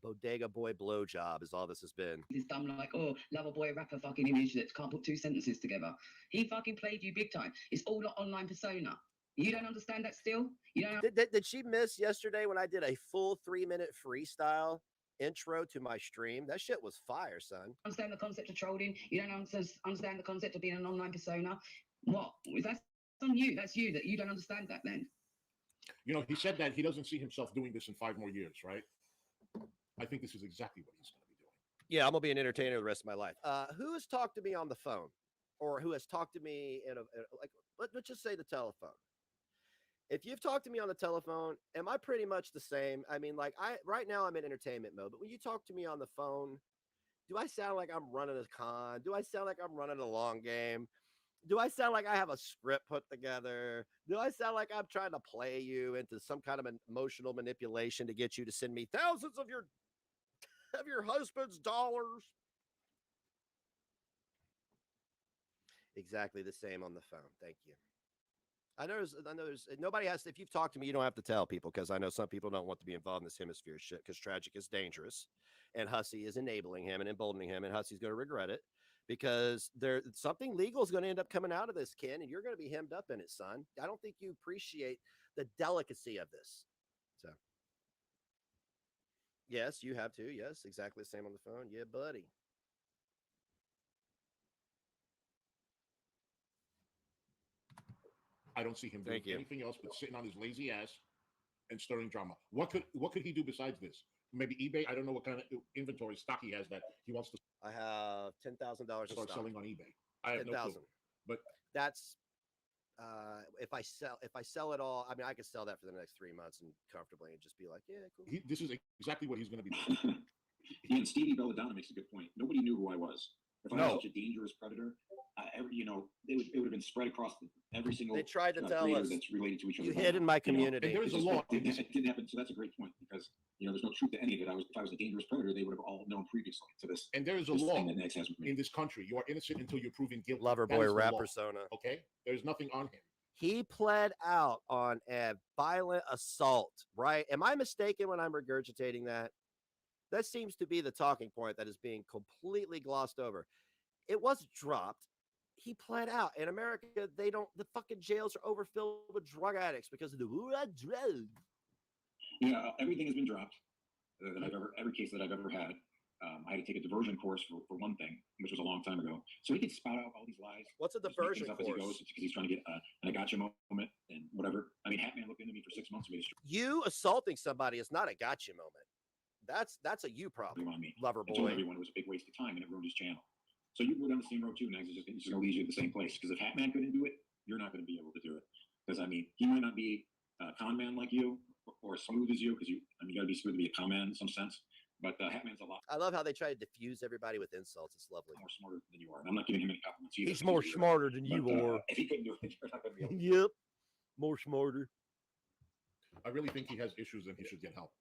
bodega boy blowjob is all this has been. This dumb like, oh, lover boy rapper fucking image that can't put two sentences together. He fucking played you big time. It's all an online persona. You don't understand that still? You don't Did she miss yesterday when I did a full 3-minute freestyle intro to my stream? That shit was fire, son. understand the concept of trolling. You don't understand the concept of being an online persona. What? That's on you. That's you that you don't understand that then. You know, he said that he doesn't see himself doing this in 5 more years, right? I think this is exactly what he's going to be doing. Yeah, I'm gonna be an entertainer the rest of my life. Who has talked to me on the phone, or who has talked to me in a like? Let's just say the telephone. If you've talked to me on the telephone, am I pretty much the same? I mean, like right now I'm in entertainment mode, but when you talk to me on the phone, do I sound like I'm running a con? Do I sound like I'm running a long game? Do I sound like I have a script put together? Do I sound like I'm trying to play you into some kind of an emotional manipulation to get you to send me thousands of your husband's dollars? Exactly the same on the phone. Thank you. I know there's nobody has to, if you've talked to me, you don't have to tell people, because I know some people don't want to be involved in this hemisphere shit, because tragic is dangerous and Hussy is enabling him and emboldening him, and Hussy's going to regret it, because something legal is going to end up coming out of this, Ken, and you're going to be hemmed up in it, son. I don't think you appreciate the delicacy of this. So yes, you have to. Yes, exactly the same on the phone. Yeah, buddy. I don't see him doing Thank you. anything else but sitting on his lazy ass and stirring drama. What could he do besides this? Maybe eBay. I don't know what kind of inventory stock he has that he wants to I have $10,000 of start stock. selling on eBay. I have no clue. 10,000. But That's if I sell it all. I mean, I could sell that for the next 3 months and comfortably, and just be like, yeah, cool. this is exactly what he's going to be doing. And Stevie Belladonna makes a good point. Nobody knew who I was. If I was such a dangerous predator, it would have been spread across every single. They tried to tell creator us that's related to each other. you hid in my community. And there is a It law. didn't happen. So that's a great point, because there's no truth to any of it. If I was a dangerous predator, they would have all known previously to this. And there is a this law thing that Nex has with me. in this country. You are innocent until you're proven guilty. Lover That boy is the rap law, persona. Okay, there's nothing on him. He pled out on a violent assault, right? Am I mistaken when I'm regurgitating that? That seems to be the talking point that is being completely glossed over. It wasn't dropped. He pled out. In America, the fucking jails are overfilled with drug addicts because of the drug. Yeah, everything has been dropped every case that I've ever had. I had to take a diversion course for one thing, which was a long time ago. So he could spout out all these lies. What's a just make diversion things up as he course? goes, because he's trying to get an I gotcha moment and whatever. I mean, Hatman looked into me for 6 months. You assaulting somebody is not a gotcha moment. That's a you problem, on me. lover I told boy. everyone it was a big waste of time, and it ruined his channel. So you go down the same road too, Next. It's just going to lead you to the same place. Because if Hatman couldn't do it, you're not going to be able to do it. Because I mean, he might not be a con man like you, or as smooth as you, because you got to be smooth to be a con man in some sense. But Hatman's a lot. I love how they try to diffuse everybody with insults. It's lovely. More smarter than you are. And I'm not giving him any compliments either. He's more smarter than you are. If he couldn't do it, you're not going to be able to. Yep, more smarter. I really think he has issues and he should get help.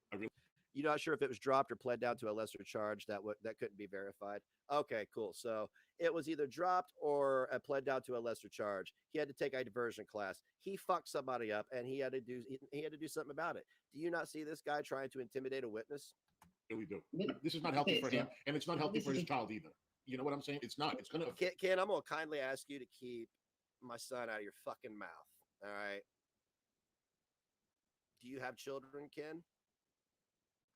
You're not sure if it was dropped or pled down to a lesser charge. That couldn't be verified. Okay, cool. So it was either dropped or pled down to a lesser charge. He had to take a diversion class. He fucked somebody up, and he had to do something about it. Do you not see this guy trying to intimidate a witness? Really do. This is not healthy for him, and it's not healthy for his child either. You know what I'm saying? It's not. It's gonna. Ken, I'm gonna kindly ask you to keep my son out of your fucking mouth. All right. Do you have children, Ken?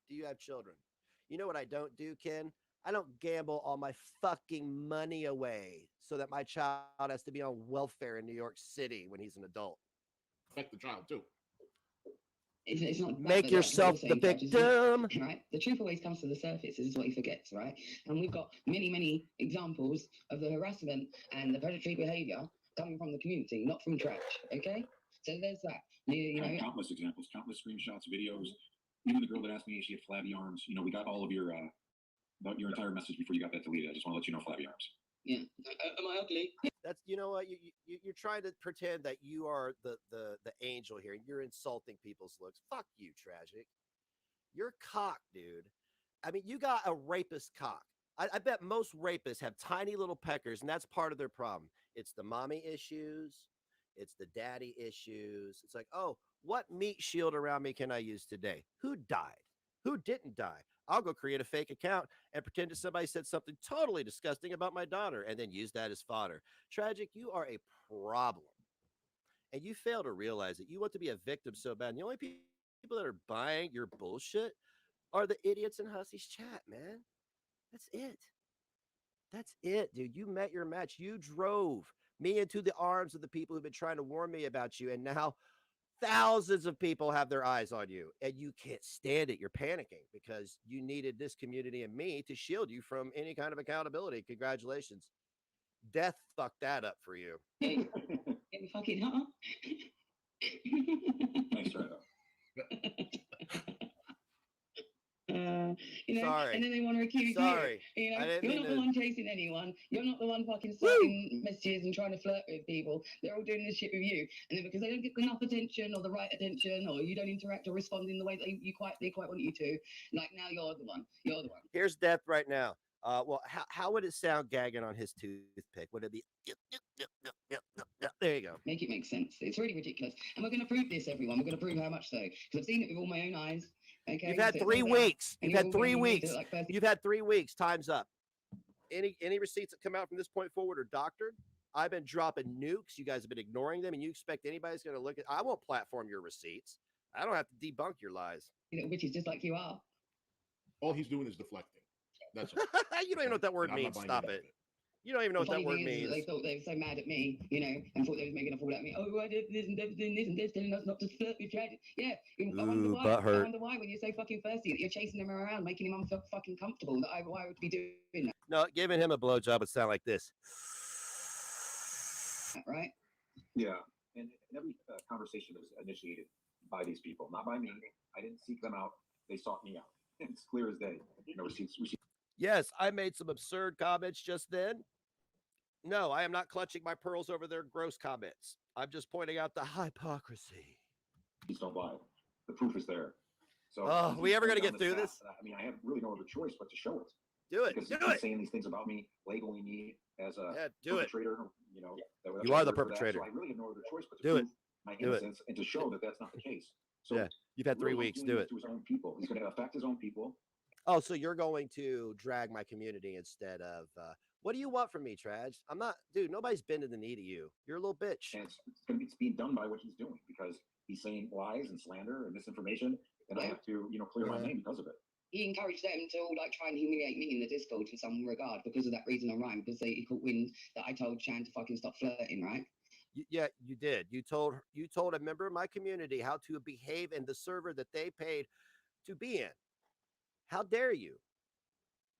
Do you have children? You know what I don't do, Ken? I don't gamble all my fucking money away so that my child has to be on welfare in New York City when he's an adult. Affect the child too. It's not make yourself the victim. Right? The truth always comes to the surface. This is what he forgets, right? And we've got many examples of the harassment and the predatory behavior coming from the community, not from trash. Okay, so there's that. You know, countless examples, countless screenshots, videos. Even the girl that asked me if she had flabby arms. We got all of your entire message before you got that deleted. I just want to let you know, flabby arms. Yeah. Am I ugly? That's, you know what, you're trying to pretend that you are the angel here. You're insulting people's looks. Fuck you, Tragic. You're cock, dude. I mean, you got a rapist cock. I bet most rapists have tiny little peckers, and that's part of their problem. It's the mommy issues. It's the daddy issues. It's like, oh, what meat shield around me can I use today? Who died? Who didn't die? I'll go create a fake account and pretend that somebody said something totally disgusting about my daughter and then use that as fodder. Tragic, you are a problem. And you fail to realize that you want to be a victim so bad. And the only people that are buying your bullshit are the idiots in Hussy's chat, man. That's it. That's it, dude. You met your match. You drove me into the arms of the people who've been trying to warn me about you. And now thousands of people have their eyes on you and you can't stand it. You're panicking because you needed this community and me to shield you from any kind of accountability. Congratulations. Death fucked that up for you. Fucking huh? Nice try, though. You know, Sorry. and then they want to accuse Sorry. you. You I know, didn't you're mean not the to- one chasing anyone. You're not the one fucking sending messages and trying to flirt with people. They're all doing this shit with you. And then because they don't get enough attention or the right attention, or you don't interact or respond in the way that they quite want you to, like now you're the one. You're the one. Here's Death right now. Well, how would it sound gagging on his toothpick? Would it be? There you go. Make it make sense. It's really ridiculous. And we're going to prove this, everyone. We're going to prove how much so. Because I've seen it with all my own eyes. Okay. You've had So it's 3 all there. weeks. And You've had you're 3 all going to weeks. like first- You've had 3 weeks. Time's up. Any receipts that come out from this point forward are doctored. I've been dropping nukes. You guys have been ignoring them, and you expect anybody's going to look at? I won't platform your receipts. I don't have to debunk your lies. little witches just like you are. All he's doing is deflecting. That's all. You don't even know what that word And I'm not means. buying Stop any of it. You don't even know what The that funny word thing is that means. they thought they were so mad at me, you know, and thought they was making a fool out of me. Oh, I did this and this and this and this, telling us not to flirt with Chad. Yeah, I wonder Ooh, why. butthurt. I wonder why when you're so fucking thirsty that you're chasing him around, making him fucking comfortable. Why would be doing that, No, giving him a blowjob would sound like this. right? Yeah, and every conversation was initiated by these people, not by me. I didn't seek them out; they sought me out. It's clear as day. You know, receipts. Yes, I made some absurd comments just then. No, I am not clutching my pearls over their gross comments. I'm just pointing out the hypocrisy. Don't lie. The proof is there. So, Oh, we ever gonna down get through path, this? I mean, I have really no other choice but to show it. Do it. Because Do he's it. saying these things about me, labeling me as a Yeah, do it. perpetrator. You know, that's You are the word for that. perpetrator. So I really have no other choice but to Do it. prove my Do it. innocence and to show that that's not the case. So Yeah, you've had 3 really weeks. he's Do doing it. this to his own people. He's going to affect his own people. Oh, so you're going to drag my community instead of what do you want from me, Traj? I'm not, dude. Nobody's bending the knee to you. You're a little bitch. And it's being done by what he's doing because he's saying lies and slander and misinformation, and I have to, you know, clear my Yeah. name because of it. He encouraged them to all like try and humiliate me in the Discord in some regard because of that reason or rhyme, because he caught wind that I told Chan to fucking stop flirting, right? Yeah, you did. You told a member of my community how to behave in the server that they paid to be in. How dare you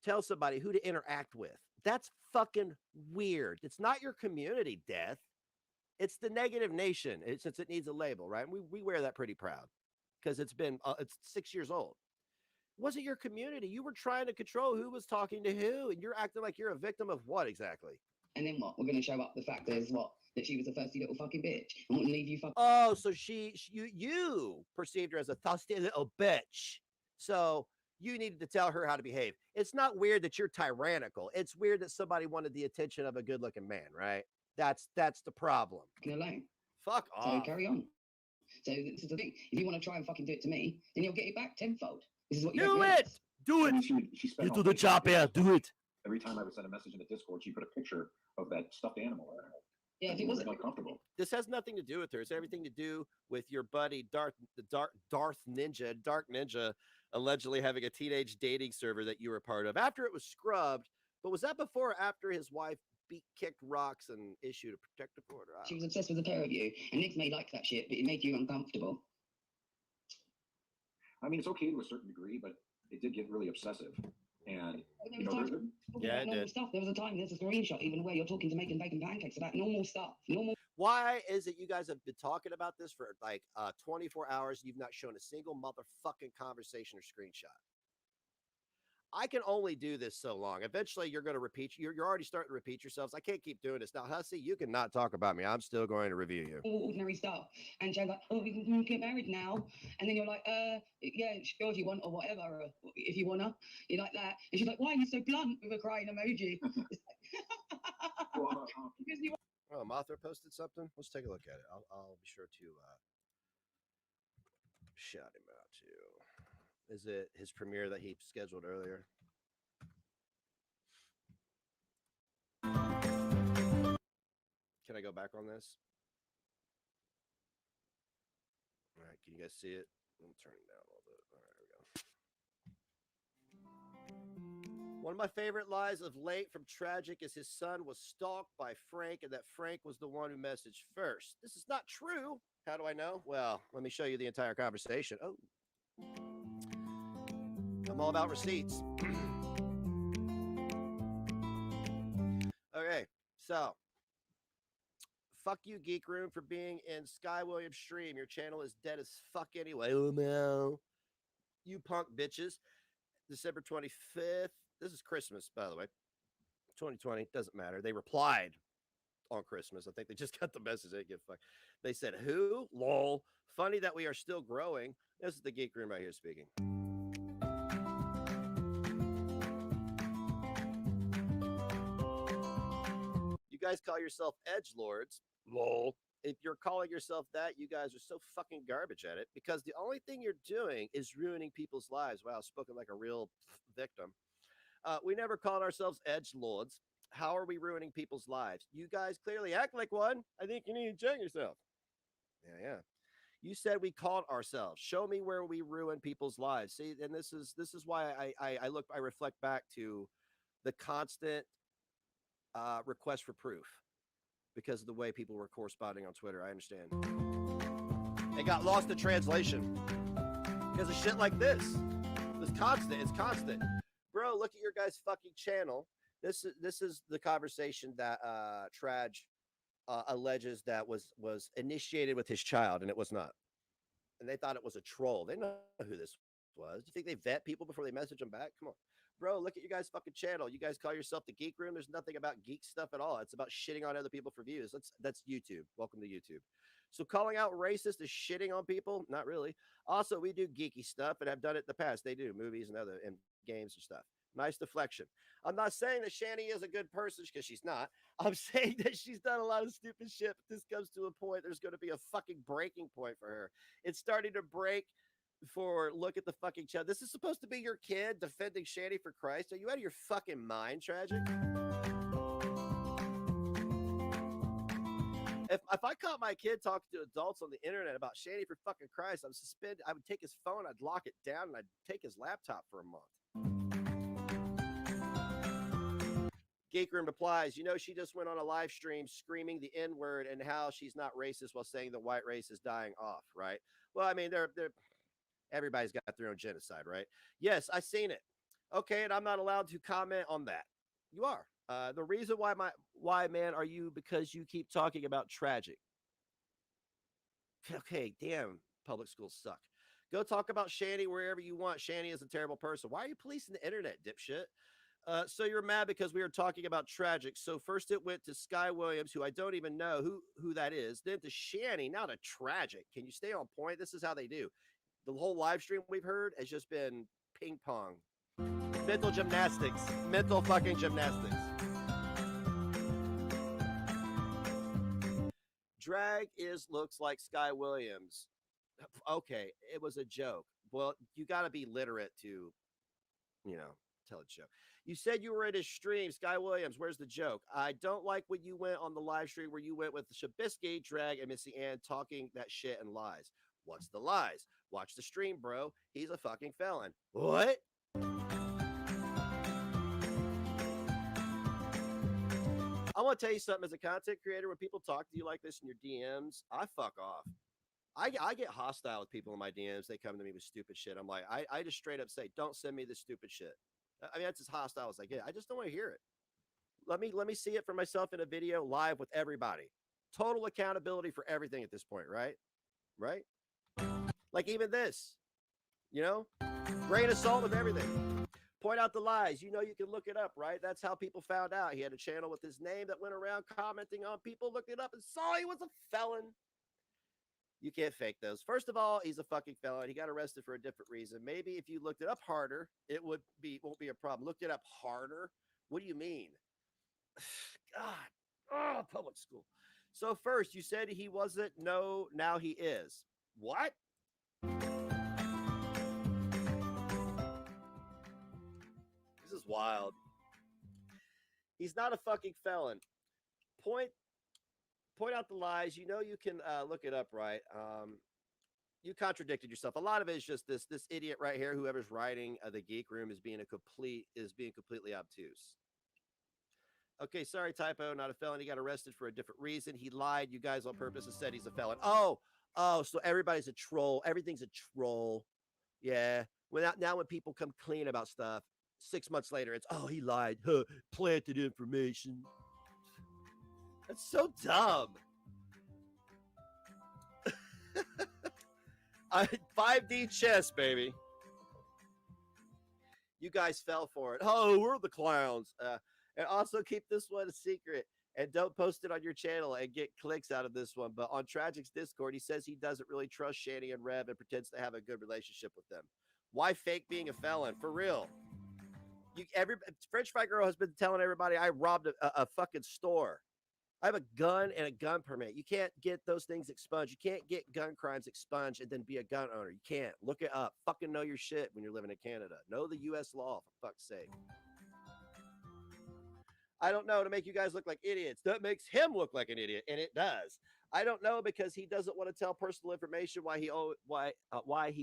tell somebody who to interact with? That's fucking weird. It's not your community, Death. It's the negative nation. Since it needs a label, right? We wear that pretty proud because it's 6 years old. It wasn't your community. You were trying to control who was talking to who, and you're acting like you're a victim of what exactly? And then what? We're going to show up the fact is what? That she was a thirsty little fucking bitch and wouldn't leave you fucking. Oh, so you perceived her as a thirsty little bitch. So you needed to tell her how to behave. It's not weird that you're tyrannical. It's weird that somebody wanted the attention of a good-looking man, right? That's the problem. Alone. Fuck So off. carry on. So this is the thing. If you want to try and fucking do it to me, then you'll get it back tenfold. This is what you Do don't it. realize. Do I it. mean, she spent Get all to the day chop here. Do it. Every time I would send a message in the Discord, she put a picture of that stuffed animal in there. Yeah, if it wasn't like comfortable. This has nothing to do with her. It's everything to do with your buddy Dark Ninja, allegedly having a teenage dating server that you were a part of after it was scrubbed. But was that before or after his wife kicked rocks and issued a protective order? she was obsessed with the pair of you, and Nick may like that shit, but it made you uncomfortable. I mean, it's okay to a certain degree, but it did get really obsessive. And There you was know, times there's talking Yeah, about it normal did. stuff. There was a time, there's a screenshot even where you're talking to making bacon pancakes about normal stuff. Normal. Why is it you guys have been talking about this for like 24 hours and you've not shown a single motherfucking conversation or screenshot? I can only do this so long. Eventually, you're going to repeat. You're already starting to repeat yourselves. I can't keep doing this. Now, Hussy, you cannot talk about me. I'm still going to review you. Ordinary stuff. And Joe's like, oh, we can get married now. And then you're like, yeah, sure, if you want, or whatever, or if you wanna. You're like that. And she's like, why are you so blunt with a crying emoji? It's like, well, because you Oh, Mothra posted something. Let's take a look at it. I'll be sure to shout him out too. Is it his premiere that he scheduled earlier? Can I go back on this? All right, can you guys see it? I'm turning it down a little bit. All right, there we go. One of my favorite lies of late from Tragic is his son was stalked by Frank and that Frank was the one who messaged first. This is not true. How do I know? Well, let me show you the entire conversation. Oh, I'm all about receipts. Okay, so fuck you, Geek Room, for being in Sky Williams' stream. Your channel is dead as fuck anyway. Oh, no. You punk bitches. December 25th. This is Christmas, by the way. 2020. Doesn't matter. They replied on Christmas. I think they just got the message. They give fuck. They said, who? Lol. Funny that we are still growing. This is the Geek Room right here speaking. You guys call yourself edgelords. Lol. If you're calling yourself that, you guys are so fucking garbage at it because the only thing you're doing is ruining people's lives. Wow, spoken like a real victim. We never called ourselves edgelords. How are we ruining people's lives? You guys clearly act like one. I think you need to check yourself. Yeah. You said we called ourselves. Show me where we ruin people's lives. See, and this is why I reflect back to the constant request for proof because of the way people were corresponding on Twitter. I understand. It got lost in translation because of shit like this. It's constant. It's constant. Bro, look at your guys' fucking channel. This is the conversation that Traj alleges that was initiated with his child, and it was not. And they thought it was a troll. They know who this was. Do you think they vet people before they message them back? Come on. Bro, look at your guys' fucking channel. You guys call yourself the Geek Room. There's nothing about geek stuff at all. It's about shitting on other people for views. That's YouTube. Welcome to YouTube. So calling out racist is shitting on people? Not really. Also, we do geeky stuff and have done it in the past. They do movies and other games and stuff. Nice deflection. I'm not saying that Shani is a good person because she's not. I'm saying that she's done a lot of stupid shit, but this comes to a point. There's going to be a fucking breaking point for her. It's starting to break for look at the fucking child. This is supposed to be your kid defending Shani for Christ. Are you out of your fucking mind, Tragic? If I caught my kid talking to adults on the internet about Shani for fucking Christ, I'm suspended. I would take his phone, I'd lock it down, and I'd take his laptop for a month. Geek Room replies, you know, she just went on a live stream screaming the N-word and how she's not racist while saying the white race is dying off, right? Well, I mean, everybody's got their own genocide, right? Yes, I seen it. Okay, and I'm not allowed to comment on that. You are. The reason why, man, are you because you keep talking about Tragic. Okay, damn, public schools suck. Go talk about Shani wherever you want. Shani is a terrible person. Why are you policing the internet, dipshit? So you're mad because we were talking about Tragic. So first it went to Sky Williams, who I don't even know who that is. Then to Shani, now to Tragic. Can you stay on point? This is how they do. The whole live stream we've heard has just been ping pong. Mental gymnastics. Mental fucking gymnastics. Drag looks like Sky Williams. Okay, it was a joke. Well, you got to be literate to, tell a joke. You said you were at his stream, Sky Williams. Where's the joke? I don't like when you went on the live stream where you went with Shabisky, Drag, and Missy Ann talking that shit and lies. What's the lies? Watch the stream, bro. He's a fucking felon. What? I want to tell you something as a content creator. When people talk to you like this in your DMs, I fuck off. I get hostile with people in my DMs. They come to me with stupid shit. I'm like, I just straight up say, don't send me this stupid shit. I mean, that's as hostile as I get. I just don't want to hear it. Let me see it for myself in a video live with everybody. Total accountability for everything at this point, right? Right? Like even this, grain of salt with everything. Point out the lies. You can look it up, right? That's how people found out. He had a channel with his name that went around commenting on people, looked it up and saw he was a felon. You can't fake those. First of all, he's a fucking felon. He got arrested for a different reason. Maybe if you looked it up harder, it won't be a problem. Looked it up harder? What do you mean? God. Public school. So first, you said he wasn't. No, now he is. What? wild. He's not a fucking felon. Point out the lies. You know you can look it up, right? You contradicted yourself. A lot of it is just this idiot right here. Whoever's writing the Geek Room is being completely obtuse. Okay, sorry, typo, not a felon. He got arrested for a different reason. He lied. You guys on purpose and said he's a felon. Oh, so everybody's a troll. Everything's a troll. Yeah. Now when people come clean about stuff, 6 months later, it's, oh, he lied. Huh, planted information. That's so dumb. 5D chess, baby. You guys fell for it. Oh, we're the clowns. And also keep this one a secret and don't post it on your channel and get clicks out of this one. But on Tragic's Discord, he says he doesn't really trust Shanny and Rev and pretends to have a good relationship with them. Why fake being a felon? For real. French Fry Girl has been telling everybody I robbed a fucking store. I have a gun and a gun permit. You can't get those things expunged. You can't get gun crimes expunged and then be a gun owner. You can't. Look it up. Fucking know your shit when you're living in Canada. Know the U.S. law, for fuck's sake. I don't know, to make you guys look like idiots. That makes him look like an idiot, and it does. I don't know, because he doesn't want to tell personal information why he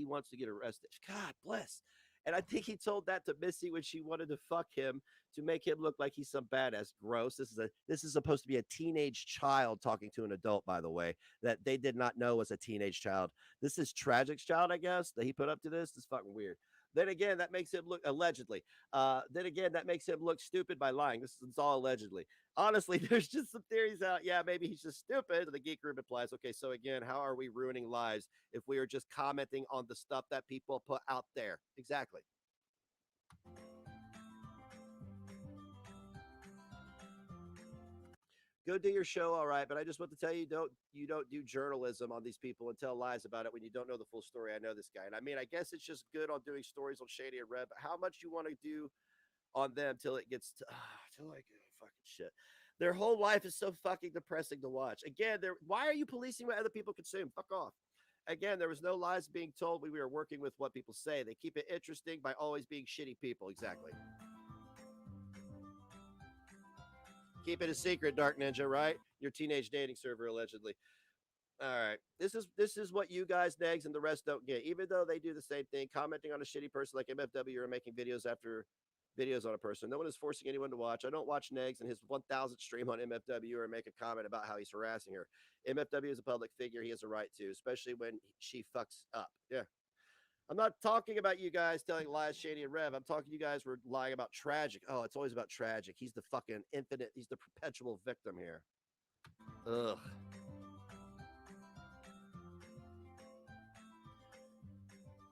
wants to get arrested. God bless. And I think he told that to Missy when she wanted to fuck him to make him look like he's some badass. Gross. This is supposed to be a teenage child talking to an adult, by the way, that they did not know was a teenage child. This is Tragic's child, I guess, that he put up to this. It's fucking weird. Then again, that makes him look, allegedly. Then again, that makes him look stupid by lying. This is all allegedly. Honestly, there's just some theories out. Yeah, maybe he's just stupid. The Geek Room implies. Okay, so again, how are we ruining lives if we are just commenting on the stuff that people put out there? Exactly. Go do your show, all right. But I just want to tell you, you don't do journalism on these people and tell lies about it when you don't know the full story. I know this guy, and I mean, I guess it's just good on doing stories on Shady and Red. But how much you want to do on them till it gets to like fucking shit? Their whole life is so fucking depressing to watch. Again, why are you policing what other people consume? Fuck off. Again, there was no lies being told. We were working with what people say. They keep it interesting by always being shitty people. Exactly. Keep it a secret, Dark Ninja, right? Your teenage dating server, allegedly. All right. This is what you guys, Negs, and the rest don't get. Even though they do the same thing, commenting on a shitty person like MFW or making videos after videos on a person. No one is forcing anyone to watch. I don't watch Negs and his 1,000th stream on MFW or make a comment about how he's harassing her. MFW is a public figure. He has a right to, especially when she fucks up. Yeah. I'm not talking about you guys telling lies, Shady and Rev. I'm talking you guys were lying about Tragic. Oh, it's always about Tragic. He's the fucking infinite. He's the perpetual victim here. Ugh.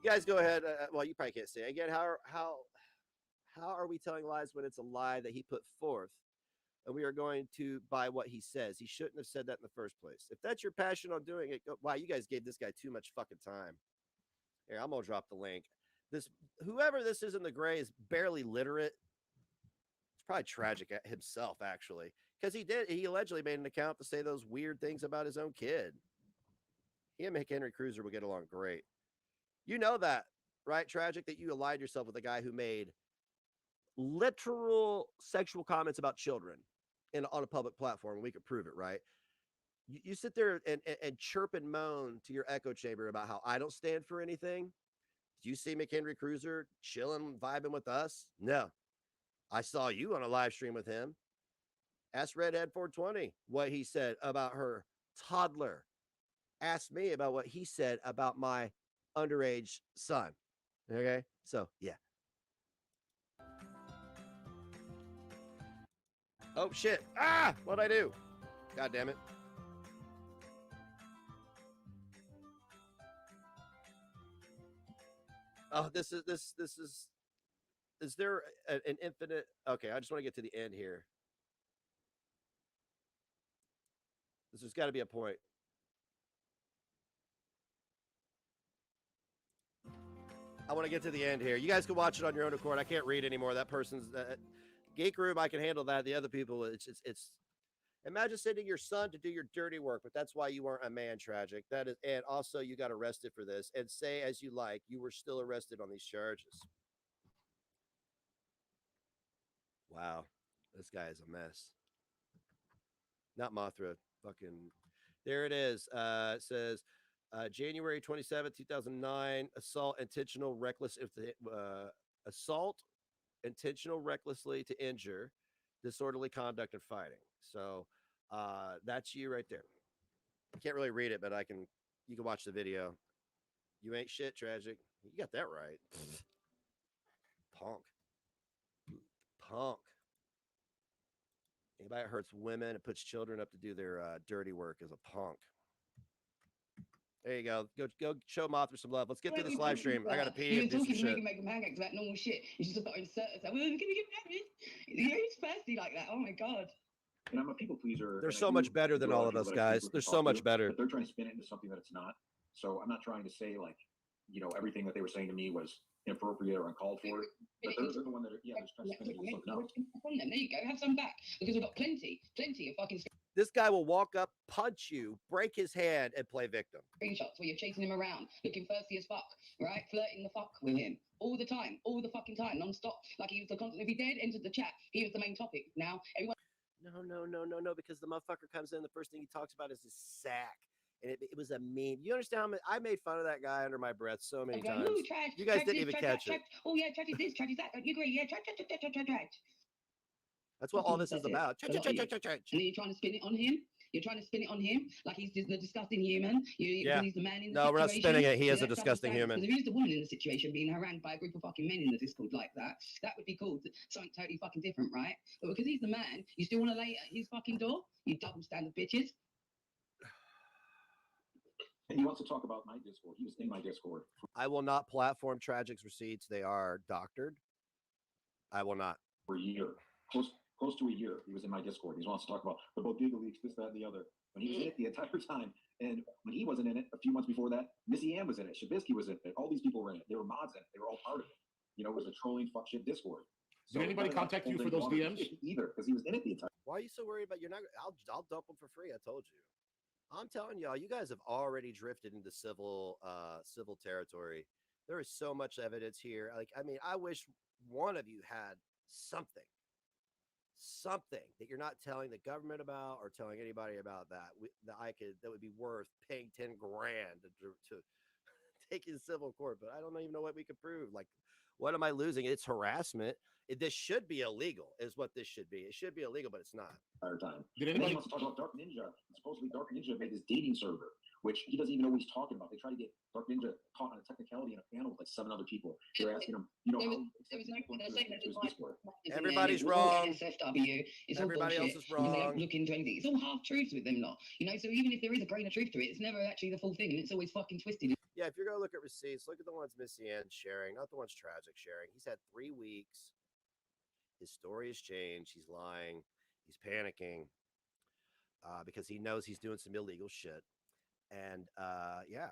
You guys go ahead. Well, you probably can't say it. Again. How are we telling lies when it's a lie that he put forth, and we are going to buy what he says? He shouldn't have said that in the first place. If that's your passion on doing it, wow, you guys gave this guy too much fucking time. Here, I'm gonna drop the link. Whoever this is in the gray is barely literate. It's probably Tragic himself, actually, because he allegedly made an account to say those weird things about his own kid. He and McHenry Cruiser will get along great. You know that, right, Tragic? That you allied yourself with a guy who made literal sexual comments about children on a public platform. We could prove it, right? You sit there and chirp and moan to your echo chamber about how I don't stand for anything. Did you see McHenry Cruiser chilling, vibing with us? No. I saw you on a live stream with him. Ask Redhead 420 what he said about her toddler. Ask me about what he said about my underage son. Okay? So, yeah. Oh, shit. Ah! What'd I do? God damn it. Oh, is there an infinite? Okay, I just want to get to the end here. There's got to be a point. I want to get to the end here. You guys can watch it on your own accord. I can't read anymore. That person's Geek Room. I can handle that. The other people, it's. Imagine sending your son to do your dirty work, but that's why you weren't a man, Tragic. That is, and also you got arrested for this. And say as you like, you were still arrested on these charges. Wow, this guy is a mess. Not Mothra. Fucking. There it is. It says January 27th, 2009. Assault, intentional recklessly to injure, disorderly conduct, and fighting. So that's you right there. I can't really read it, but you can watch the video. You ain't shit, Tragic. You got that right. Punk. Punk. Anybody that hurts women and puts children up to do their dirty work is a punk. There you go. Go show Mothra some love. Let's get through this live stream. I gotta pee and do some shit. Making pancakes about normal shit. You just got to insert it. Well, can you give me? He's thirsty like that. Oh my god. And I'm a people pleaser. They're so much better than all of us, guys. They're so much better. But they're trying to spin it into something that it's not. So I'm not trying to say like, everything that they were saying to me was inappropriate or uncalled for. But they're the one that they're just trying to spin it into something else. There you go. Have some back because we've got plenty of fucking This guy will walk up, punch you, break his hand, and play victim. screenshots where you're chasing him around, looking thirsty as fuck, right? Flirting the fuck with him all the time, all the fucking time, non-stop. Like he was the constant. If he dared entered the chat, he was the main topic. Now everyone. No, because the motherfucker comes in, the first thing he talks about is his sack. And it was a meme. You understand how many, I made fun of that guy under my breath so many times. Ooh, trash, you guys trash didn't this, even trash catch that, it. Trash. Oh yeah, trash is this, trash is that. Don't you agree? Yeah, trash. That's what all this is about. And then you're trying to spin it on him. You're trying to spin it on him like he's the disgusting human. Yeah. He's the man in the No, situation. we're not spinning it. He is a that's disgusting human. Because if he's the woman in the situation being harangued by a group of fucking men in the Discord like that, that would be cool. Something totally fucking different, right? But because he's the man, you still want to lay at his fucking door? You double standard bitches. And he wants to talk about my Discord. He was in my Discord. I will not platform Tragic's receipts. They are doctored. I will not. For a year. Close to a year, he was in my Discord. He wants to talk about the bodega leaks, this, that, and the other. When he was in it the entire time, and when he wasn't in it, a few months before that, Missy Ann was in it, Shabisky was in it, all these people were in it. They were mods in it. They were all part of it. It was a trolling fuck shit Discord. Did anybody contact you for those DMs? Either, because he was in it the entire. Why are you so worried about? You're not. I'll dump them for free. I told you. I'm telling y'all, you guys have already drifted into civil territory. There is so much evidence here. I wish one of you had something that you're not telling the government about or telling anybody about that that would be worth paying 10 grand to take in civil court. But I don't even know what we could prove. Like, what am I losing? It's harassment. This should be illegal, is what this should be. It should be illegal, but it's not. Time. Did anybody wants to talk about Dark Ninja? Supposedly, Dark Ninja made this dating server, which he doesn't even know what he's talking about. They try to get Dark Ninja caught on a technicality in a panel with like 7 other people. They're asking him, Everybody's wrong. SFW. It's Everybody else is wrong. They don't look into anything. It's all half truths with them lot. So even if there is a grain of truth to it, it's never actually the full thing, and it's always fucking twisted. Yeah, if you're gonna look at receipts, look at the ones Missy Ann sharing, not the ones Tragic sharing. He's had 3 weeks. His story has changed. He's lying. He's panicking because he knows he's doing some illegal shit. And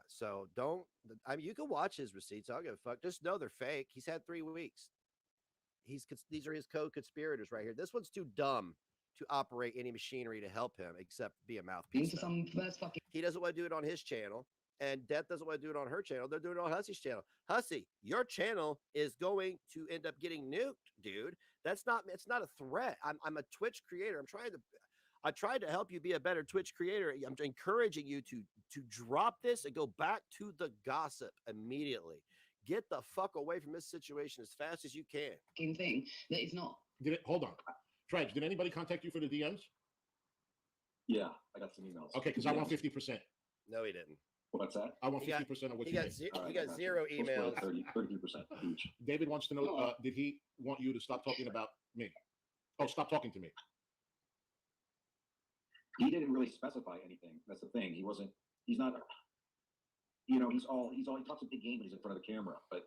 so don't. You can watch his receipts. I don't give a fuck. Just know they're fake. He's had 3 weeks. These are his co-conspirators right here. This one's too dumb to operate any machinery to help him except be a mouthpiece. He doesn't want to do it on his channel. And Death doesn't want to do it on her channel. They're doing it on Hussy's channel. Hussy, your channel is going to end up getting nuked, dude. It's not a threat. I'm a Twitch creator. I tried to help you be a better Twitch creator. I'm encouraging you to drop this and go back to the gossip immediately. Get the fuck away from this situation as fast as you can. Thing that is not. Hold on. Trage, did anybody contact you for the DMs? Yeah, I got some emails. Okay, because I want 50%. No, he didn't. What's that? I want 50% of what you made. He got 0 emails. 33% each. David wants to know, did he want you to stop talking about me? Oh, stop talking to me. He didn't really specify anything. That's the thing. He's not, he talks a big game when he's in front of the camera, but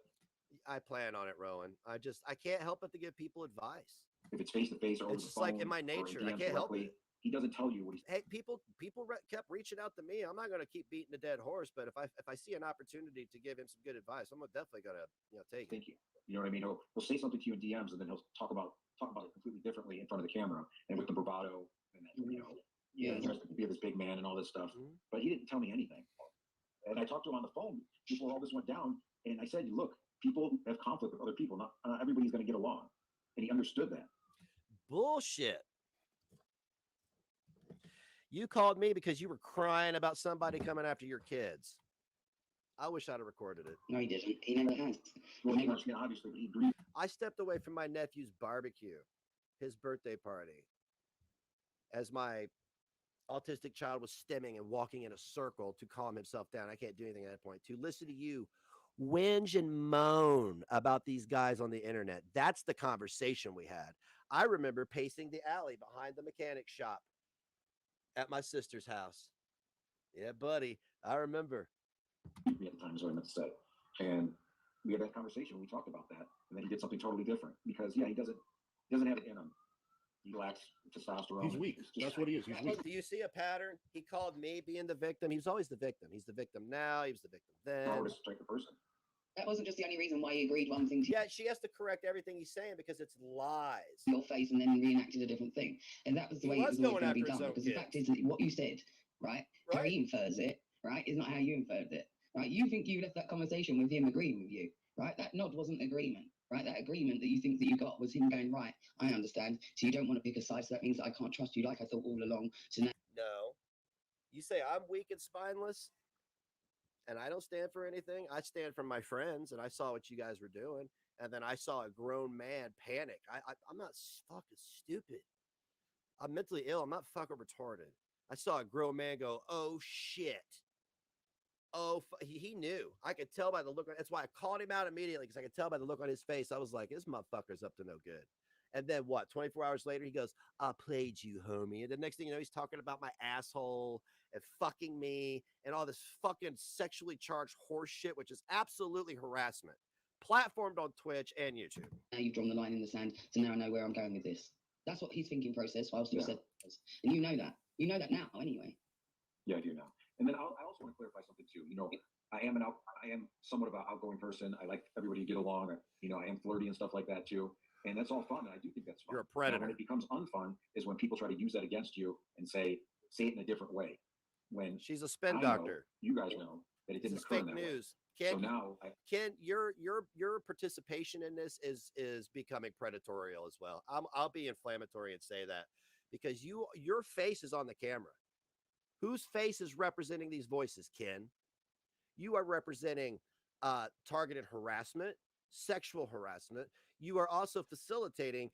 I plan on it, Rowan. I can't help but to give people advice. If it's face to face or it's just like in my nature. I can't help it. He doesn't tell you what he's. Hey, people kept reaching out to me. I'm not going to keep beating a dead horse, but if I see an opportunity to give him some good advice, I'm definitely going to take it. Thank you. You know what I mean? He'll say something to you in DMs, and then he'll talk about it completely differently in front of the camera and with the bravado and he tries to be this big man and all this stuff. Mm-hmm. But he didn't tell me anything. And I talked to him on the phone before all this went down, and I said, look, people have conflict with other people. Not everybody's going to get along, and he understood that. bullshit. You called me because you were crying about somebody coming after your kids. I wish I'd have recorded it. No, he didn't. He never has. Well, Never. yeah, obviously, he agreed. I stepped away from my nephew's barbecue, his birthday party, as my autistic child was stimming and walking in a circle to calm himself down. I can't do anything at that point. To listen to you whinge and moan about these guys on the internet. That's the conversation we had. I remember pacing the alley behind the mechanic shop at my sister's house. Yeah, buddy. I remember. Me at the time is what I meant to say. And we had that conversation. We talked about that, and then he did something totally different because he doesn't have it in him. He lacks testosterone. He's weak. That's what he is. He's weak. Do you see a pattern? He called me being the victim. He was always the victim. He's the victim now. He was the victim then. Hardest type of person. That wasn't just the only reason why he agreed one thing to Yeah, she has to correct everything he's saying because it's lies. your face and then reenacted a different thing. And that was the He way it was was always going going to be after his done. own Because the kids. fact is that what you said, right, how Right. he infers it, right, is not how you inferred it. Right? You think you left that conversation with him agreeing with you, right? That nod wasn't agreement, right? That agreement that you think that you got was him going, right, I understand. So you don't want to pick a side, so that means that I can't trust you like I thought all along. So now No. You say I'm weak and spineless and I don't stand for anything. I stand for my friends, and I saw what you guys were doing. And then I saw a grown man panic. I'm not fucking stupid. I'm mentally ill. I'm not fucking retarded. I saw a grown man go, oh shit. Oh, he knew. I could tell by the look. That's why I called him out immediately, because I could tell by the look on his face. I was like, this motherfucker's up to no good. And then what? 24 hours later, he goes, I played you, homie. And the next thing you know, he's talking about my asshole and fucking me and all this fucking sexually charged horse shit, which is absolutely harassment. Platformed on Twitch and YouTube. you've drawn the line in the sand. So now I know where I'm going with this. That's what his thinking process whilst you Yeah. said was. And you know that. You know that now anyway. Yeah, I do now. And then I also want to clarify something too. You know, I am somewhat of an outgoing person. I like everybody to get along. I am flirty and stuff like that too. And that's all fun. And I do think that's fun. You're a Now, predator. when it becomes unfun is when people try to use that against you and say it in a different way. When She's a spin I know, doctor. you guys know that it This didn't is occur fake in that way. news. So Ken, now Ken, your participation in this is becoming predatorial as well. I'll be inflammatory and say that, because your face is on the camera. Whose face is representing these voices, Ken? You are representing targeted harassment, sexual harassment. You are also facilitating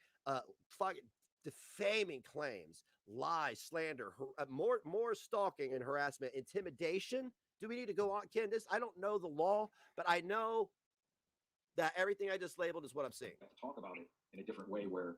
fucking defaming claims, lies, slander, more stalking and harassment, intimidation. Do we need to go on, Ken? I don't know the law, but I know that everything I just labeled is what I'm seeing. have to talk about it in a different way where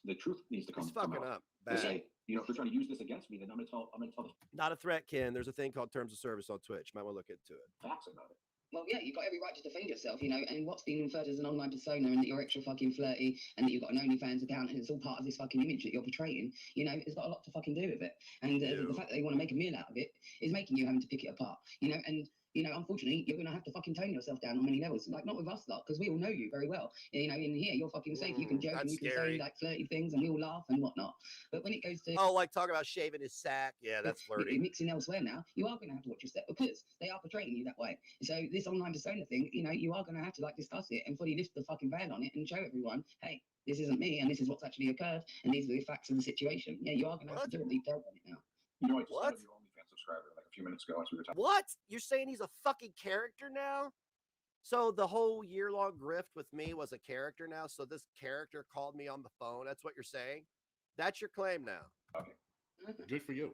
the truth needs to come, It's fucking out. up. To Bad. say, if they're trying to use this against me, then I'm gonna tell the Not a threat, Ken. There's a thing called terms of service on Twitch. Might want to look into it. facts about it. Well, yeah, you've got every right to defend yourself, and what's being inferred as an online persona and that you're extra fucking flirty and that you've got an OnlyFans account and it's all part of this fucking image that you're portraying, it's got a lot to fucking do with it. And the fact that they want to make a meal out of it is making you having to pick it apart, and unfortunately, you're going to have to fucking tone yourself down on many levels. Like, not with us lot, because we all know you very well. In here, you're fucking safe. You can joke and That's you can scary. say like flirty things and we all laugh and whatnot. But when it goes to Oh, like talking about shaving his sack. Yeah, that's flirty. mixing elsewhere now, you are going to have to watch your step because they are portraying you that way. So this online persona thing, you are going to have to discuss it and fully lift the fucking veil on it and show everyone, hey, this isn't me and this is what's actually occurred and these are the facts of the situation. Yeah, you are going to have to do a deep dive on it now. I just What? found your OnlyFans subscriber like a few minutes ago as we were talking. What? You're saying he's a fucking character now? So the whole year-long grift with me was a character now? So this character called me on the phone? That's what you're saying? That's your claim now? Good for you.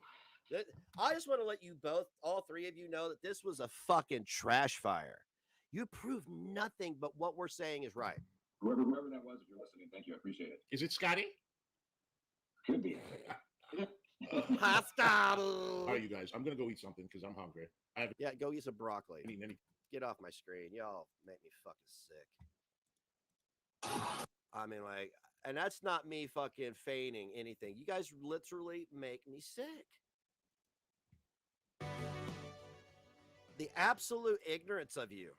I just want to let you both, all three of you, know that this was a fucking trash fire. You proved nothing but what we're saying is right. Whoever that was, if you're listening, thank you. I appreciate it. Is it Scotty? Could be. Pascal. All right, you guys. I'm gonna go eat something because I'm hungry. I haven't Yeah, go eat some broccoli. eaten any. Get off my screen. Y'all make me fucking sick. I mean, and that's not me fucking feigning anything. You guys literally make me sick. The absolute ignorance of you.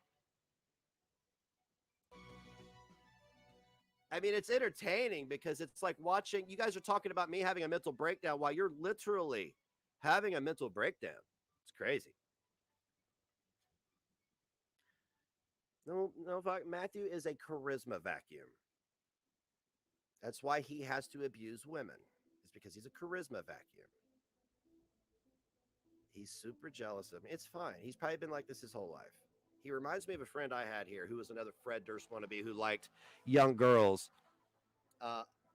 I mean, it's entertaining because it's like watching, you guys are talking about me having a mental breakdown while you're literally having a mental breakdown. It's crazy. No, Matthew is a charisma vacuum. That's why he has to abuse women. It's because he's a charisma vacuum. He's super jealous of me. It's fine. He's probably been like this his whole life. He reminds me of a friend I had here who was another Fred Durst wannabe who liked young girls,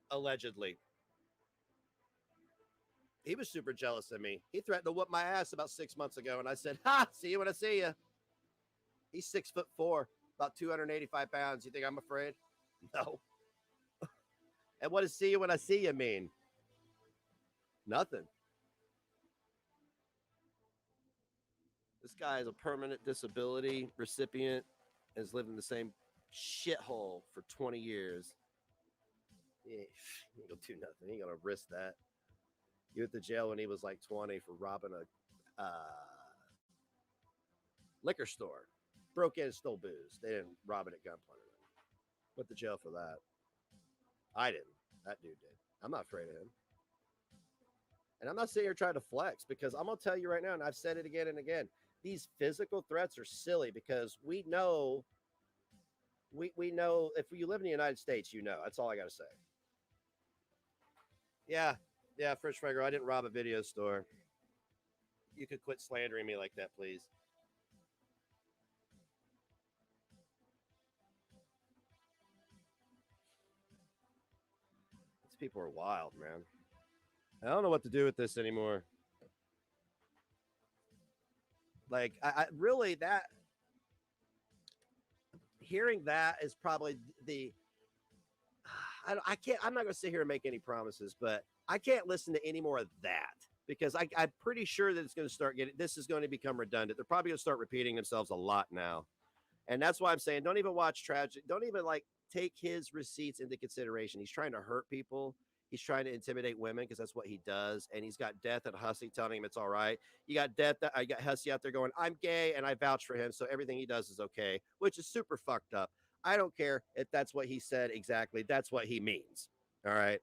allegedly. He was super jealous of me. He threatened to whoop my ass about 6 months ago, and I said, "Ha! See you when I see you." He's 6'4", about 285 pounds. You think I'm afraid? No. And what does "see you when I see you" mean? Nothing. This guy is a permanent disability recipient and has lived in the same shithole for 20 years. He ain't gonna do nothing. He ain't gonna risk that. He went to jail when he was like 20 for robbing a liquor store. Broke in and stole booze. They didn't rob it at gunpoint. Went to jail for that. I didn't. That dude did. I'm not afraid of him. And I'm not sitting here trying to flex because I'm going to tell you right now, and I've said it again and again, these physical threats are silly because we know if you live in the United States, you know. That's all I got to say. Yeah, French Fry Girl, I didn't rob a video store. You could quit slandering me like that, please. These people are wild, man. I don't know what to do with this anymore. Like, I really, that, hearing that is probably I can't, I'm not going to sit here and make any promises, but I can't listen to any more of that because I'm pretty sure that it's going to start this is going to become redundant. They're probably going to start repeating themselves a lot now. And that's why I'm saying, don't even watch tragic. Don't even take his receipts into consideration. He's trying to hurt people. He's trying to intimidate women because that's what he does. And he's got Death and Hussy telling him it's all right. You got Death. I got Hussy out there going, "I'm gay and I vouch for him. So everything he does is okay," which is super fucked up. I don't care if that's what he said exactly. That's what he means. All right.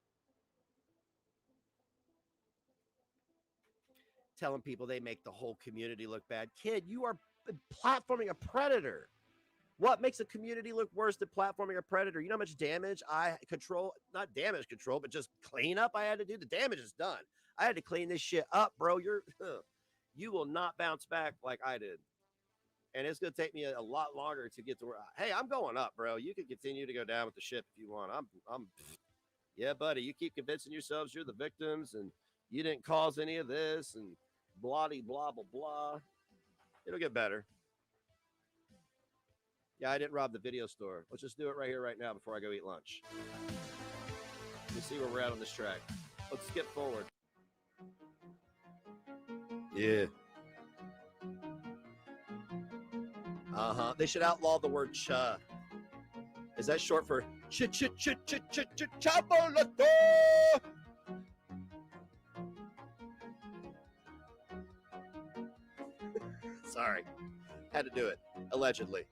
Telling people they make the whole community look bad. Kid, you are platforming a predator. What makes a community look worse than platforming a predator? You know how much damage not damage control, but just cleanup I had to do? The damage is done. I had to clean this shit up, bro. You will not bounce back like I did. And it's going to take me a lot longer to get to where, hey, I'm going up, bro. You can continue to go down with the ship if you want. Yeah, buddy, you keep convincing yourselves you're the victims and you didn't cause any of this and blah, blah, blah, blah. It'll get better. Yeah, I didn't rob the video store. Let's just do it right here, right now before I go eat lunch. Let me see where we're at on this track. Let's skip forward. Yeah. They should outlaw the word cha. Is that short for chapolato? Sorry. Had to do it. Allegedly.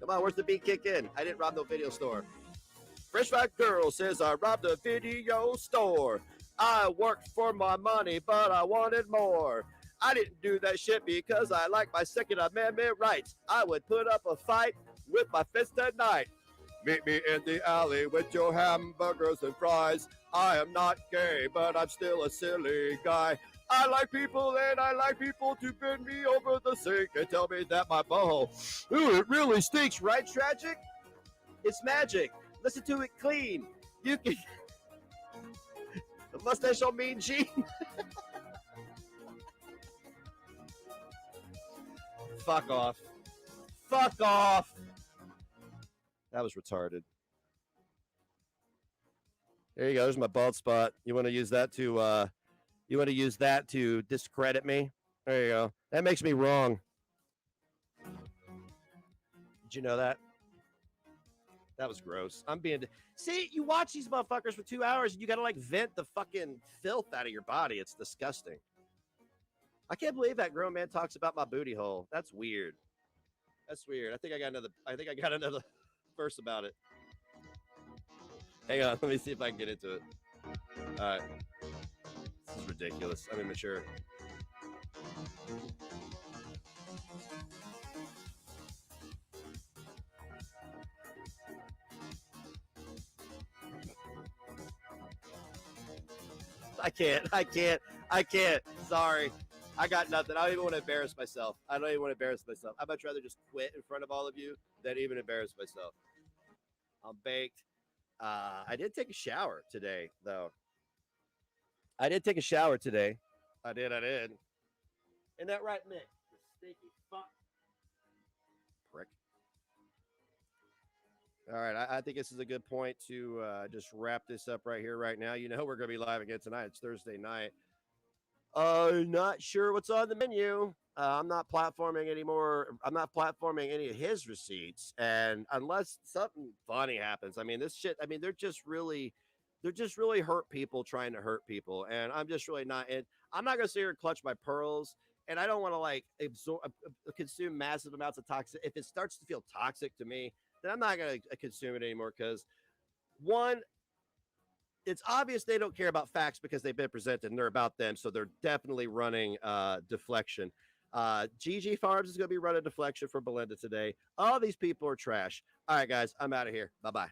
Come on, where's the beat kick in? I didn't rob no video store. Fresh Fat Girl says I robbed a video store. I worked for my money, but I wanted more. I didn't do that shit because I like my Second Amendment rights. I would put up a fight with my fist tonight. Meet me in the alley with your hamburgers and fries. I am not gay, but I'm still a silly guy. I like people and I like people to bend me over the sink and tell me that my butthole, ooh, it really stinks, right, Tragic? It's magic. Listen to it clean. You can... The mustache on Mean Gene. Fuck off. Fuck off. That was retarded. There you go. There's my bald spot. You want to use that to discredit me? There you go. That makes me wrong. Did you know that? That was gross. See, you watch these motherfuckers for 2 hours and you got to vent the fucking filth out of your body. It's disgusting. I can't believe that grown man talks about my booty hole. That's weird. That's weird. I think I got another verse about it. Hang on, let me see if I can get into it. All right. This is ridiculous. I'm immature. I can't. Sorry. I got nothing. I don't even want to embarrass myself. I'd much rather just quit in front of all of you than even embarrass myself. I'm baked. I did take a shower today, though. I did. I did. Isn't that right, Mick? You stinky fuck. Prick. All right, I think this is a good point to just wrap this up right here, right now. You know we're going to be live again tonight. It's Thursday night. Not sure what's on the menu. I'm not platforming anymore. I'm not platforming any of his receipts, and unless something funny happens, I mean, this shit. I mean, they're just really hurt people trying to hurt people, and I'm just really not. And I'm not going to sit here and clutch my pearls. And I don't want to like consume massive amounts of toxic. If it starts to feel toxic to me, then I'm not going to consume it anymore. Because one, it's obvious they don't care about facts because they've been presented and they're about them. So they're definitely running deflection. GG Farms is going to be running deflection for Belinda today. All these people are trash. All right, guys, I'm out of here. Bye-bye.